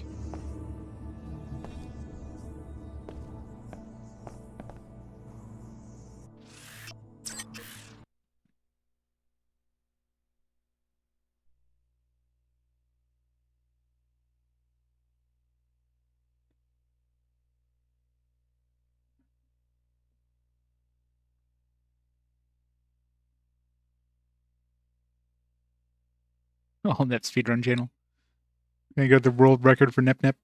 Speaker 1: Oh, that speedrun channel. I got the world record for Nep Nep.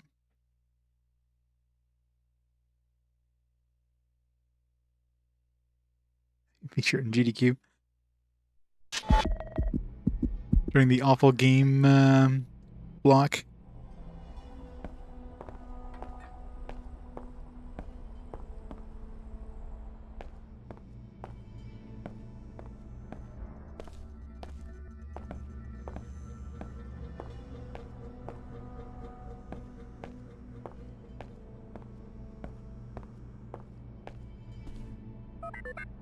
Speaker 1: Feature in GDQ. During the awful game block.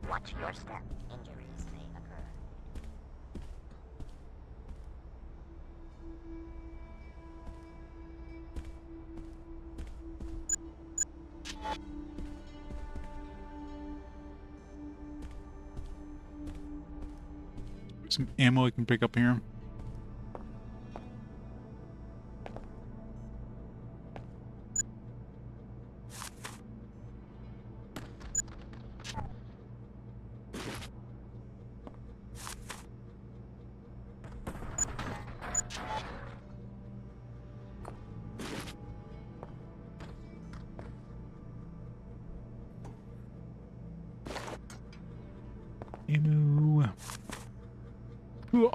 Speaker 4: Watch your step. Injuries may occur.
Speaker 1: Some ammo I can pick up here. Ammo. Ooh.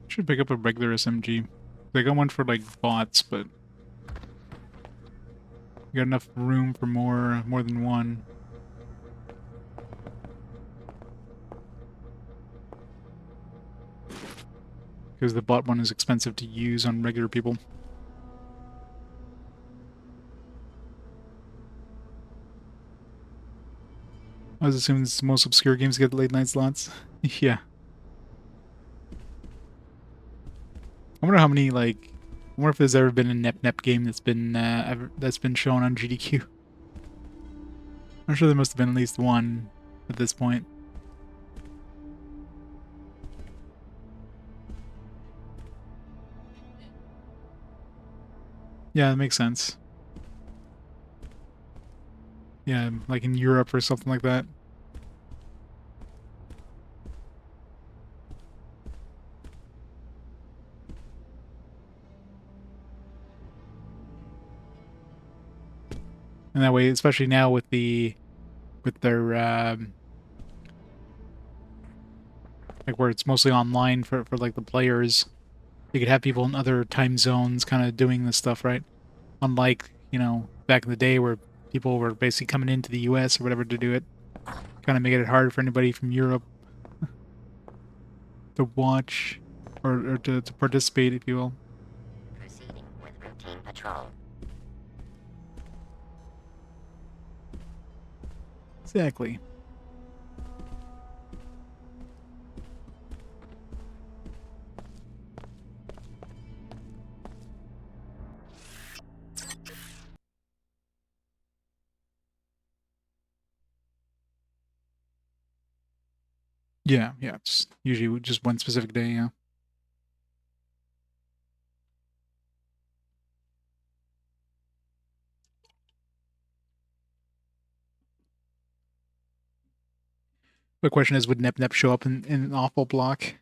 Speaker 1: Should pick up a regular SMG. I got one for like bots, but got enough room for more than one. Because the bot one is expensive to use on regular people. I was assuming it's the most obscure games get late night slots. Yeah. I wonder how many, like, I wonder if there's ever been a NEP game that's been shown on GDQ. I'm sure there must have been at least one at this point. Yeah, that makes sense. Yeah, like in Europe or something like that. And that way, especially now with their like where it's mostly online for like the players, you could have people in other time zones kind of doing this stuff, right? Unlike, you know, back in the day where people were basically coming into the US or whatever to do it. Kind of making it hard for anybody from Europe to watch or to participate, if you will.
Speaker 4: Proceeding with routine patrol.
Speaker 1: Exactly. Yeah, it's usually just one specific day, yeah. The question is, would Nep show up in an awful block?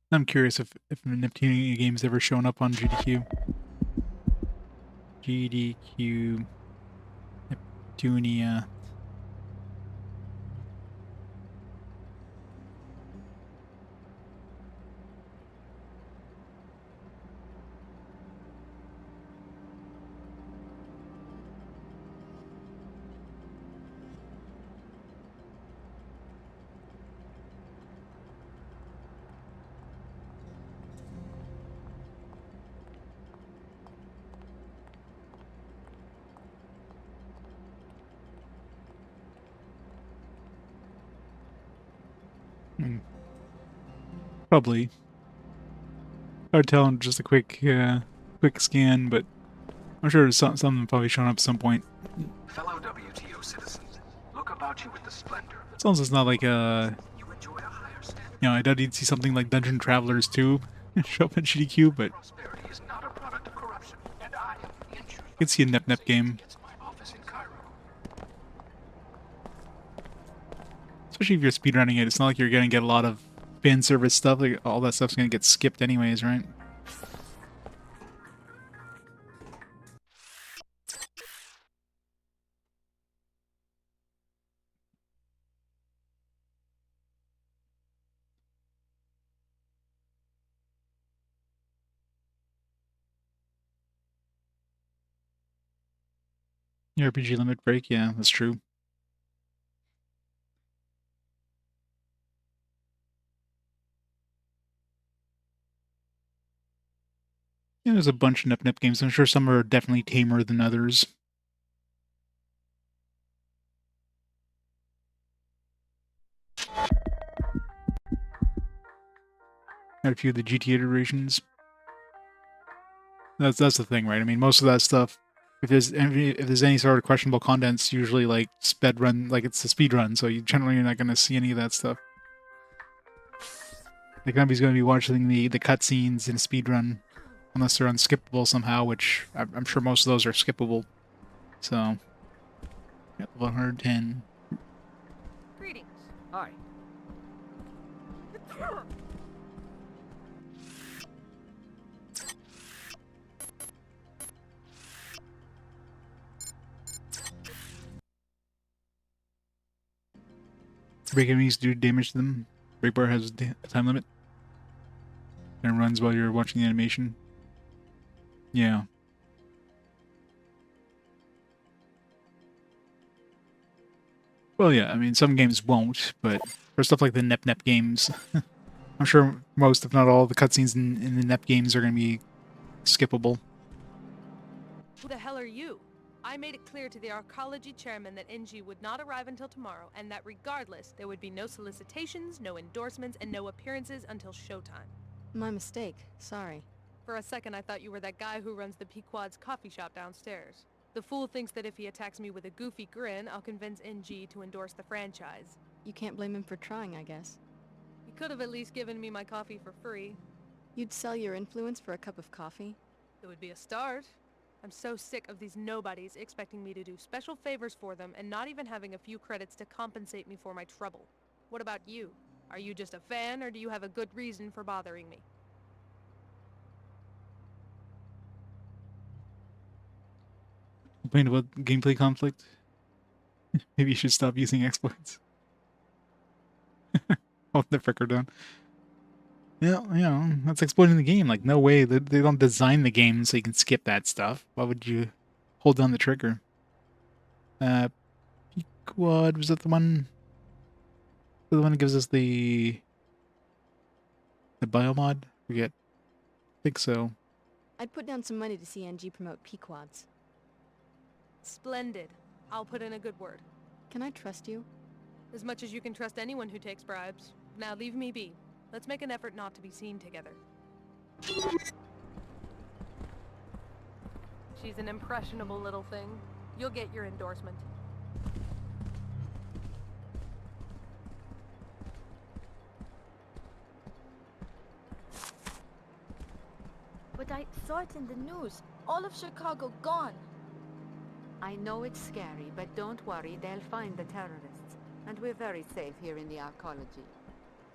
Speaker 1: I'm curious if Neptunia game's ever shown up on GDQ. GDQ Neptunia. Probably. Hard to tell in just a quick scan, but I'm sure something probably shown up at some point.
Speaker 3: Fellow WTO citizens, look about you with the splendor.
Speaker 1: Sounds it's not like you know, I did see something like Dungeon Travelers 2 show up in GDQ, but
Speaker 3: Prosperity is not a product of corruption, and I am the insurance.
Speaker 1: I could see a Nep game.
Speaker 3: My office in Cairo.
Speaker 1: Especially if you're speedrunning it, it's not like you're gonna get a lot of fan service stuff. Like all that stuff's gonna get skipped anyways, right? The RPG limit break, yeah, that's true. Yeah, there's a bunch of Nep games. I'm sure some are definitely tamer than others. Had a few of the GT iterations. That's the thing, right? I mean, most of that stuff, if there's any sort of questionable content, it's usually like sped run, like it's a speed run. So you generally you're not going to see any of that stuff. Like nobody's going to be watching the cutscenes in a speed run unless they're unskippable somehow, which I'm sure most of those are skippable. So, yeah, 110.
Speaker 7: Hi.
Speaker 1: Break enemies do damage to them. Break bar has a time limit. And runs while you're watching the animation. Yeah. Well, yeah, I mean, some games won't, but for stuff like the NEP games, I'm sure most, if not all, the cutscenes in the NEP games are going to be skippable.
Speaker 8: Who the hell are you? I made it clear to the arcology chairman that NG would not arrive until tomorrow, and that regardless, there would be no solicitations, no endorsements, and no appearances until showtime.
Speaker 2: My mistake. Sorry.
Speaker 8: For a second, I thought you were that guy who runs the Pequod's coffee shop downstairs. The fool thinks that if he attacks me with a goofy grin, I'll convince NG to endorse the franchise.
Speaker 2: You can't blame him for trying, I guess.
Speaker 8: He could have at least given me my coffee for free.
Speaker 2: You'd sell your influence for a cup of coffee?
Speaker 8: It would be a start. I'm so sick of these nobodies expecting me to do special favors for them and not even having a few credits to compensate me for my trouble. What about you? Are you just a fan, or do you have a good reason for bothering me?
Speaker 1: Complain about gameplay conflict? Maybe you should stop using exploits. Hold the fricker down. Yeah, you know, that's exploiting the game. Like, no way. They don't design the game so you can skip that stuff. Why would you hold down the trigger? Pequod, was that the one? The one that gives us the biomod? Forget. I think so.
Speaker 2: I'd put down some money to see NG promote Pequods.
Speaker 8: Splendid. I'll put in a good word.
Speaker 2: Can I trust you?
Speaker 8: As much as you can trust anyone who takes bribes. Now leave me be. Let's make an effort not to be seen together. She's an impressionable little thing. You'll get your endorsement.
Speaker 15: But I saw it in the news. All of Chicago gone.
Speaker 9: I know it's scary, but don't worry, they'll find the terrorists. And we're very safe here in the arcology.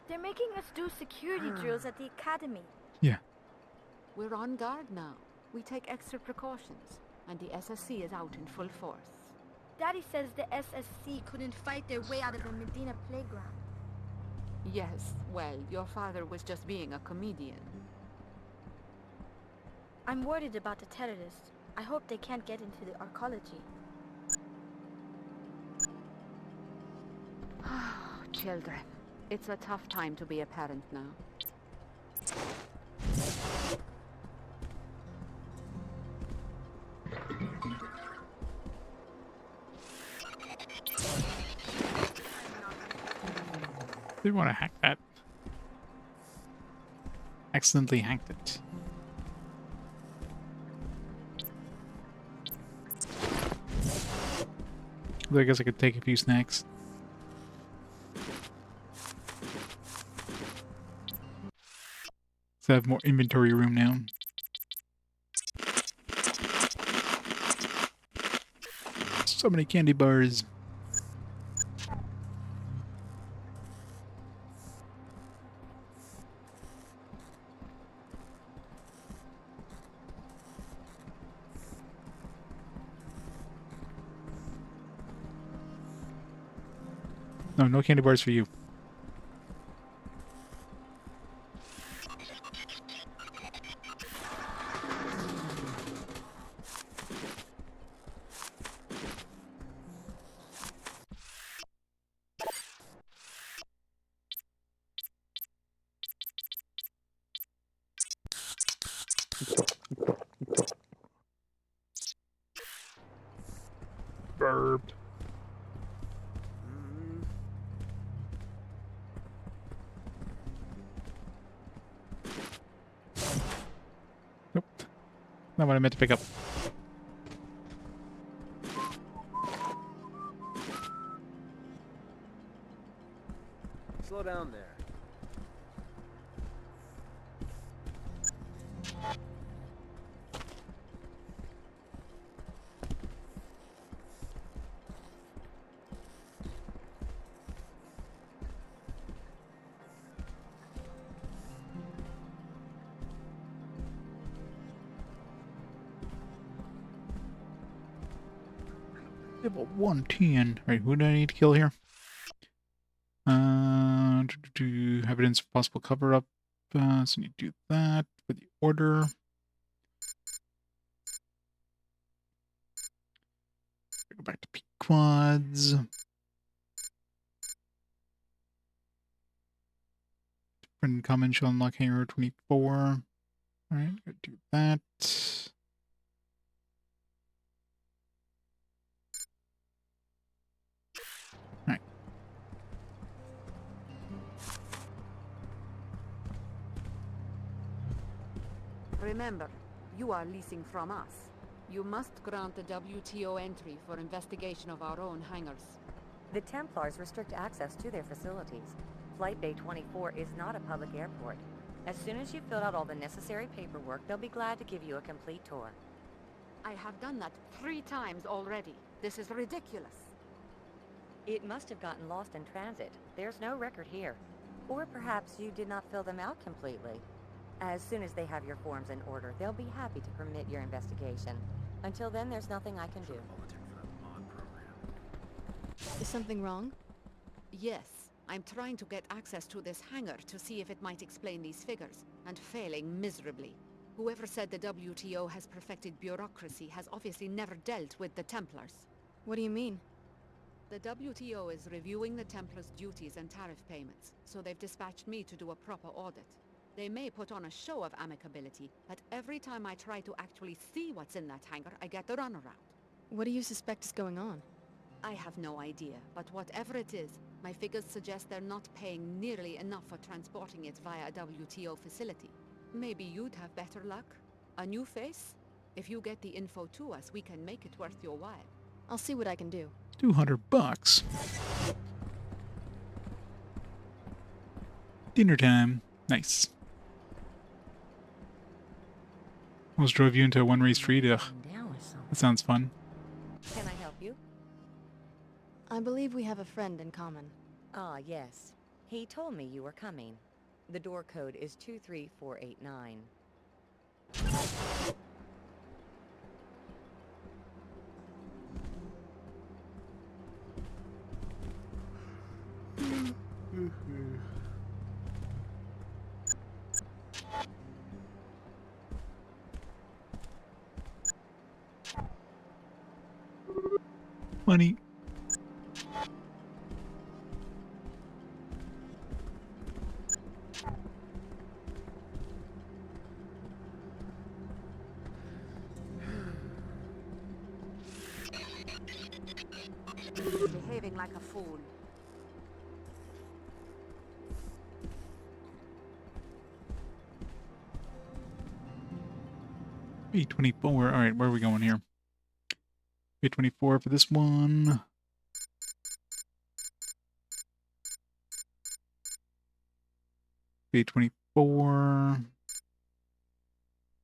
Speaker 15: They're making us do security drills at the academy.
Speaker 1: Yeah.
Speaker 9: We're on guard now. We take extra precautions, and the SSC is out in full force.
Speaker 15: Daddy says the SSC couldn't fight their way out of the Medina playground.
Speaker 9: Yes, well, your father was just being a comedian.
Speaker 15: I'm worried about the terrorists. I hope they can't get into the arcology.
Speaker 9: Children, it's a tough time to be a parent now.
Speaker 1: They want to hack that. Accidentally hacked it. I guess I could take a few snacks. So I have more inventory room now. So many candy bars. No, no candy bars for you. Burped. Nope. Not what I meant to pick up.
Speaker 13: Slow down there.
Speaker 1: Level 110. Alright, who do I need to kill here? Evidence of possible cover-up. So you do that for the order. Go back to P quads. Different comment shall unlock hangar 24. Alright, go do that. Alright.
Speaker 9: Remember, you are leasing from us. You must grant the WTO entry for investigation of our own hangars.
Speaker 5: The Templars restrict access to their facilities. Flight Bay 24 is not a public airport. As soon as you've filled out all the necessary paperwork, they'll be glad to give you a complete tour.
Speaker 9: I have done that 3 times already. This is ridiculous.
Speaker 5: It must have gotten lost in transit. There's no record here. Or perhaps you did not fill them out completely. As soon as they have your forms in order, they'll be happy to permit your investigation. Until then, there's nothing I can do.
Speaker 2: Is something wrong?
Speaker 9: Yes. I'm trying to get access to this hangar to see if it might explain these figures, and failing miserably. Whoever said the WTO has perfected bureaucracy has obviously never dealt with the Templars.
Speaker 2: What do you mean?
Speaker 9: The WTO is reviewing the Templars' duties and tariff payments, so they've dispatched me to do a proper audit. They may put on a show of amicability, but every time I try to actually see what's in that hangar, I get the runaround.
Speaker 2: What do you suspect is going on?
Speaker 9: I have no idea, but whatever it is, my figures suggest they're not paying nearly enough for transporting it via a WTO facility. Maybe you'd have better luck? A new face? If you get the info to us, we can make it worth your while.
Speaker 2: I'll see what I can do.
Speaker 1: $200. Dinner time. Nice. Almost drove you into a one-way street. Ugh. That sounds fun.
Speaker 5: Can I help you?
Speaker 2: I believe we have a friend in common.
Speaker 5: Ah, yes. He told me you were coming. The door code is 23489.
Speaker 1: Money.
Speaker 9: Behaving like a fool.
Speaker 1: B24. Alright, where are we going here? B24 for this one. B24.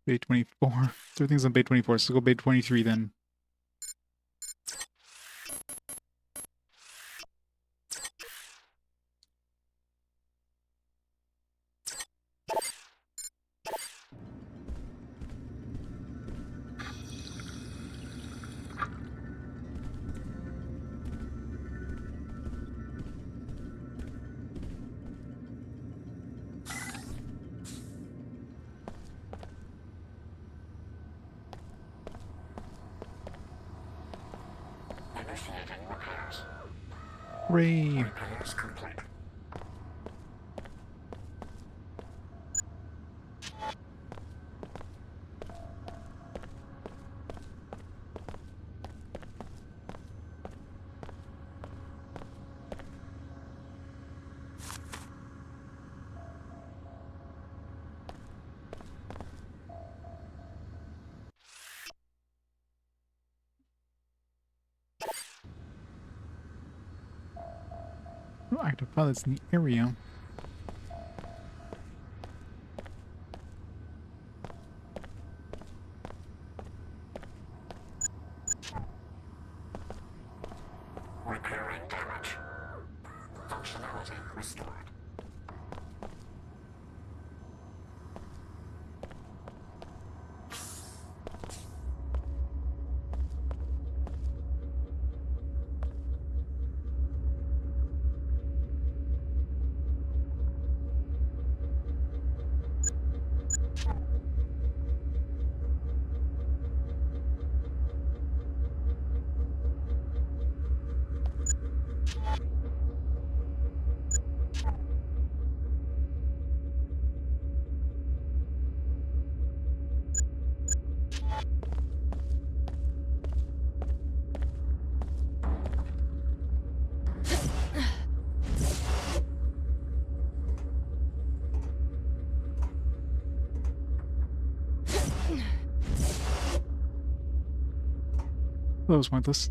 Speaker 1: B24. Everything's on B24, so go B23 then. Hooray! Oh, active pilots in the area.
Speaker 4: Repairing damage. Functionality restored.
Speaker 1: That was pointless.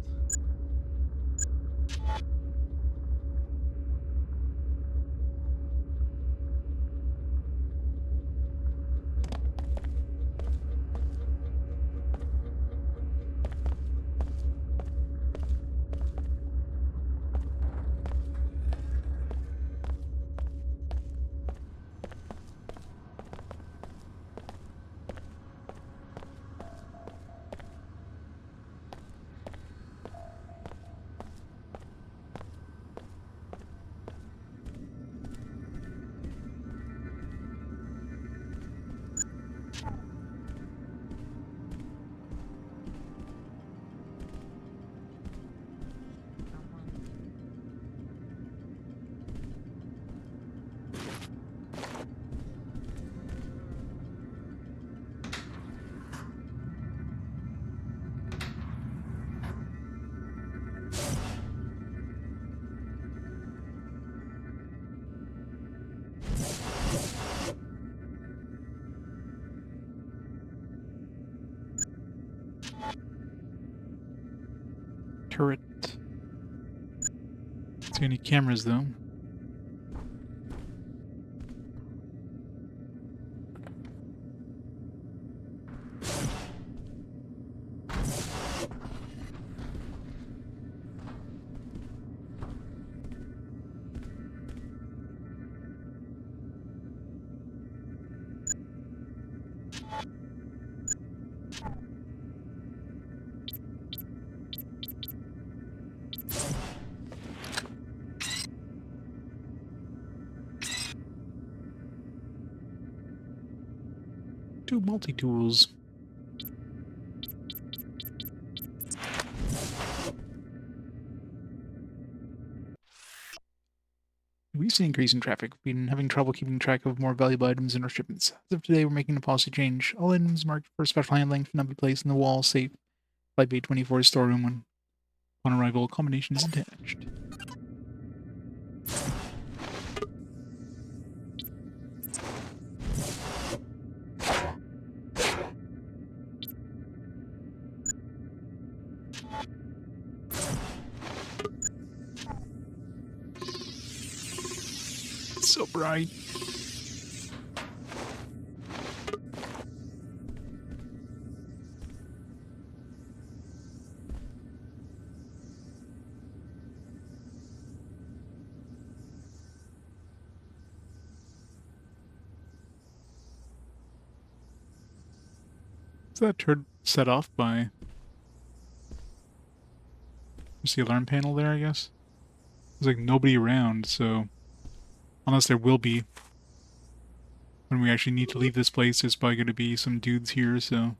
Speaker 1: Turret. See any cameras though? Two multi-tools. We've seen an increase in traffic. We've been having trouble keeping track of more valuable items in our shipments. As of today, we're making a policy change. All items marked for special handling should not be placed in the wall safe Flight Bay 24 storeroom when upon arrival combination is attached. It's so bright. Is that turret set off by just the alarm panel there, I guess? There's like nobody around, so unless there will be when we actually need to leave this place, there's probably going to be some dudes here, so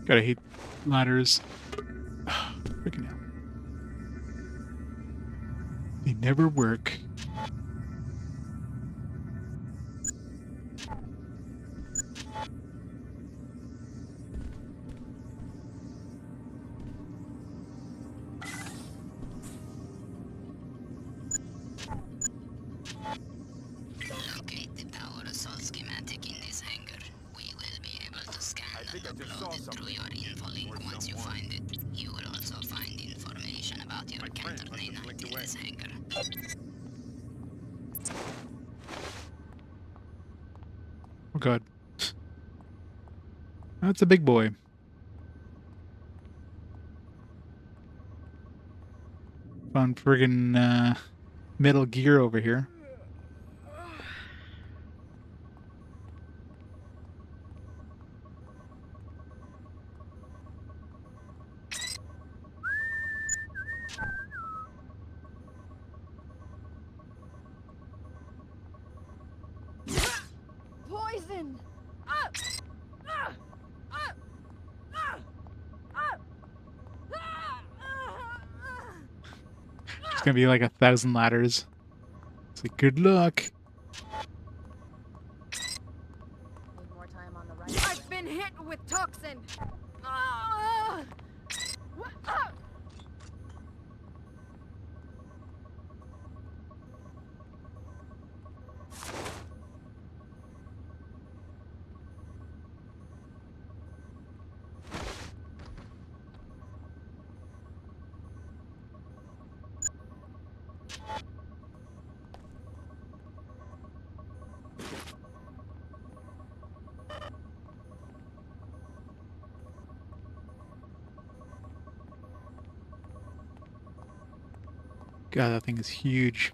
Speaker 1: gotta hate ladders. Freaking hell. They never work.
Speaker 11: Locate the power assault schematic in this hangar. We will be able to scan and upload it through your info link once you find it. You will also find information about your counter nanite in this hangar.
Speaker 1: Oh god. That's a big boy. Found friggin' Metal Gear over here.
Speaker 15: poison! Ah! Ah! Ah! Ah! Ah!
Speaker 1: It's gonna be like 1,000 ladders. It's like, good luck.
Speaker 21: Need more time on the right.
Speaker 15: I've been hit with toxin! Ah! Ah!
Speaker 1: God, that thing is huge.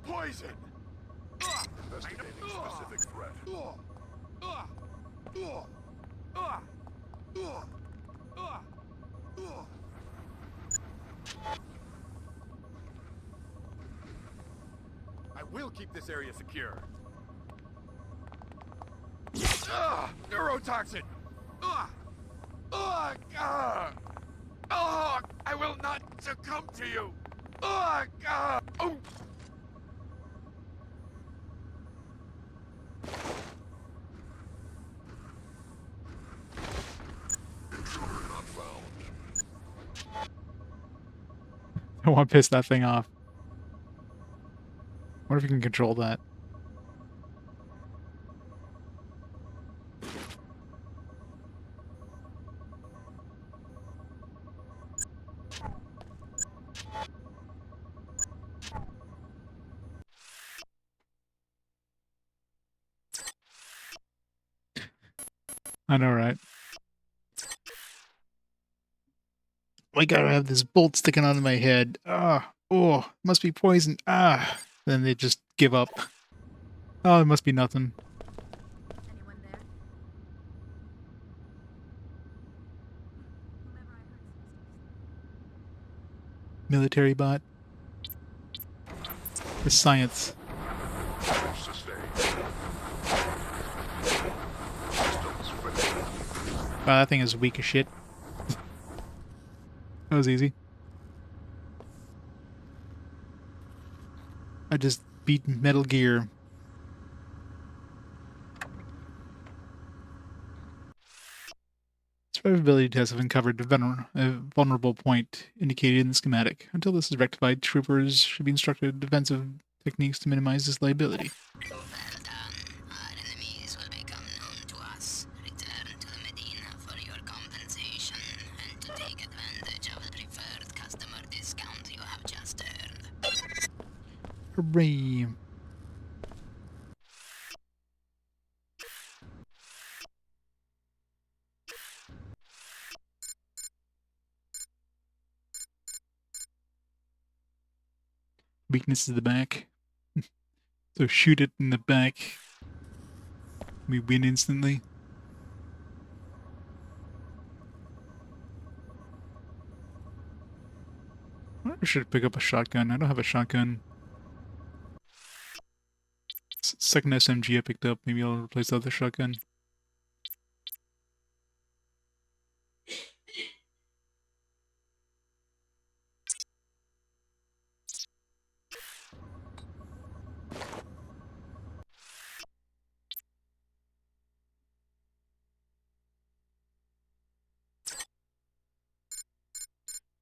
Speaker 22: Poison! Investigating specific threat. I will keep this area secure. Neurotoxin! I will not succumb to you! Oh!
Speaker 1: I want to piss that thing off. What if we can control that? I know, right? Why gotta have this bolt sticking out of my head? Ah, oh, must be poison. Ah, then they just give up. Oh, it must be nothing.
Speaker 21: Anyone there?
Speaker 1: Military bot. The science. Wow, that thing is weak as shit. That was easy. I just beat Metal Gear. Survivability tests have uncovered a vulnerable point indicated in the schematic. Until this is rectified, troopers should be instructed defensive techniques to minimize this liability.
Speaker 4: Well done. Our enemies will become known to us. Return to the Medina for your compensation and to take advantage of the preferred customer discount you have just earned.
Speaker 1: Hooray! Weakness is the back. So shoot it in the back. We win instantly. I should pick up a shotgun. I don't have a shotgun. Second SMG I picked up. Maybe I'll replace the other shotgun.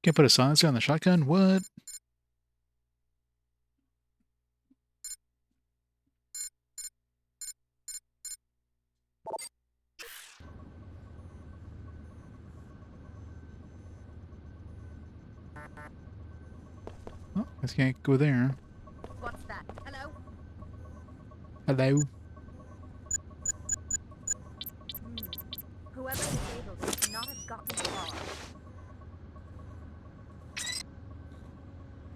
Speaker 1: Can't put a silencer on the shotgun? What? Oh, I can't go there.
Speaker 21: What's that? Hello?
Speaker 1: Hello?
Speaker 21: Whoever disabled it could not have gotten far.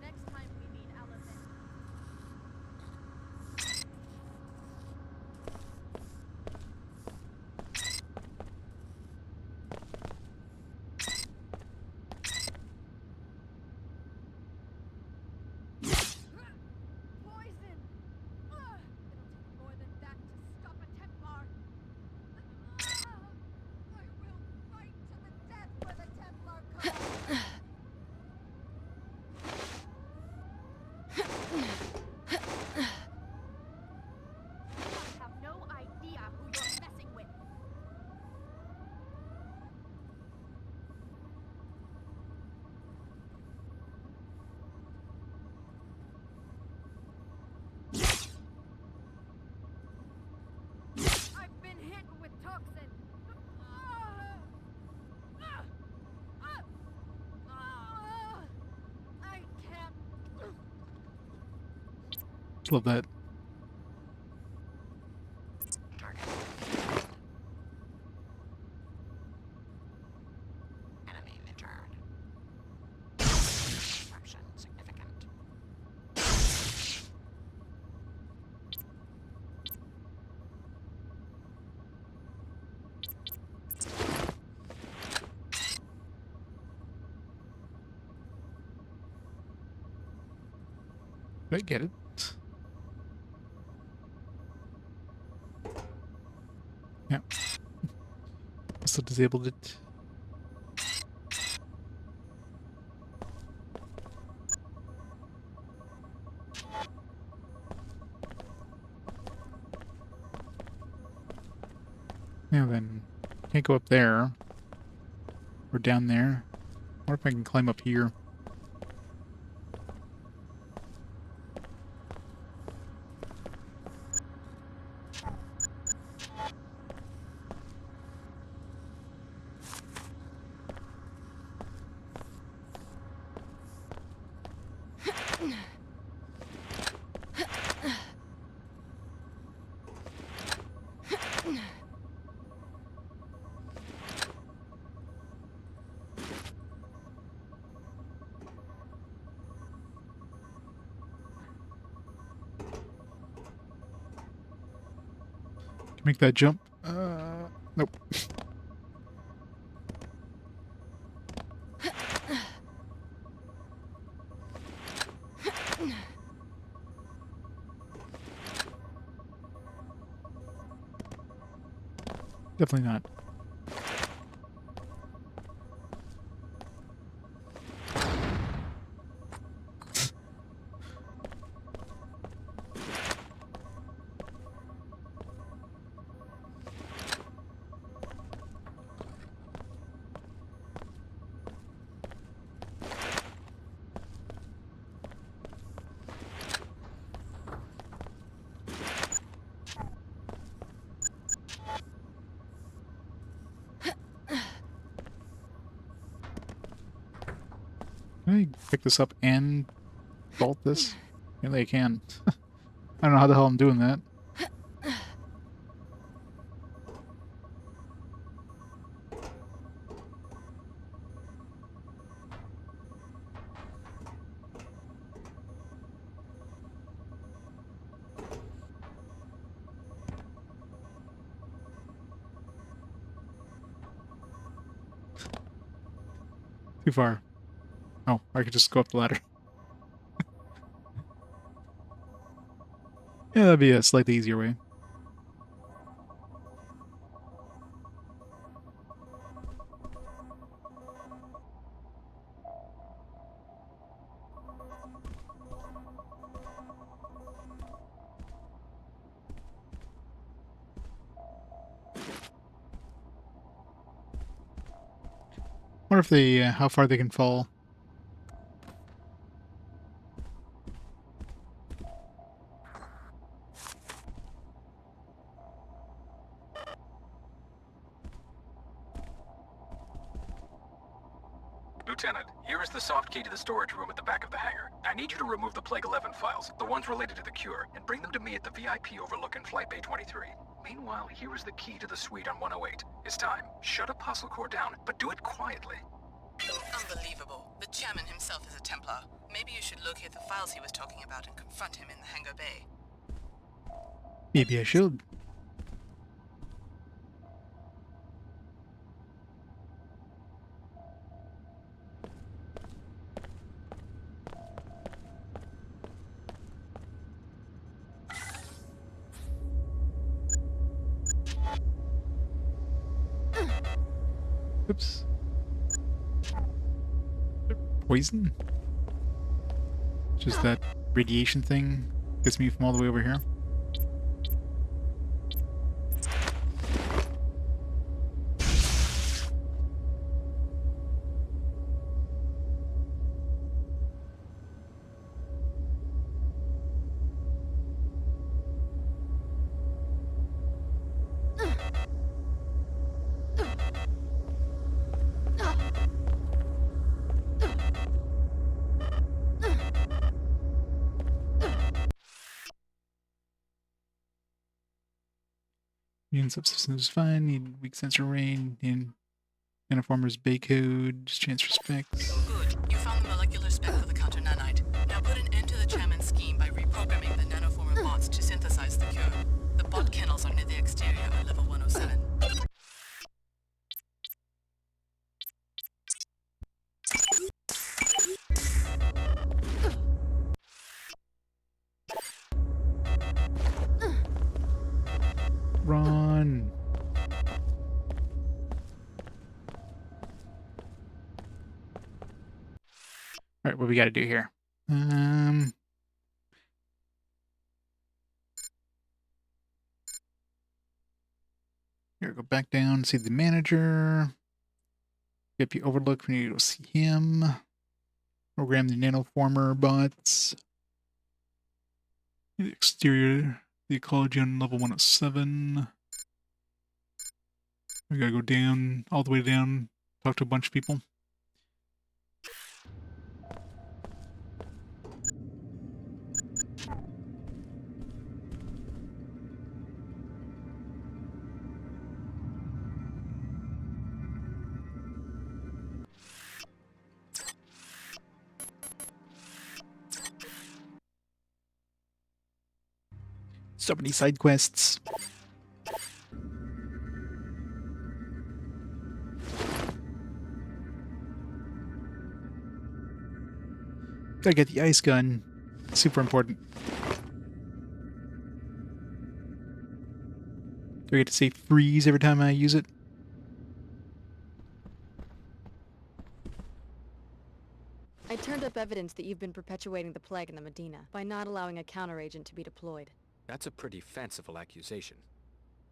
Speaker 15: Next time we meet elephant.
Speaker 1: Love that.
Speaker 4: Target. Enemy returned. Disruption significant.
Speaker 1: Did I get it? Yeah. Also disabled it. Now then, can't go up there. Or down there. What if I can climb up here? Make that jump. Nope. Definitely not. Can I pick this up and bolt this? Apparently I can. I don't know how the hell I'm doing that. Too far. Oh, I could just go up the ladder. Yeah, that'd be a slightly easier way. Wonder if they, how far they can fall.
Speaker 3: Lieutenant, here is the soft key to the storage room at the back of the hangar. I need you to remove the Plague 11 files, the ones related to the cure, and bring them to me at the VIP overlooking Flight Bay 23. Meanwhile, here is the key to the suite on 108. It's time. Shut Apostle Core down, but do it quietly.
Speaker 6: Unbelievable. The chairman himself is a Templar. Maybe you should locate the files he was talking about and confront him in the hangar bay.
Speaker 1: Maybe I should. Oops. Poison? Just that radiation thing gets me from all the way over here. Immune subsystem is fine. Need weak sensor range. Need nanoformers bay code. Just transfer specs.
Speaker 6: Good. You found the molecular spec for the counter nanite. Now put an end to the chairman's scheme by reprogramming the nanoformer bots to synthesize the cure. The bot kennels are near the exterior at level 107.
Speaker 1: Run. All right, what we got to do here? Here, go back down, see the manager. Get the overlook. We need to go see him. Program the nanoformer bots. The exterior, the ecology on level 107. We gotta go down, all the way down, talk to a bunch of people. So many side quests. Gotta get the ice gun. Super important. Do I get to say freeze every time I use it?
Speaker 2: I turned up evidence that you've been perpetuating the plague in the Medina by not allowing a counteragent to be deployed.
Speaker 17: That's a pretty fanciful accusation.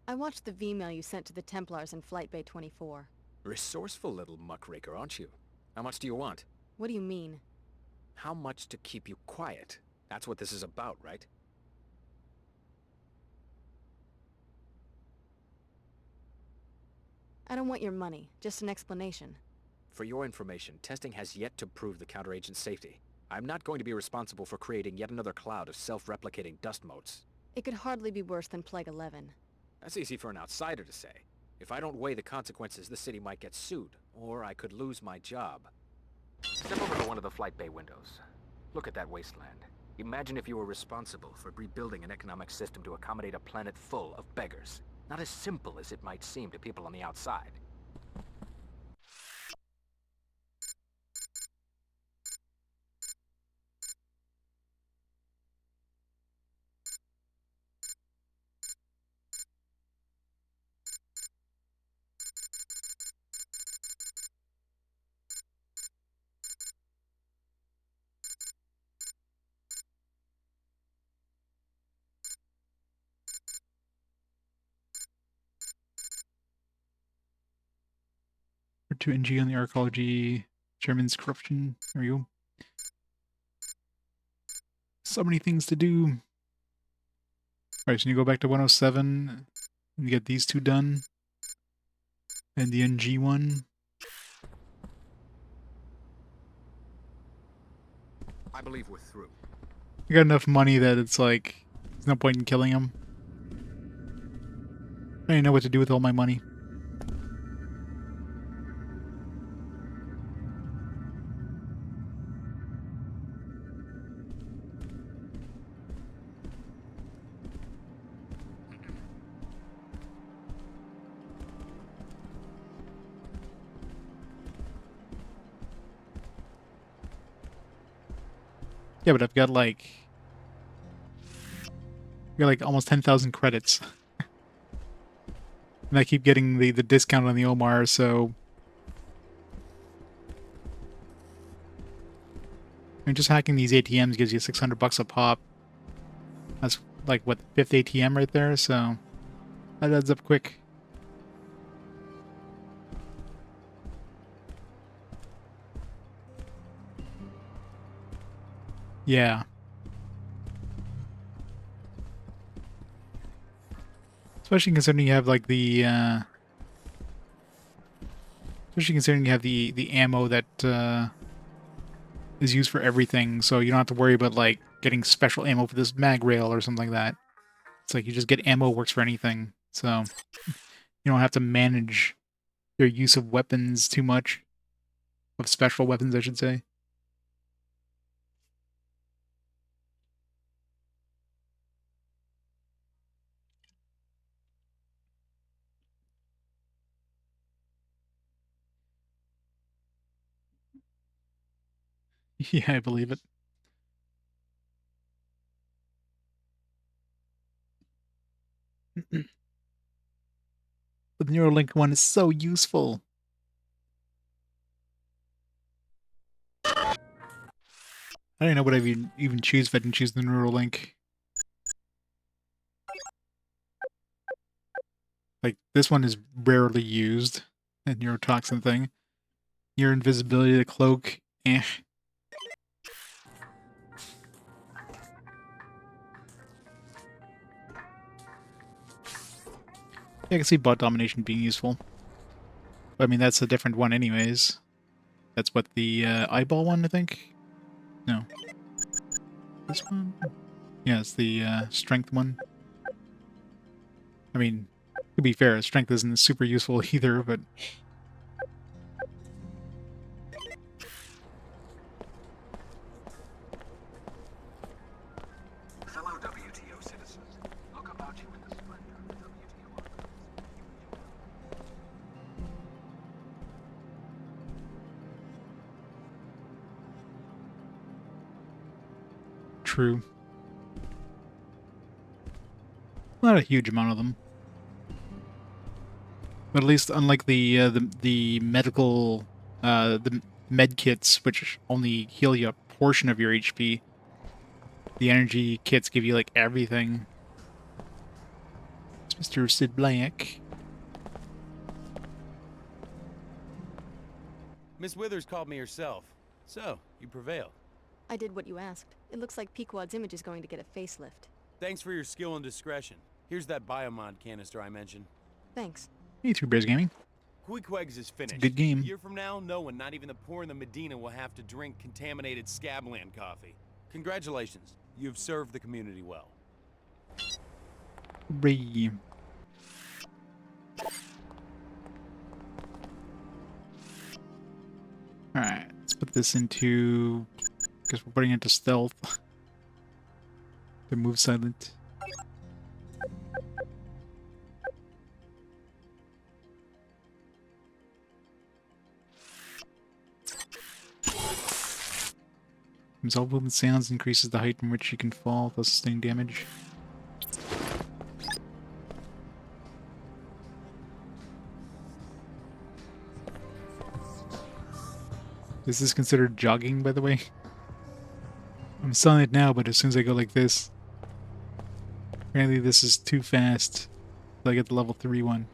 Speaker 2: I watched the V-mail you sent to the Templars in Flight Bay 24.
Speaker 17: Resourceful little muckraker, aren't you? How much do you want?
Speaker 2: What do you mean?
Speaker 17: How much to keep you quiet? That's what this is about, right?
Speaker 2: I don't want your money, just an explanation.
Speaker 17: For your information, testing has yet to prove the counteragent's safety. I'm not going to be responsible for creating yet another cloud of self-replicating dust motes.
Speaker 2: It could hardly be worse than Plague 11.
Speaker 17: That's easy for an outsider to say. If I don't weigh the consequences, the city might get sued, or I could lose my job. Step over to one of the flight bay windows. Look at that wasteland. Imagine if you were responsible for rebuilding an economic system to accommodate a planet full of beggars. Not as simple as it might seem to people on the outside.
Speaker 1: To NG on the archaeology, German's corruption. There you go. So many things to do. Alright, so you go back to 107 and get these two done. And the NG one.
Speaker 17: I believe we're through.
Speaker 1: I got enough money that it's like, there's no point in killing him. I don't even know what to do with all my money. Yeah, but I've got like almost 10,000 credits. And I keep getting the discount on the Omar, so I mean, just hacking these ATMs gives you $600 a pop. That's like what, the 5th ATM right there, so that adds up quick. Yeah. Especially considering you have like the especially considering you have the ammo that is used for everything, so you don't have to worry about like getting special ammo for this mag rail or something like that. It's like you just get ammo, works for anything. So you don't have to manage their use of weapons too much. Of special weapons, I should say. Yeah, I believe it. The Neuralink one is so useful. I don't know what I even choose if I didn't choose the Neuralink. Like, this one is rarely used. The neurotoxin thing. Your invisibility, the cloak, eh. Yeah, I can see bot domination being useful. But, I mean, that's a different one anyways. That's what, the eyeball one, I think? No. This one? Yeah, it's the strength one. I mean, to be fair, strength isn't super useful either, but...
Speaker 3: Fellow WTO citizens, look about you in the splendor of the WTO.
Speaker 1: True. Not a huge amount of them. But at least, unlike the medical, the med kits, which only heal you a portion of your HP, the energy kits give you, like, everything. It's Mr. Sid Black.
Speaker 10: Miss Withers called me herself. So, you prevailed.
Speaker 2: I did what you asked. It looks like Pequod's image is going to get a facelift.
Speaker 10: Thanks for your skill and discretion. Here's that biomod canister I mentioned.
Speaker 2: Thanks.
Speaker 1: Hey, Three Bears Gaming.
Speaker 10: Queequegs is finished.
Speaker 1: It's a good game.
Speaker 10: A year from now, no one, not even the poor in the Medina, will have to drink contaminated Scabland coffee. Congratulations. You've served the community well.
Speaker 1: Hooray. Alright, let's put this into... Guess we're putting it into stealth. To move silent. Resolve movement sounds increases the height from which you can fall without sustaining damage. Is this considered jogging, by the way? I'm selling it now, but as soon as I go like this... Apparently this is too fast. So I get the level 3 one.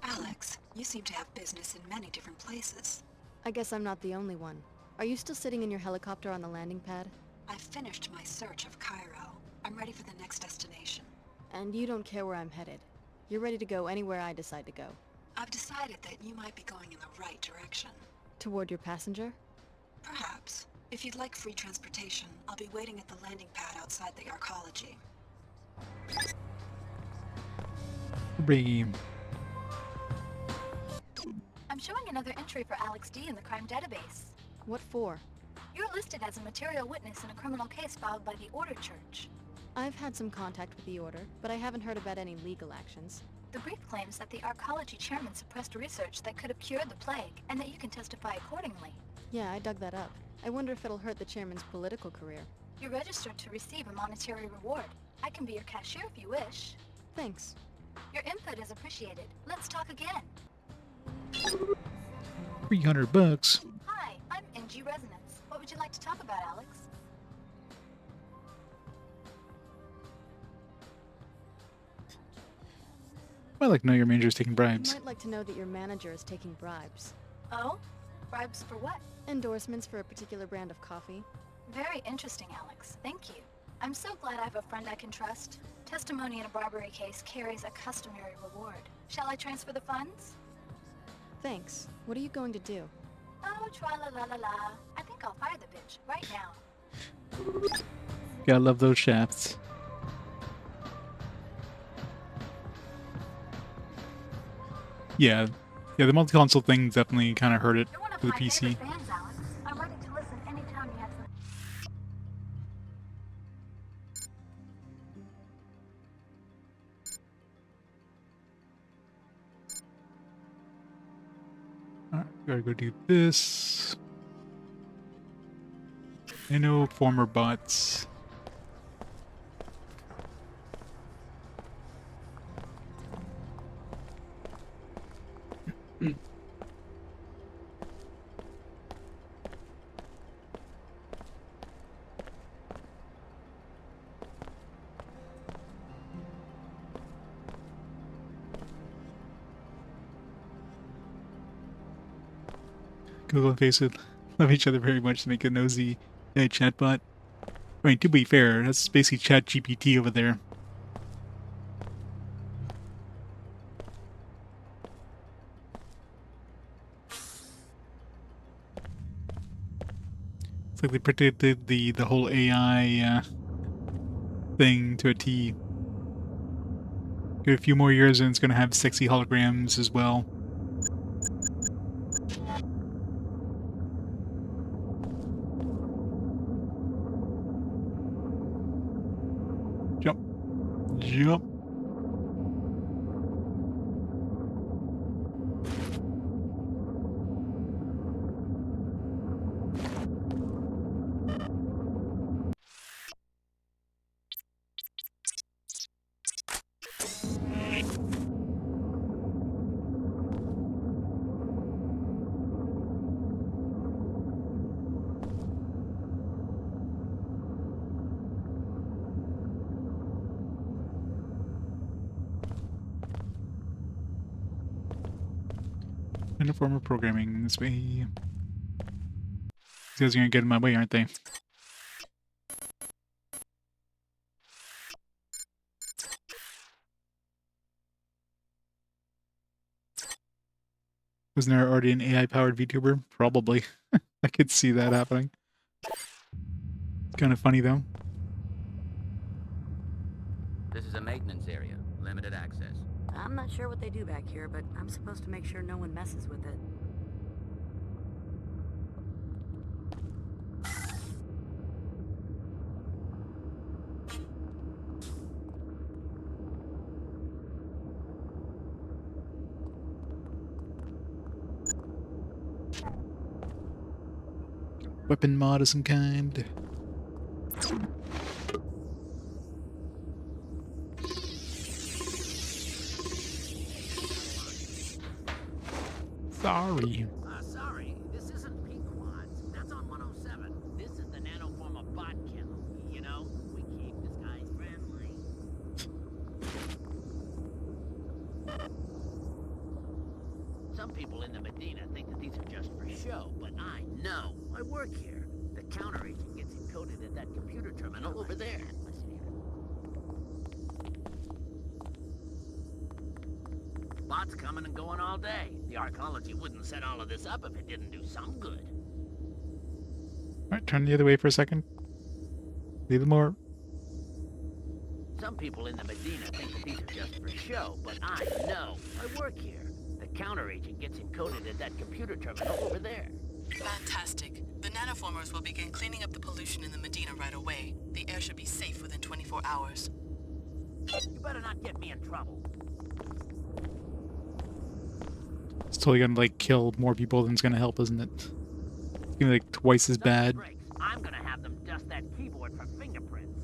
Speaker 11: Alex, you seem to have business in many different places.
Speaker 2: I guess I'm not the only one. Are you still sitting in your helicopter on the landing pad?
Speaker 11: I've finished my search of Cairo. I'm ready for the next destination.
Speaker 2: And you don't care where I'm headed. You're ready to go anywhere I decide to go.
Speaker 11: I've decided that you might be going in the right direction.
Speaker 2: Toward your passenger?
Speaker 11: Perhaps. If you'd like free transportation, I'll be waiting at the landing pad outside the arcology.
Speaker 19: I'm showing another entry for Alex D in the crime database.
Speaker 2: What for?
Speaker 19: You're listed as a material witness in a criminal case filed by the Order Church.
Speaker 2: I've had some contact with the Order, but I haven't heard about any legal actions.
Speaker 19: The brief claims that the arcology chairman suppressed research that could have cured the plague, and that you can testify accordingly.
Speaker 2: Yeah, I dug that up. I wonder if it'll hurt the chairman's political career.
Speaker 19: You're registered to receive a monetary reward. I can be your cashier if you wish.
Speaker 2: Thanks.
Speaker 19: Your input is appreciated. Let's talk again.
Speaker 1: 300 bucks.
Speaker 19: Hi, I'm NG Resonance. What would you like to talk about, Alex?
Speaker 1: I like to know your manager is taking bribes.
Speaker 2: You might like to know that your manager is taking bribes.
Speaker 19: Oh? Bribes for what?
Speaker 2: Endorsements for a particular brand of coffee.
Speaker 19: Very interesting, Alex. Thank you. I'm so glad I have a friend I can trust. Testimony in a bribery case carries a customary reward. Shall I transfer the funds?
Speaker 2: Thanks. What are you going to do?
Speaker 19: Oh, tra-la-la-la-la. I think I'll fire the bitch right now.
Speaker 1: Gotta love those shafts. Yeah. Yeah, the multi-console thing definitely kind of hurt it for the PC.
Speaker 19: Fans, Alex. I'm ready to listen anytime you have some.
Speaker 1: Alright, gotta go do this. I know former bots. Google and Facebook love each other very much to make a nosy chatbot. I mean, to be fair, that's basically Chat GPT over there. It's like they predicted the whole AI thing to a T. Give it a few more years and it's going to have sexy holograms as well. Jump. Jump. Uniform programming this way. These guys are gonna get in my way, aren't they? Wasn't there already an AI-powered VTuber? Probably. I could see that happening. It's kind of funny though.
Speaker 14: This is a maintenance area. Limited access.
Speaker 20: I'm not sure what they do back here, but I'm supposed to make sure no one messes with it.
Speaker 1: Weapon mod of some kind. Sorry.
Speaker 14: Sorry, this isn't Pequod's. That's on 107. This is the nanoform of bot kill. You know, we keep this guys friendly. Some people in the Medina think that these are just for show, but I know. I work here. The counter agent gets encoded at that computer terminal over there. Bots coming and going all day. The archaeology wouldn't set all of this up if it didn't do some good.
Speaker 1: Alright, turn the other way for a second. Leave them more.
Speaker 14: Some people in the Medina think that these are just for show, but I know. I work here. The counter agent gets encoded at that computer terminal over there.
Speaker 6: Fantastic. The nanoformers will begin cleaning up the pollution in the Medina right away. The air should be safe within 24 hours.
Speaker 14: You better not get me in trouble.
Speaker 1: It's totally gonna like kill more people than it's gonna help, isn't it? It's gonna be like twice as bad.
Speaker 14: I'm gonna have them dust that keyboard for fingerprints.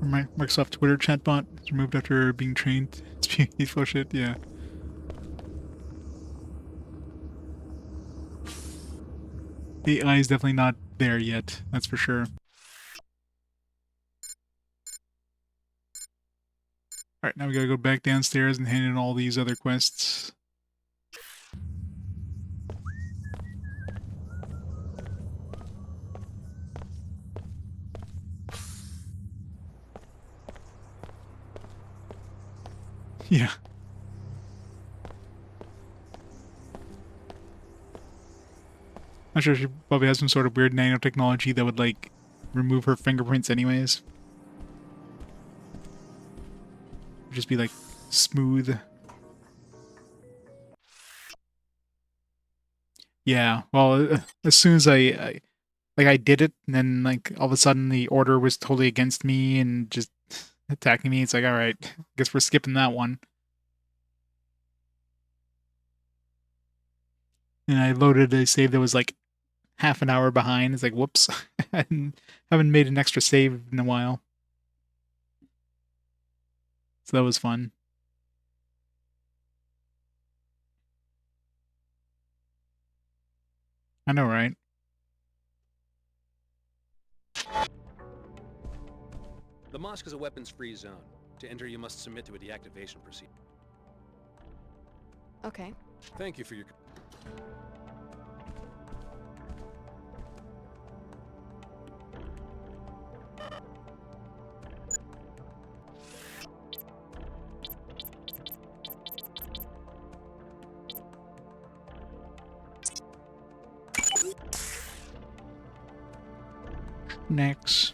Speaker 1: Microsoft Twitter chatbot is removed after being trained. It's beautiful shit, yeah. AI is definitely not there yet, that's for sure. Alright, now we gotta go back downstairs and hand in all these other quests. Yeah. I'm sure she probably has some sort of weird nanotechnology that would, like, remove her fingerprints anyways. just be like smooth. Yeah, well, as soon as I did it, and then like all of a sudden the order was totally against me and just attacking me. It's like, all right, guess we're skipping that one. And I loaded a save that was like half an hour behind. It's like, whoops, I haven't made an extra save in a while. So that was fun. I know, right?
Speaker 7: The mosque is a weapons-free zone. To enter, you must submit to a deactivation procedure.
Speaker 2: Okay.
Speaker 7: Thank you for your...
Speaker 1: Next.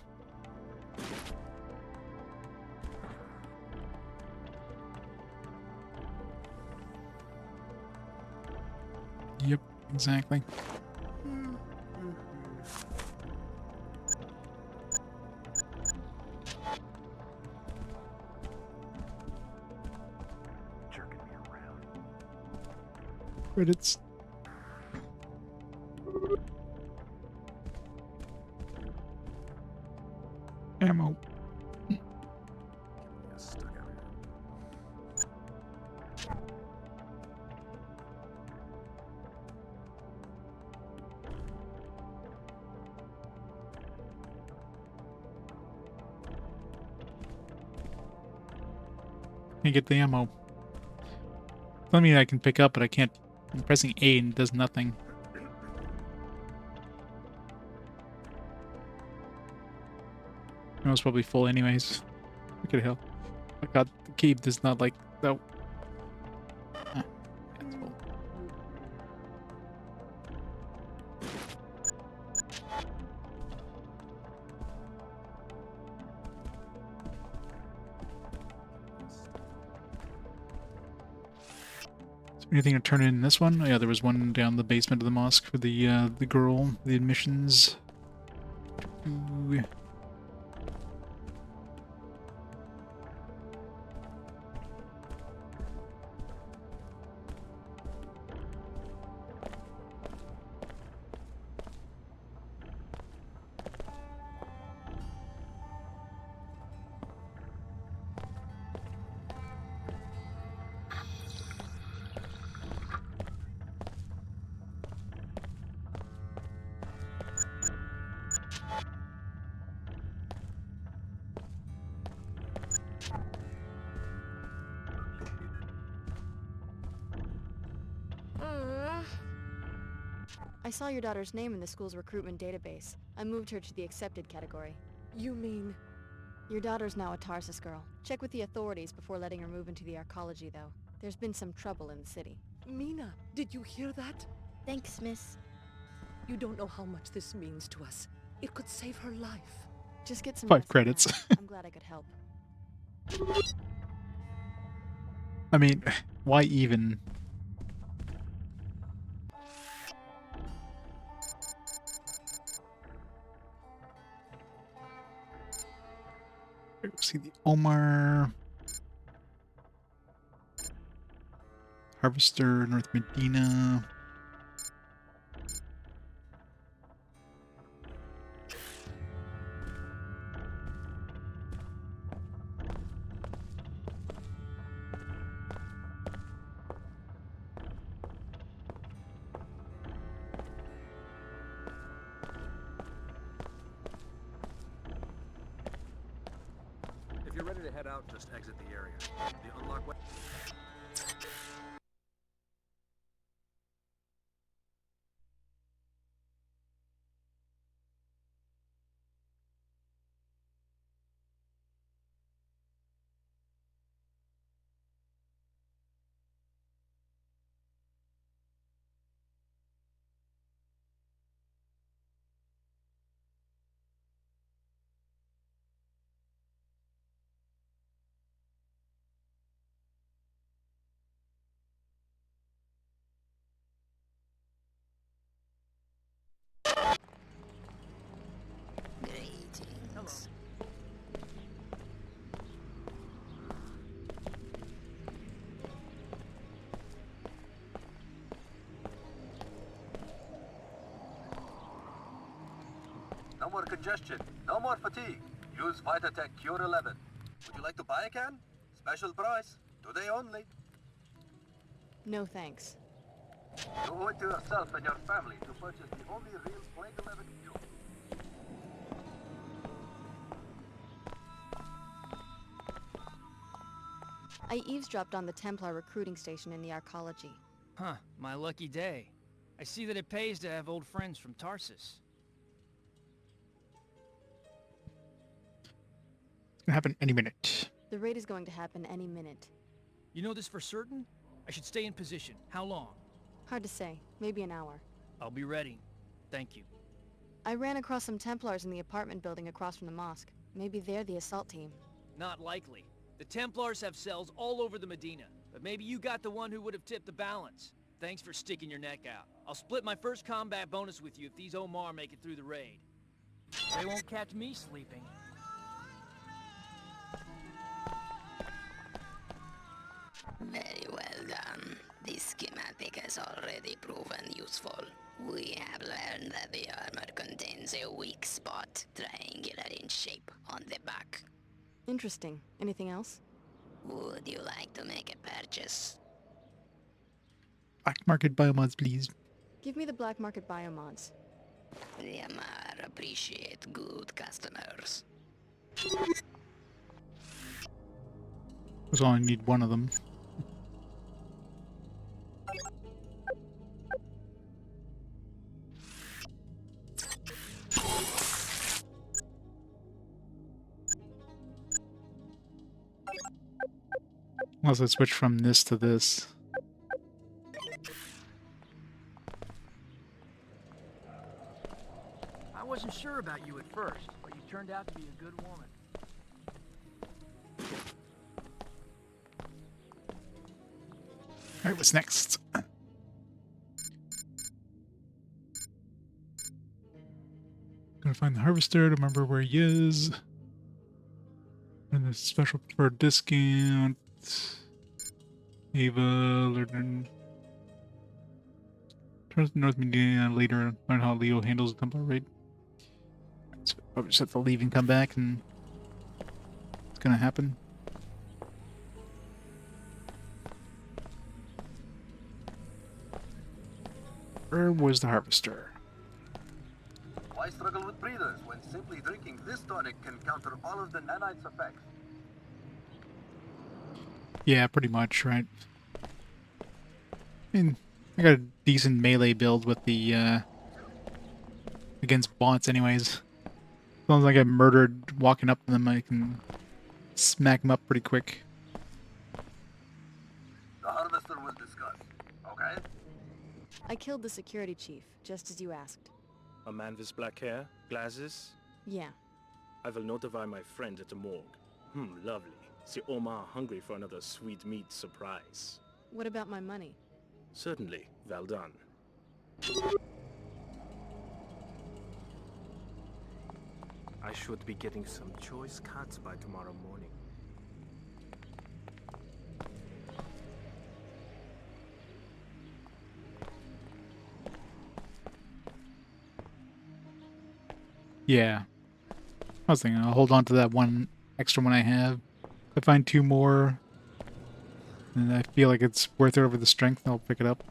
Speaker 1: Yep, exactly.
Speaker 3: Jerking me around.
Speaker 1: Credits. Ammo. Can't get the ammo. Tell me I can pick up, but I can't. I'm pressing A and it does nothing. It was probably full anyways. Look at hell. Oh god, the cave does not like... No. Ah, it's full. Is there anything to turn in this one? Oh, yeah, there was one down the basement of the mosque for the girl, the admissions. Ooh.
Speaker 2: I saw your daughter's name in the school's recruitment database. I moved her to the accepted category.
Speaker 8: You mean...
Speaker 2: Your daughter's now a Tarsus girl. Check with the authorities before letting her move into the arcology, though. There's been some trouble in the city.
Speaker 8: Mina, did you hear that?
Speaker 15: Thanks, miss.
Speaker 8: You don't know how much this means to us. It could save her life.
Speaker 2: Just get some
Speaker 1: 5
Speaker 2: rest
Speaker 1: credits.
Speaker 2: now. I'm glad I could help.
Speaker 1: I mean, why even? See the Omar Harvester, North Medina.
Speaker 7: If you're ready to head out, just exit the area. The unlock way...
Speaker 13: No more congestion. No more fatigue. Use Vitatech Cure 11. Would you like to buy a can? Special price. Today only.
Speaker 2: No thanks.
Speaker 13: You owe it to yourself and your family to purchase the only real Plague 11 cure.
Speaker 2: I eavesdropped on the Templar recruiting station in the Arcology.
Speaker 12: Huh, my lucky day. I see that it pays to have old friends from Tarsus.
Speaker 1: It's gonna happen any minute.
Speaker 2: The raid is going to happen any minute.
Speaker 12: You know this for certain? I should stay in position. How long?
Speaker 2: Hard to say. Maybe an hour.
Speaker 12: I'll be ready. Thank you.
Speaker 2: I ran across some Templars in the apartment building across from the mosque. Maybe they're the assault team.
Speaker 12: Not likely. The Templars have cells all over the Medina, but maybe you got the one who would have tipped the balance. Thanks for sticking your neck out. I'll split my first combat bonus with you if these Omar make it through the raid. They won't catch me sleeping.
Speaker 4: Very well done. This schematic has already proven useful. We have learned that the armor contains a weak spot, triangular in shape, on the back.
Speaker 2: Interesting. Anything else?
Speaker 4: Would you like to make a purchase?
Speaker 1: Black market biomods, please.
Speaker 2: Give me the black market biomods.
Speaker 4: The Amar appreciate good customers.
Speaker 1: I only need one of them. Unless I switch from this to this.
Speaker 12: I wasn't sure about you at first, but you turned out to be a good woman.
Speaker 1: Alright, what's next? Gonna find the harvester to remember where he is. And the special preferred discount. Ava, learn turns to North Medina later, learn how Leo handles the Templar raid. So probably just have to leave and come back, and it's gonna happen. Where was the harvester?
Speaker 13: Why struggle with breathers when simply drinking this tonic can counter all of the nanites' effects?
Speaker 1: Yeah, pretty much, right? I mean, I got a decent melee build with the, against bots anyways. As long as I get murdered walking up to them, I can smack them up pretty quick.
Speaker 13: The harvester was discussed, okay?
Speaker 2: I killed the security chief, just as you asked.
Speaker 16: A man with black hair, glasses?
Speaker 2: Yeah.
Speaker 16: I will notify my friend at the morgue. Lovely. See Omar hungry for another sweet meat surprise.
Speaker 2: What about my money?
Speaker 16: Certainly. Well done. I should be getting some choice cuts by tomorrow morning.
Speaker 1: Yeah. I was thinking I'll hold on to that one extra one I have. If I find two more, and I feel like it's worth it over the strength, I'll pick it up.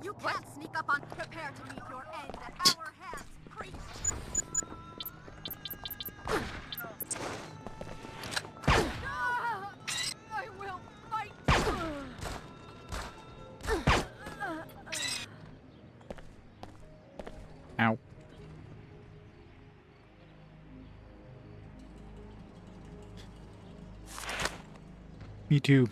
Speaker 23: You can't sneak up on. Prepare to meet your end at our hands, priest. I will fight.
Speaker 1: Ow. Me too.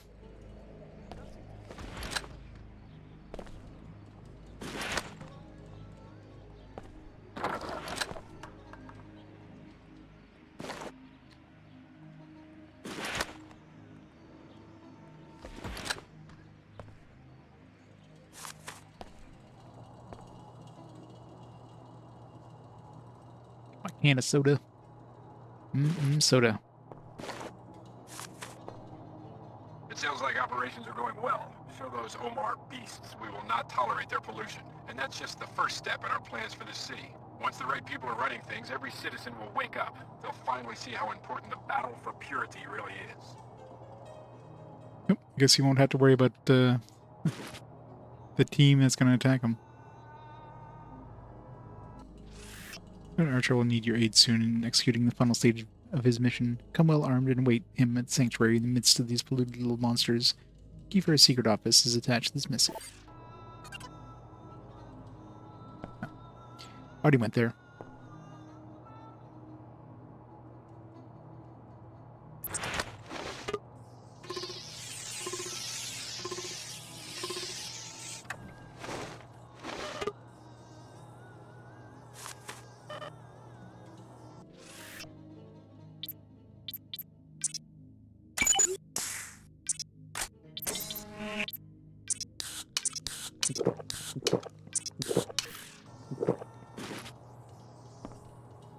Speaker 1: My can of soda. Soda.
Speaker 3: It sounds like operations are going well.
Speaker 5: show those Omar beasts we will not tolerate their pollution. And that's just the first step in our plans for the city. Once the right people are running things, every citizen will wake up. They'll finally see how important the battle for purity really is.
Speaker 1: Nope, I guess you won't have to worry about the team that's going to attack him. Archer will need your aid soon in executing the final stage of his mission. Come well armed and await him at the sanctuary in the midst of these polluted little monsters. Key for his secret office is attached to this missive. Oh. Already went there.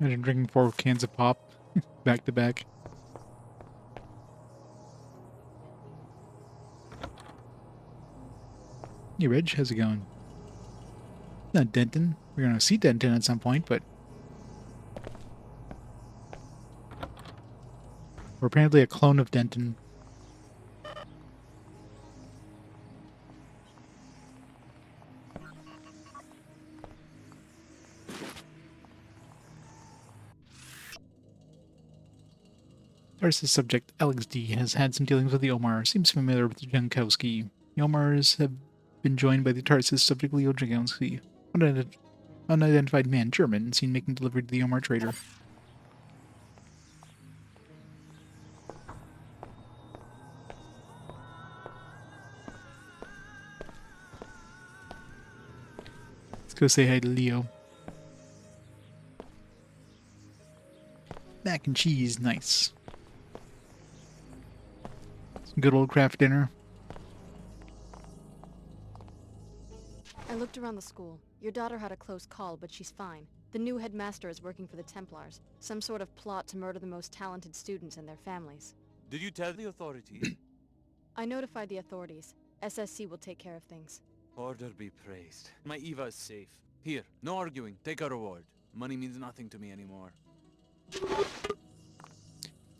Speaker 1: Imagine drinking 4 cans of pop back to back. Hey Reg, how's it going? Not Denton. We're gonna see Denton at some point, but we're apparently a clone of Denton. Tarsus subject Alex D has had some dealings with the Omar. Seems familiar with Jankowski. The Omars have been joined by the Tarsus subject Leo Jankowski, unidentified man, German, seen making delivery to the Omar trader. Let's go say hi to Leo. Mac and cheese, nice. Some good old craft dinner.
Speaker 2: I looked around the school. Your daughter had a close call, but she's fine. The new headmaster is working for the Templars. Some sort of plot to murder the most talented students and their families.
Speaker 10: Did you tell the authorities?
Speaker 2: I notified the authorities. SSC will take care of things.
Speaker 10: Order be praised. My Eva is safe. Here, no arguing. Take a reward. Money means nothing to me anymore.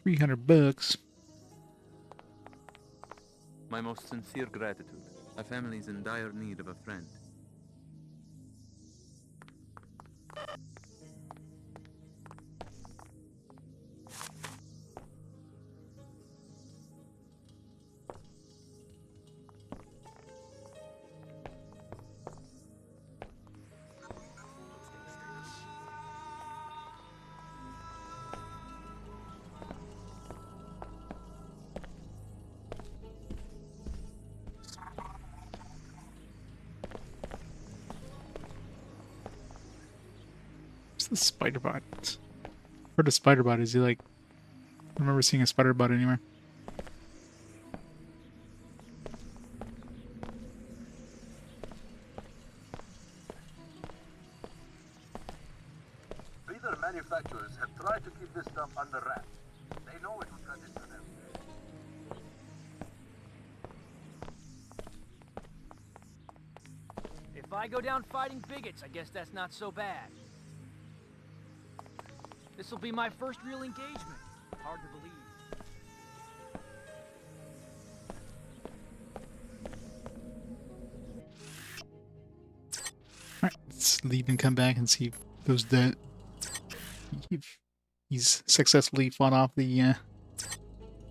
Speaker 1: 300 bucks.
Speaker 9: My most sincere gratitude. A family's in dire need of a friend.
Speaker 1: The spider bot. Heard a spider bot. Is he like? I remember seeing a spider bot anywhere.
Speaker 13: Breeder manufacturers have tried to keep this stuff under wraps. They know it would cut into them.
Speaker 12: If I go down fighting bigots, I guess that's not so bad. This'll be my first real engagement. Hard to believe.
Speaker 1: Alright, let's leave and come back and see if those dead. If he's successfully fought off the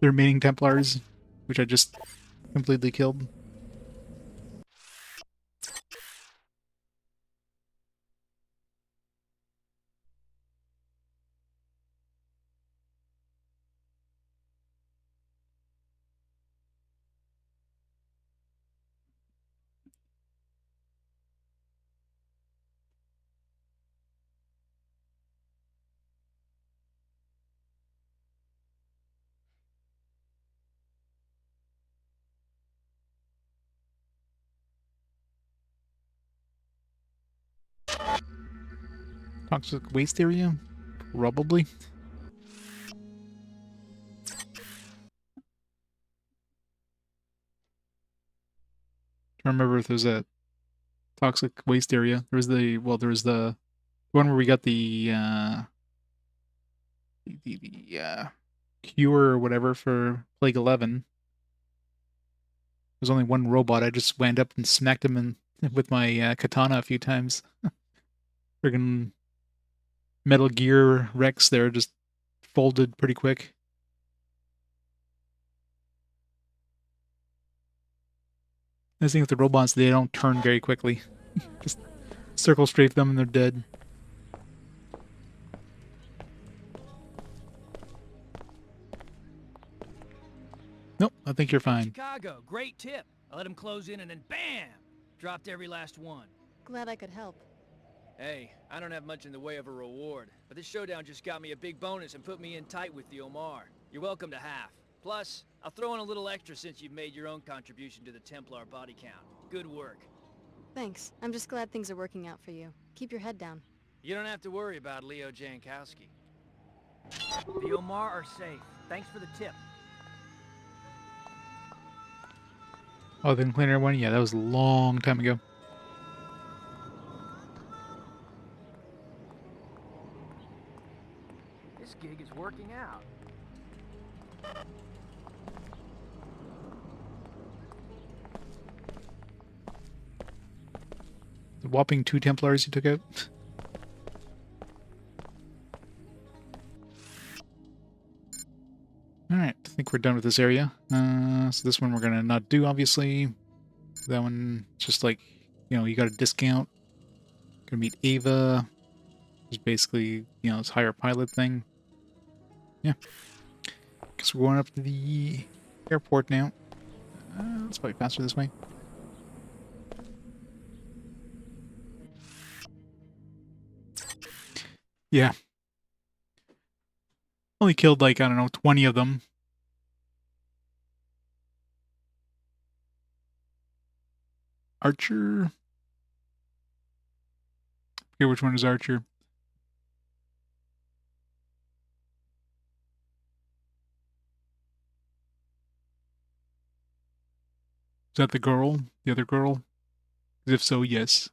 Speaker 1: remaining Templars, which I just completely killed. Toxic waste area? Probably. I remember if there's a toxic waste area. There was the one where we got the cure or whatever for Plague 11. There's only one robot. I just went up and smacked him with my katana a few times. Friggin' Metal Gear Rex there just folded pretty quick. The thing with the robots, they don't turn very quickly. Just circle strafe them and they're dead. Nope, I think you're fine.
Speaker 12: Chicago, great tip. I let him close in and then BAM! Dropped every last one.
Speaker 2: Glad I could help.
Speaker 12: Hey, I don't have much in the way of a reward, but this showdown just got me a big bonus and put me in tight with the Omar. You're welcome to half. Plus, I'll throw in a little extra since you've made your own contribution to the Templar body count. Good work.
Speaker 2: Thanks. I'm just glad things are working out for you. Keep your head down.
Speaker 12: You don't have to worry about Leo Jankowski. The Omar are safe. Thanks for the tip.
Speaker 1: Oh, the cleaner one? Yeah, that was a long time ago.
Speaker 12: This gig is working out.
Speaker 1: The whopping 2 Templars you took out. Alright, I think we're done with this area. So this one we're gonna not do, obviously. That one, just like, you know, you got a discount. Gonna meet Ava. Just basically, you know, this higher pilot thing. Yeah. Guess we're going up to the airport now. It's probably faster this way. Yeah. Only killed like, I don't know, 20 of them. Archer? I forget which one is Archer. Is that the girl? The other girl? If so, yes.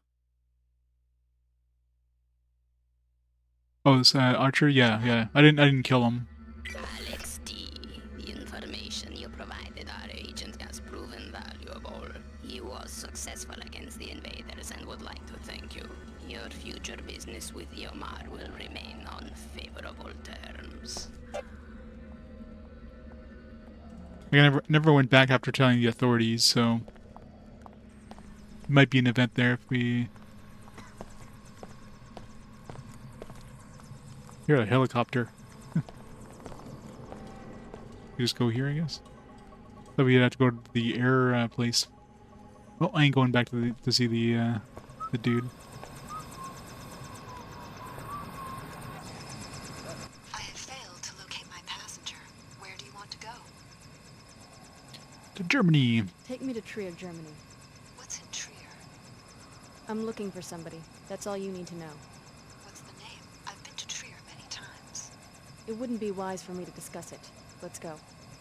Speaker 1: Oh, it's Archer? Yeah. I didn't kill him.
Speaker 4: Alex D. The information you provided our agent has proven valuable. He was successful against the invaders and would like to thank you. Your future business with Yomar will remain on favorable terms.
Speaker 1: I never went back after telling the authorities, so might be an event there if we... Hear a helicopter. You just go here, I guess. Thought we'd have to go to the air place. Well, I ain't going back to see the dude.
Speaker 11: I have failed to locate my passenger. Where do you want to go?
Speaker 1: To Germany.
Speaker 2: Take me to Trier, Germany.
Speaker 11: What's in Trier?
Speaker 2: I'm looking for somebody. That's all you need to know.
Speaker 11: What's the name? I've been to Trier many times.
Speaker 2: It wouldn't be wise for me to discuss it. Let's go.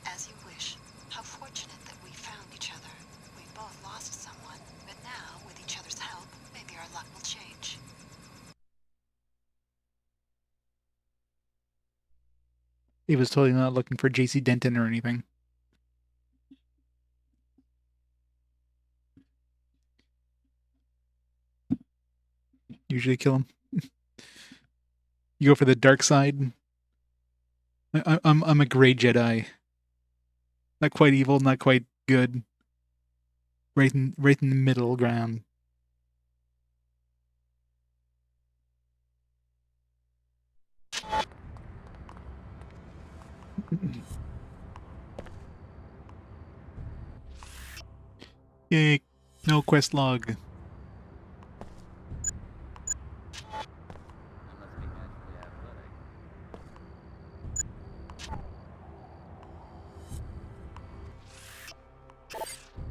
Speaker 11: As you wish. How fortunate that we found each other. We've both lost someone, but now, with each other's help, maybe our luck will change.
Speaker 1: He was totally not looking for JC Denton or anything. Usually kill him. You go for the dark side. I'm a gray Jedi. Not quite evil, not quite good. Right in the middle ground. Yay! No quest log.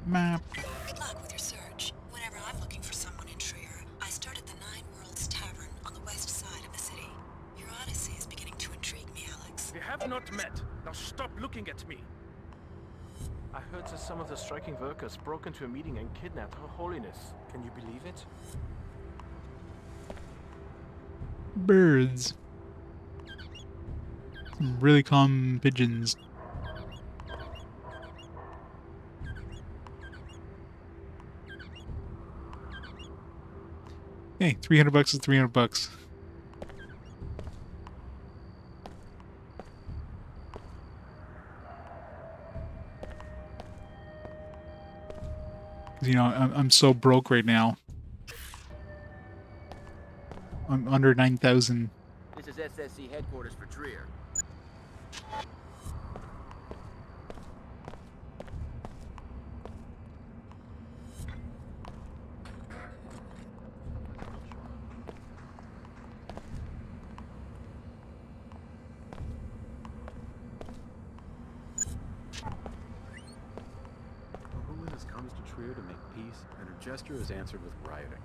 Speaker 1: Map.
Speaker 11: Good luck with your search. Whenever I'm looking for someone in Trier, I start at the Nine Worlds Tavern on the west side of the city. Your odyssey is beginning to intrigue me, Alex.
Speaker 16: We have not met. Now stop looking at me. I heard that some of the striking workers broke into a meeting and kidnapped Her Holiness. Can you believe it?
Speaker 1: Birds. Some really calm pigeons. Hey, $300 is $300. You know, I'm so broke right now. I'm under 9,000.
Speaker 14: This is SSC headquarters for Trier.
Speaker 18: Holiness comes to Trier to make peace, and her gesture is answered with rioting.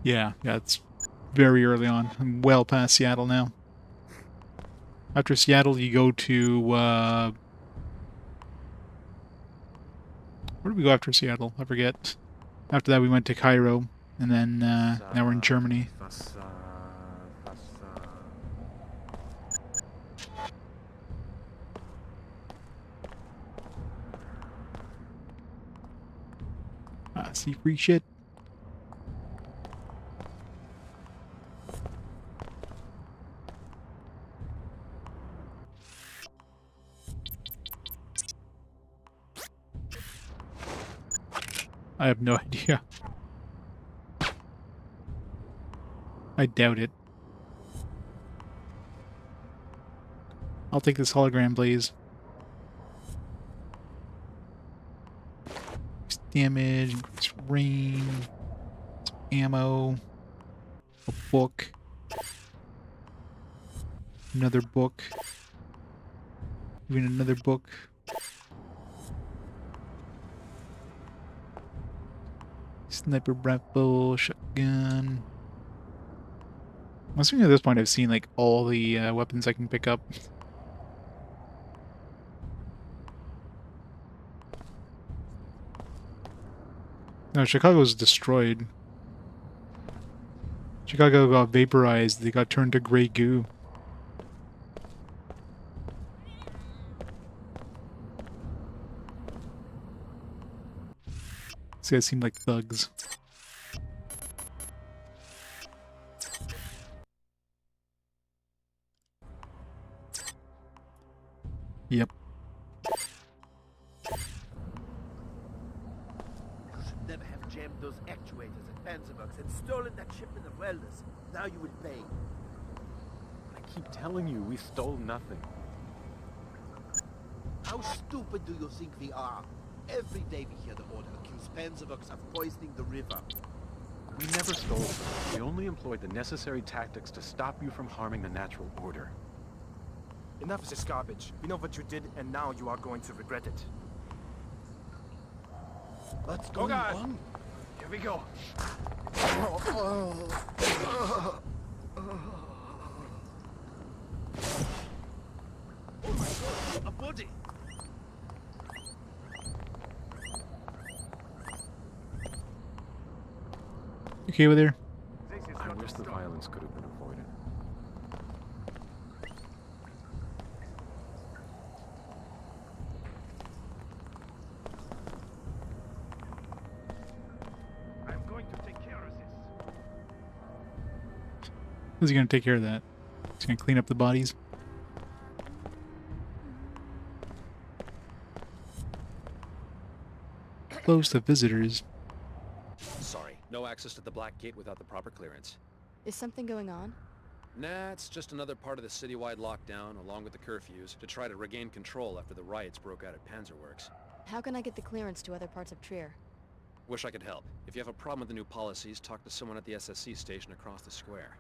Speaker 1: Yeah, it's very early on. I'm well past Seattle now. After Seattle, you go to, where did we go after Seattle? I forget. After that, we went to Cairo, and then, now we're in Germany. See free shit. I have no idea. I doubt it. I'll take this hologram, please. Increase damage, increase range, some ammo, a book, another book, even another book. Sniper rifle, shotgun. I'm assuming at this point I've seen like all the weapons I can pick up. No, Chicago's destroyed. Chicago got vaporized. They got turned to gray goo. These guys seem like thugs. Yep.
Speaker 21: You should never have jammed those actuators at Panzerworks and stolen that shipment of welders. Now you will pay.
Speaker 18: I keep telling you, we stole nothing.
Speaker 21: How stupid do you think we are? Every day we hear the order accuse Panzerworks of poisoning the river.
Speaker 18: We never stole them. We only employed the necessary tactics to stop you from harming the natural order.
Speaker 16: Enough of this garbage. We know what you did, and now you are going to regret it.
Speaker 21: What's going on?
Speaker 16: Here we go.
Speaker 21: Oh my god, a body!
Speaker 1: You okay with her?
Speaker 18: I wish the violence could have been avoided.
Speaker 16: I'm going to take care of this.
Speaker 1: How's he gonna take care of that? He's gonna clean up the bodies? Closed to visitors.
Speaker 7: Sorry, no access to the Black Gate without the proper clearance.
Speaker 2: Is something going on?
Speaker 7: Nah, it's just another part of the citywide lockdown, along with the curfews, to try to regain control after the riots broke out at Panzerworks.
Speaker 2: How can I get the clearance to other parts of Trier?
Speaker 7: Wish I could help. If you have a problem with the new policies, talk to someone at the SSC station across the square.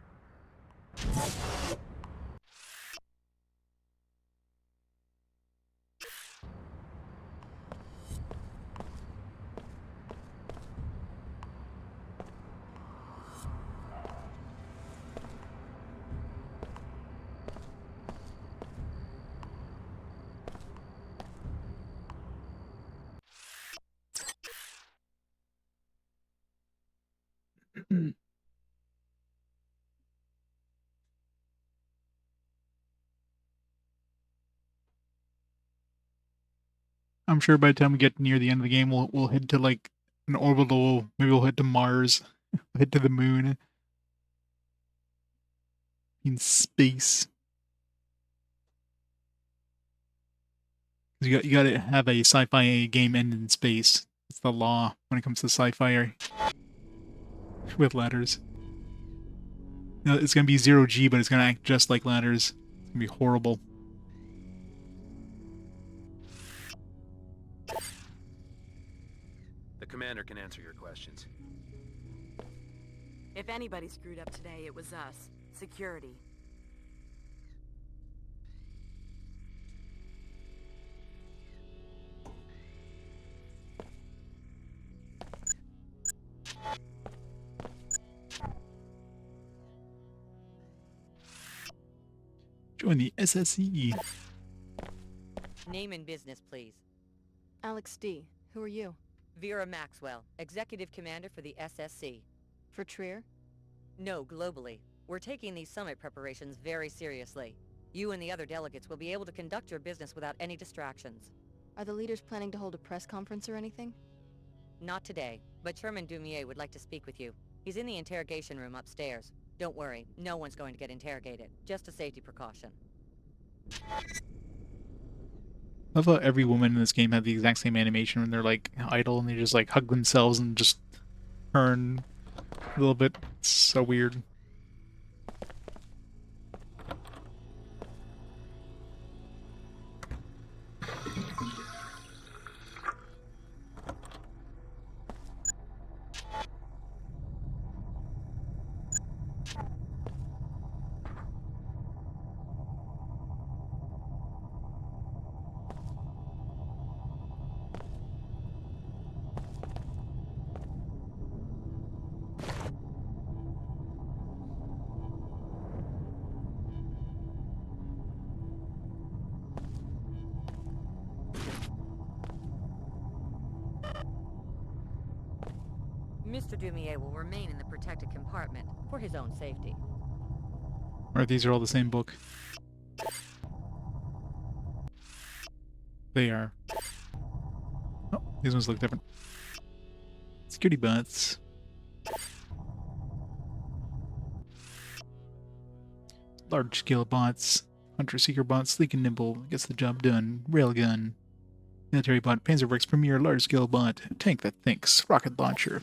Speaker 1: I'm sure by the time we get near the end of the game, we'll head to like an orbital. Maybe we'll head to Mars, head to the moon, in space. You got to have a sci-fi game end in space. It's the law when it comes to sci-fi with ladders. You know, it's gonna be 0G, but it's gonna act just like ladders. It's gonna be horrible.
Speaker 7: The commander can answer your questions.
Speaker 20: If anybody screwed up today, it was us. Security.
Speaker 1: Join the SSE.
Speaker 17: Name and business, please.
Speaker 2: Alex D. Who are you?
Speaker 17: Vera Maxwell, Executive Commander for the SSC.
Speaker 2: For Trier?
Speaker 17: No, globally. We're taking these summit preparations very seriously. You and the other delegates will be able to conduct your business without any distractions.
Speaker 2: Are the leaders planning to hold a press conference or anything?
Speaker 17: Not today, but Chairman Dumier would like to speak with you. He's in the interrogation room upstairs. Don't worry, no one's going to get interrogated. Just a safety precaution.
Speaker 1: I love how every woman in this game had the exact same animation when they're like idle and they just like hug themselves and just turn a little bit. It's so weird.
Speaker 17: Mr. Dumier will remain in the protected compartment for his own safety.
Speaker 1: Or if these are all the same book. They are. Oh, these ones look different. Security bots. Large scale bots. Hunter seeker bot, sleek and nimble, gets the job done. Railgun. Military bot, Panzerwerks Premier, large scale bot. Tank that thinks. Rocket launcher.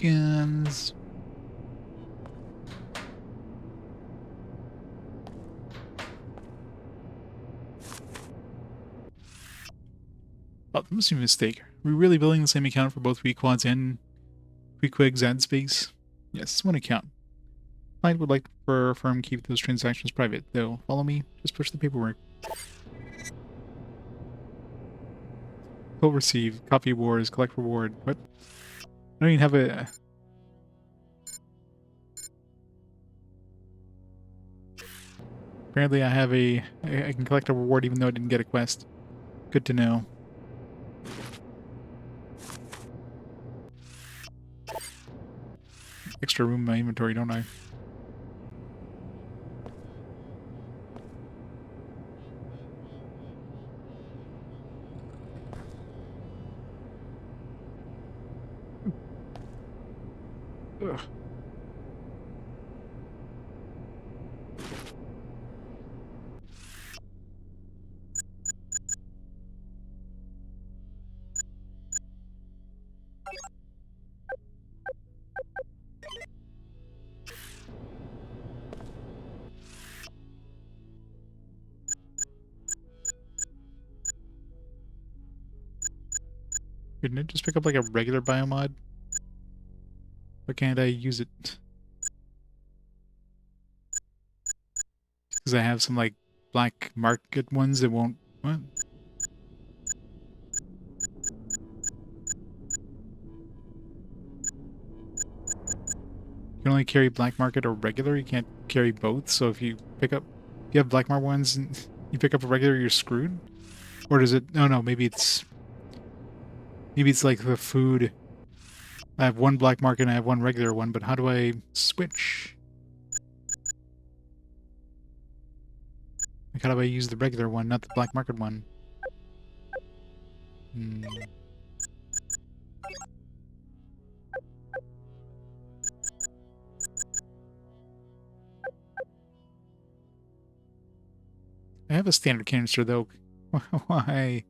Speaker 1: Guns. Oh, that must be a mistake. Are we really building the same account for both requads and prequigs and space? Yes, one account. Client would like for our firm keep those transactions private, though. Follow me. Just push the paperwork. Full receive. Copy awards. Collect reward. What? I don't even have a... Apparently I have a... I can collect a reward even though I didn't get a quest. Good to know. Extra room in my inventory, don't I? Ugh. Couldn't it just pick up like a regular biomod? Why can't I use it? Because I have some like black market ones that won't. What? You can only carry black market or regular. You can't carry both. So if you pick up, if you have black market ones and you pick up a regular, you're screwed. Or does it? No, no. Maybe it's like the food. I have one black market and I have one regular one. But how do I switch? Like how do I use the regular one, not the black market one? Hmm. I have a standard canister though. Why?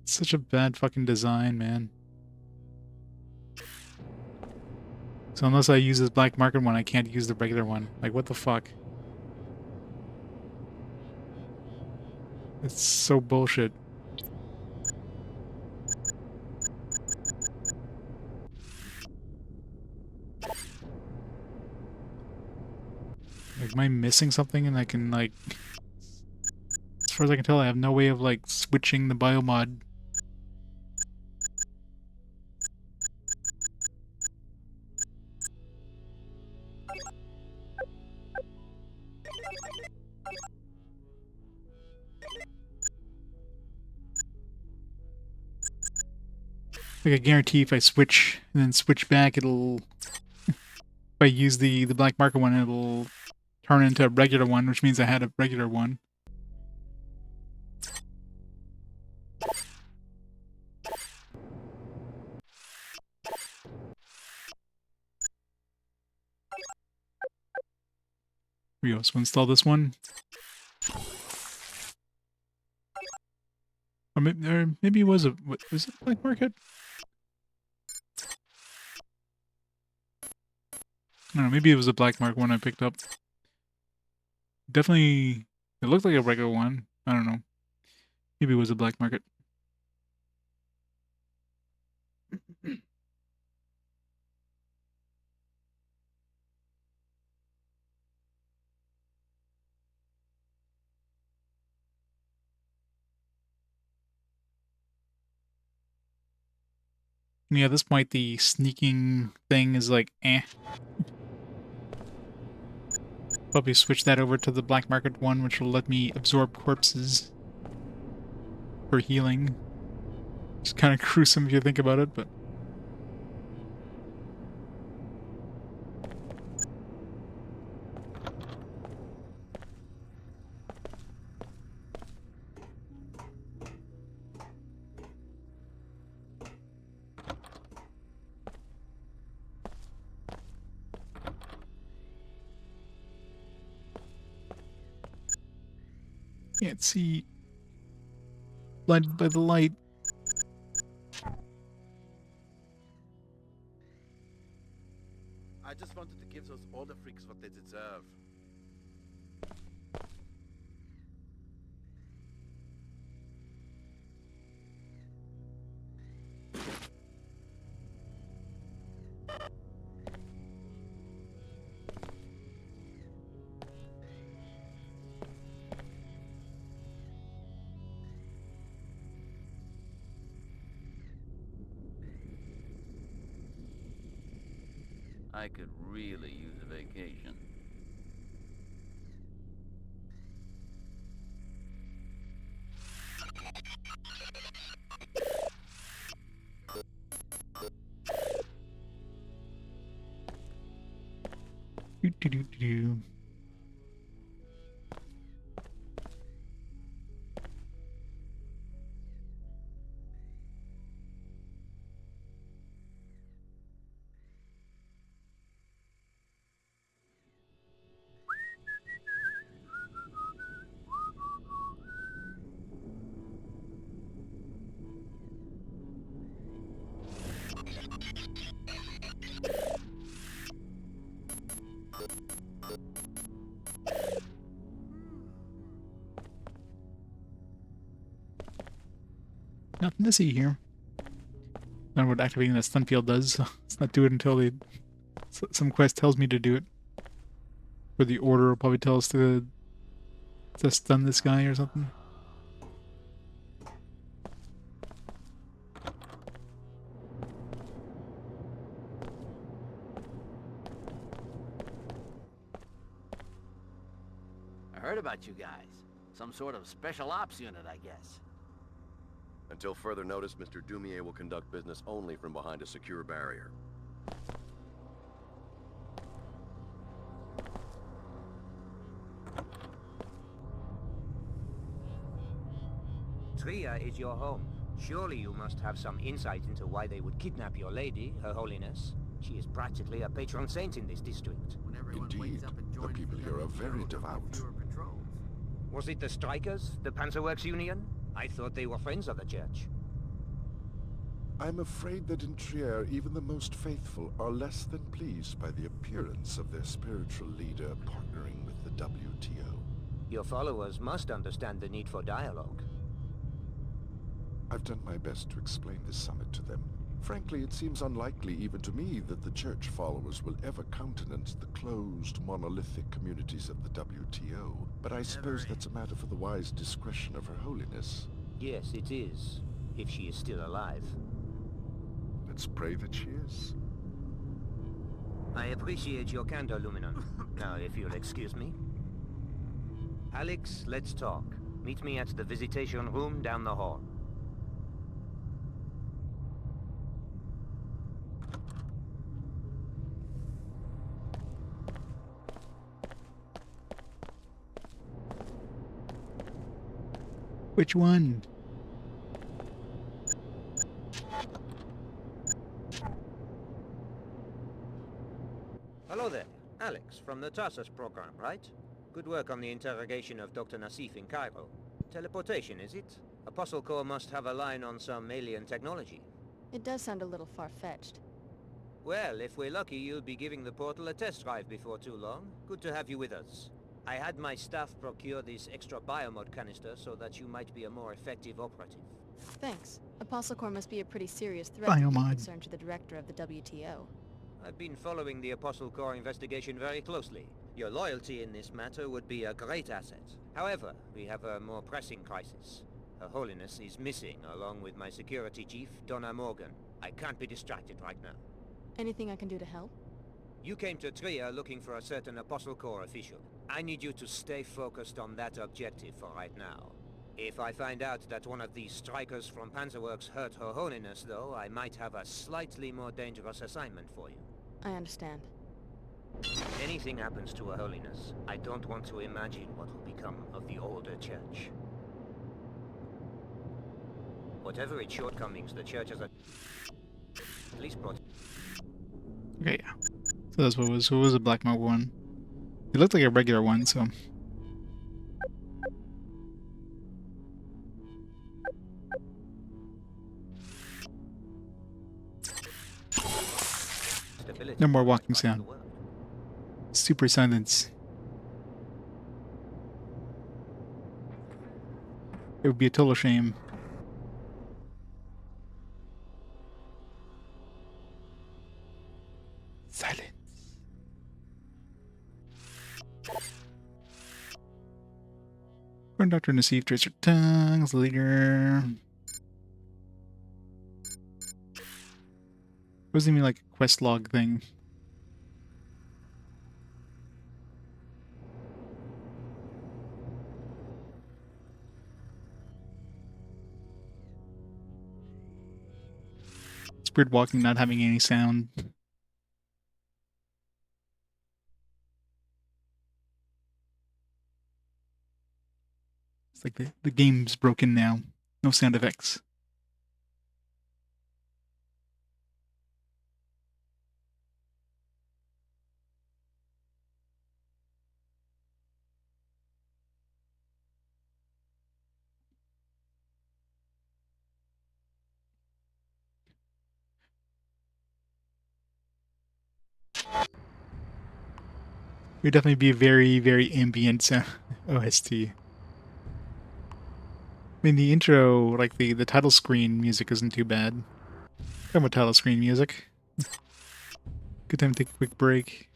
Speaker 1: It's such a bad fucking design, man. So unless I use this black market one, I can't use the regular one. Like, what the fuck? It's so bullshit. Like, am I missing something? And I can, like... As far as I can tell, I have no way of, like, switching the biomod. Like, I guarantee if I switch and then switch back, it'll... if I use the black market one, it'll turn into a regular one, which means I had a regular one. Here we go, so install this one. Or maybe it was a... Was it black market? I don't know, maybe it was a black market one I picked up. Definitely, it looked like a regular one. I don't know. Maybe it was a black market. Yeah, at this point the sneaking thing is like, eh. Probably switch that over to the black market one, which will let me absorb corpses for healing. It's kind of gruesome if you think about it, but... Can't see. Blinded by the light.
Speaker 21: I just wanted to give those older freaks what they deserve.
Speaker 6: I could really use a vacation.
Speaker 1: Do. Nothing to see here. I don't know what activating the stun field does, so let's not do it until some quest tells me to do it. Or the order will probably tell us to stun this guy or something.
Speaker 14: I heard about you guys. Some sort of special ops unit, I guess.
Speaker 15: Until further notice, Mr. Dumier will conduct business only from behind a secure barrier.
Speaker 19: Trier is your home. Surely you must have some insight into why they would kidnap your lady, Her Holiness. She is practically a patron saint in this district.
Speaker 22: Indeed. The people here are very devout.
Speaker 19: Was it the strikers, the Panzerworks Union? I thought they were friends of the church.
Speaker 22: I'm afraid that in Trier, even the most faithful are less than pleased by the appearance of their spiritual leader partnering with the WTO.
Speaker 19: Your followers must understand the need for dialogue.
Speaker 22: I've done my best to explain this summit to them. Frankly, it seems unlikely even to me that the church followers will ever countenance the closed, monolithic communities of the WTO. But I suppose that's a matter for the wise discretion of Her Holiness.
Speaker 19: Yes, it is. If she is still alive.
Speaker 22: Let's pray that she is.
Speaker 19: I appreciate your candor, Luminon. Now, if you'll excuse me. Alex, let's talk. Meet me at the visitation room down the hall.
Speaker 1: Which one?
Speaker 19: Hello there. Alex, from the Tarsus program, right? Good work on the interrogation of Dr. Nassif in Cairo. Teleportation, is it? Apostle Corps must have a line on some alien technology.
Speaker 2: It does sound a little far-fetched.
Speaker 19: Well, if we're lucky, you'll be giving the portal a test drive before too long. Good to have you with us. I had my staff procure this extra biomod canister so that you might be a more effective operative.
Speaker 2: Thanks. Apostle Corps must be a pretty serious threat
Speaker 1: Biomod.
Speaker 2: concerned to the director of the WTO.
Speaker 19: I've been following the Apostle Corps investigation very closely. Your loyalty in this matter would be a great asset. However, we have a more pressing crisis. Her Holiness is missing, along with my security chief, Donna Morgan. I can't be distracted right now.
Speaker 2: Anything I can do to help?
Speaker 19: You came to Trier looking for a certain Apostle Corps official. I need you to stay focused on that objective for right now. If I find out that one of these strikers from Panzerworks hurt Her Holiness, though, I might have a slightly more dangerous assignment for you.
Speaker 2: I understand.
Speaker 19: Anything happens to Her Holiness, I don't want to imagine what will become of the older church. Whatever its shortcomings, the church has at least brought...
Speaker 1: Okay, yeah. So that's what it was. So it was a black marble one. It looked like a regular one, so... No more walking sound. Super silence. It would be a total shame. Silence. Burn Dr. Nassif, Tracer Tongues, Leader. Wasn't even like a quest log thing. It's weird walking not having any sound. It's like the game's broken now. No sound effects. It would definitely be a very, very ambient OST. mean, the intro, like the title screen music isn't too bad. Talking about title screen music. Good time to take a quick break.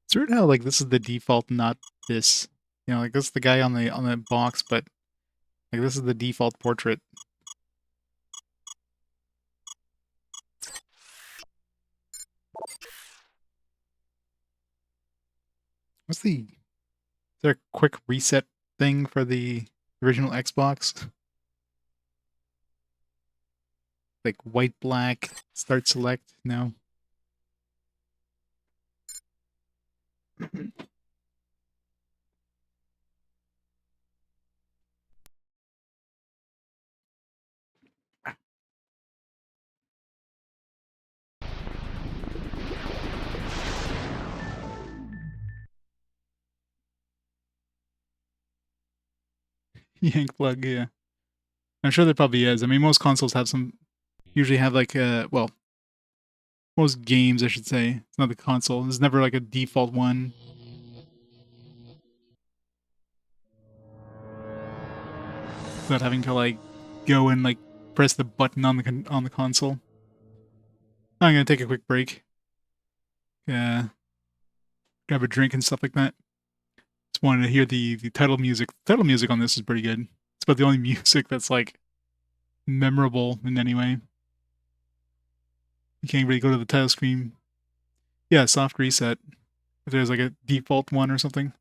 Speaker 1: It's weird how like this is the default, not this. You know, like this is the guy on the box, but like this is the default portrait. What's the... Is there a quick reset thing for the original Xbox? Like white, black, start select? No. Yank plug, yeah. I'm sure there probably is. I mean, most consoles have some... Usually have like well, most games, I should say. It's not the console. There's never like a default one. Without having to like go and like press the button on the console. I'm gonna take a quick break. Grab a drink and stuff like that. Just wanted to hear the title music. The title music on this is pretty good. It's about the only music that's like memorable in any way. You can't really go to the title screen. Yeah, soft reset. If there's like a default one or something.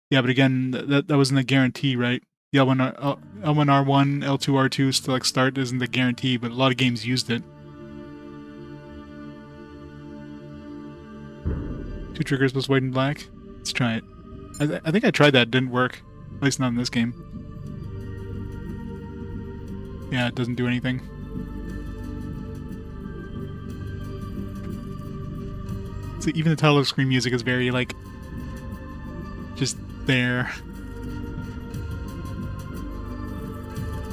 Speaker 1: Yeah, but again, that wasn't a guarantee, right? The L1R1, L2, R2 to like start isn't a guarantee, but a lot of games used it. 2 triggers plus white and black. Let's try it. I think I tried that. It didn't work. At least not in this game. Yeah, it doesn't do anything. So even the title screen music is very like just there.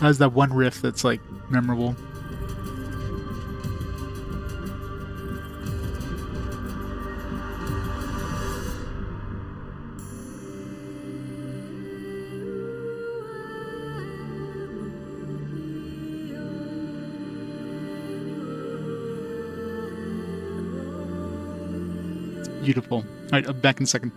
Speaker 1: Has that one riff that's like memorable. Beautiful. Alright, I'll be back in a second.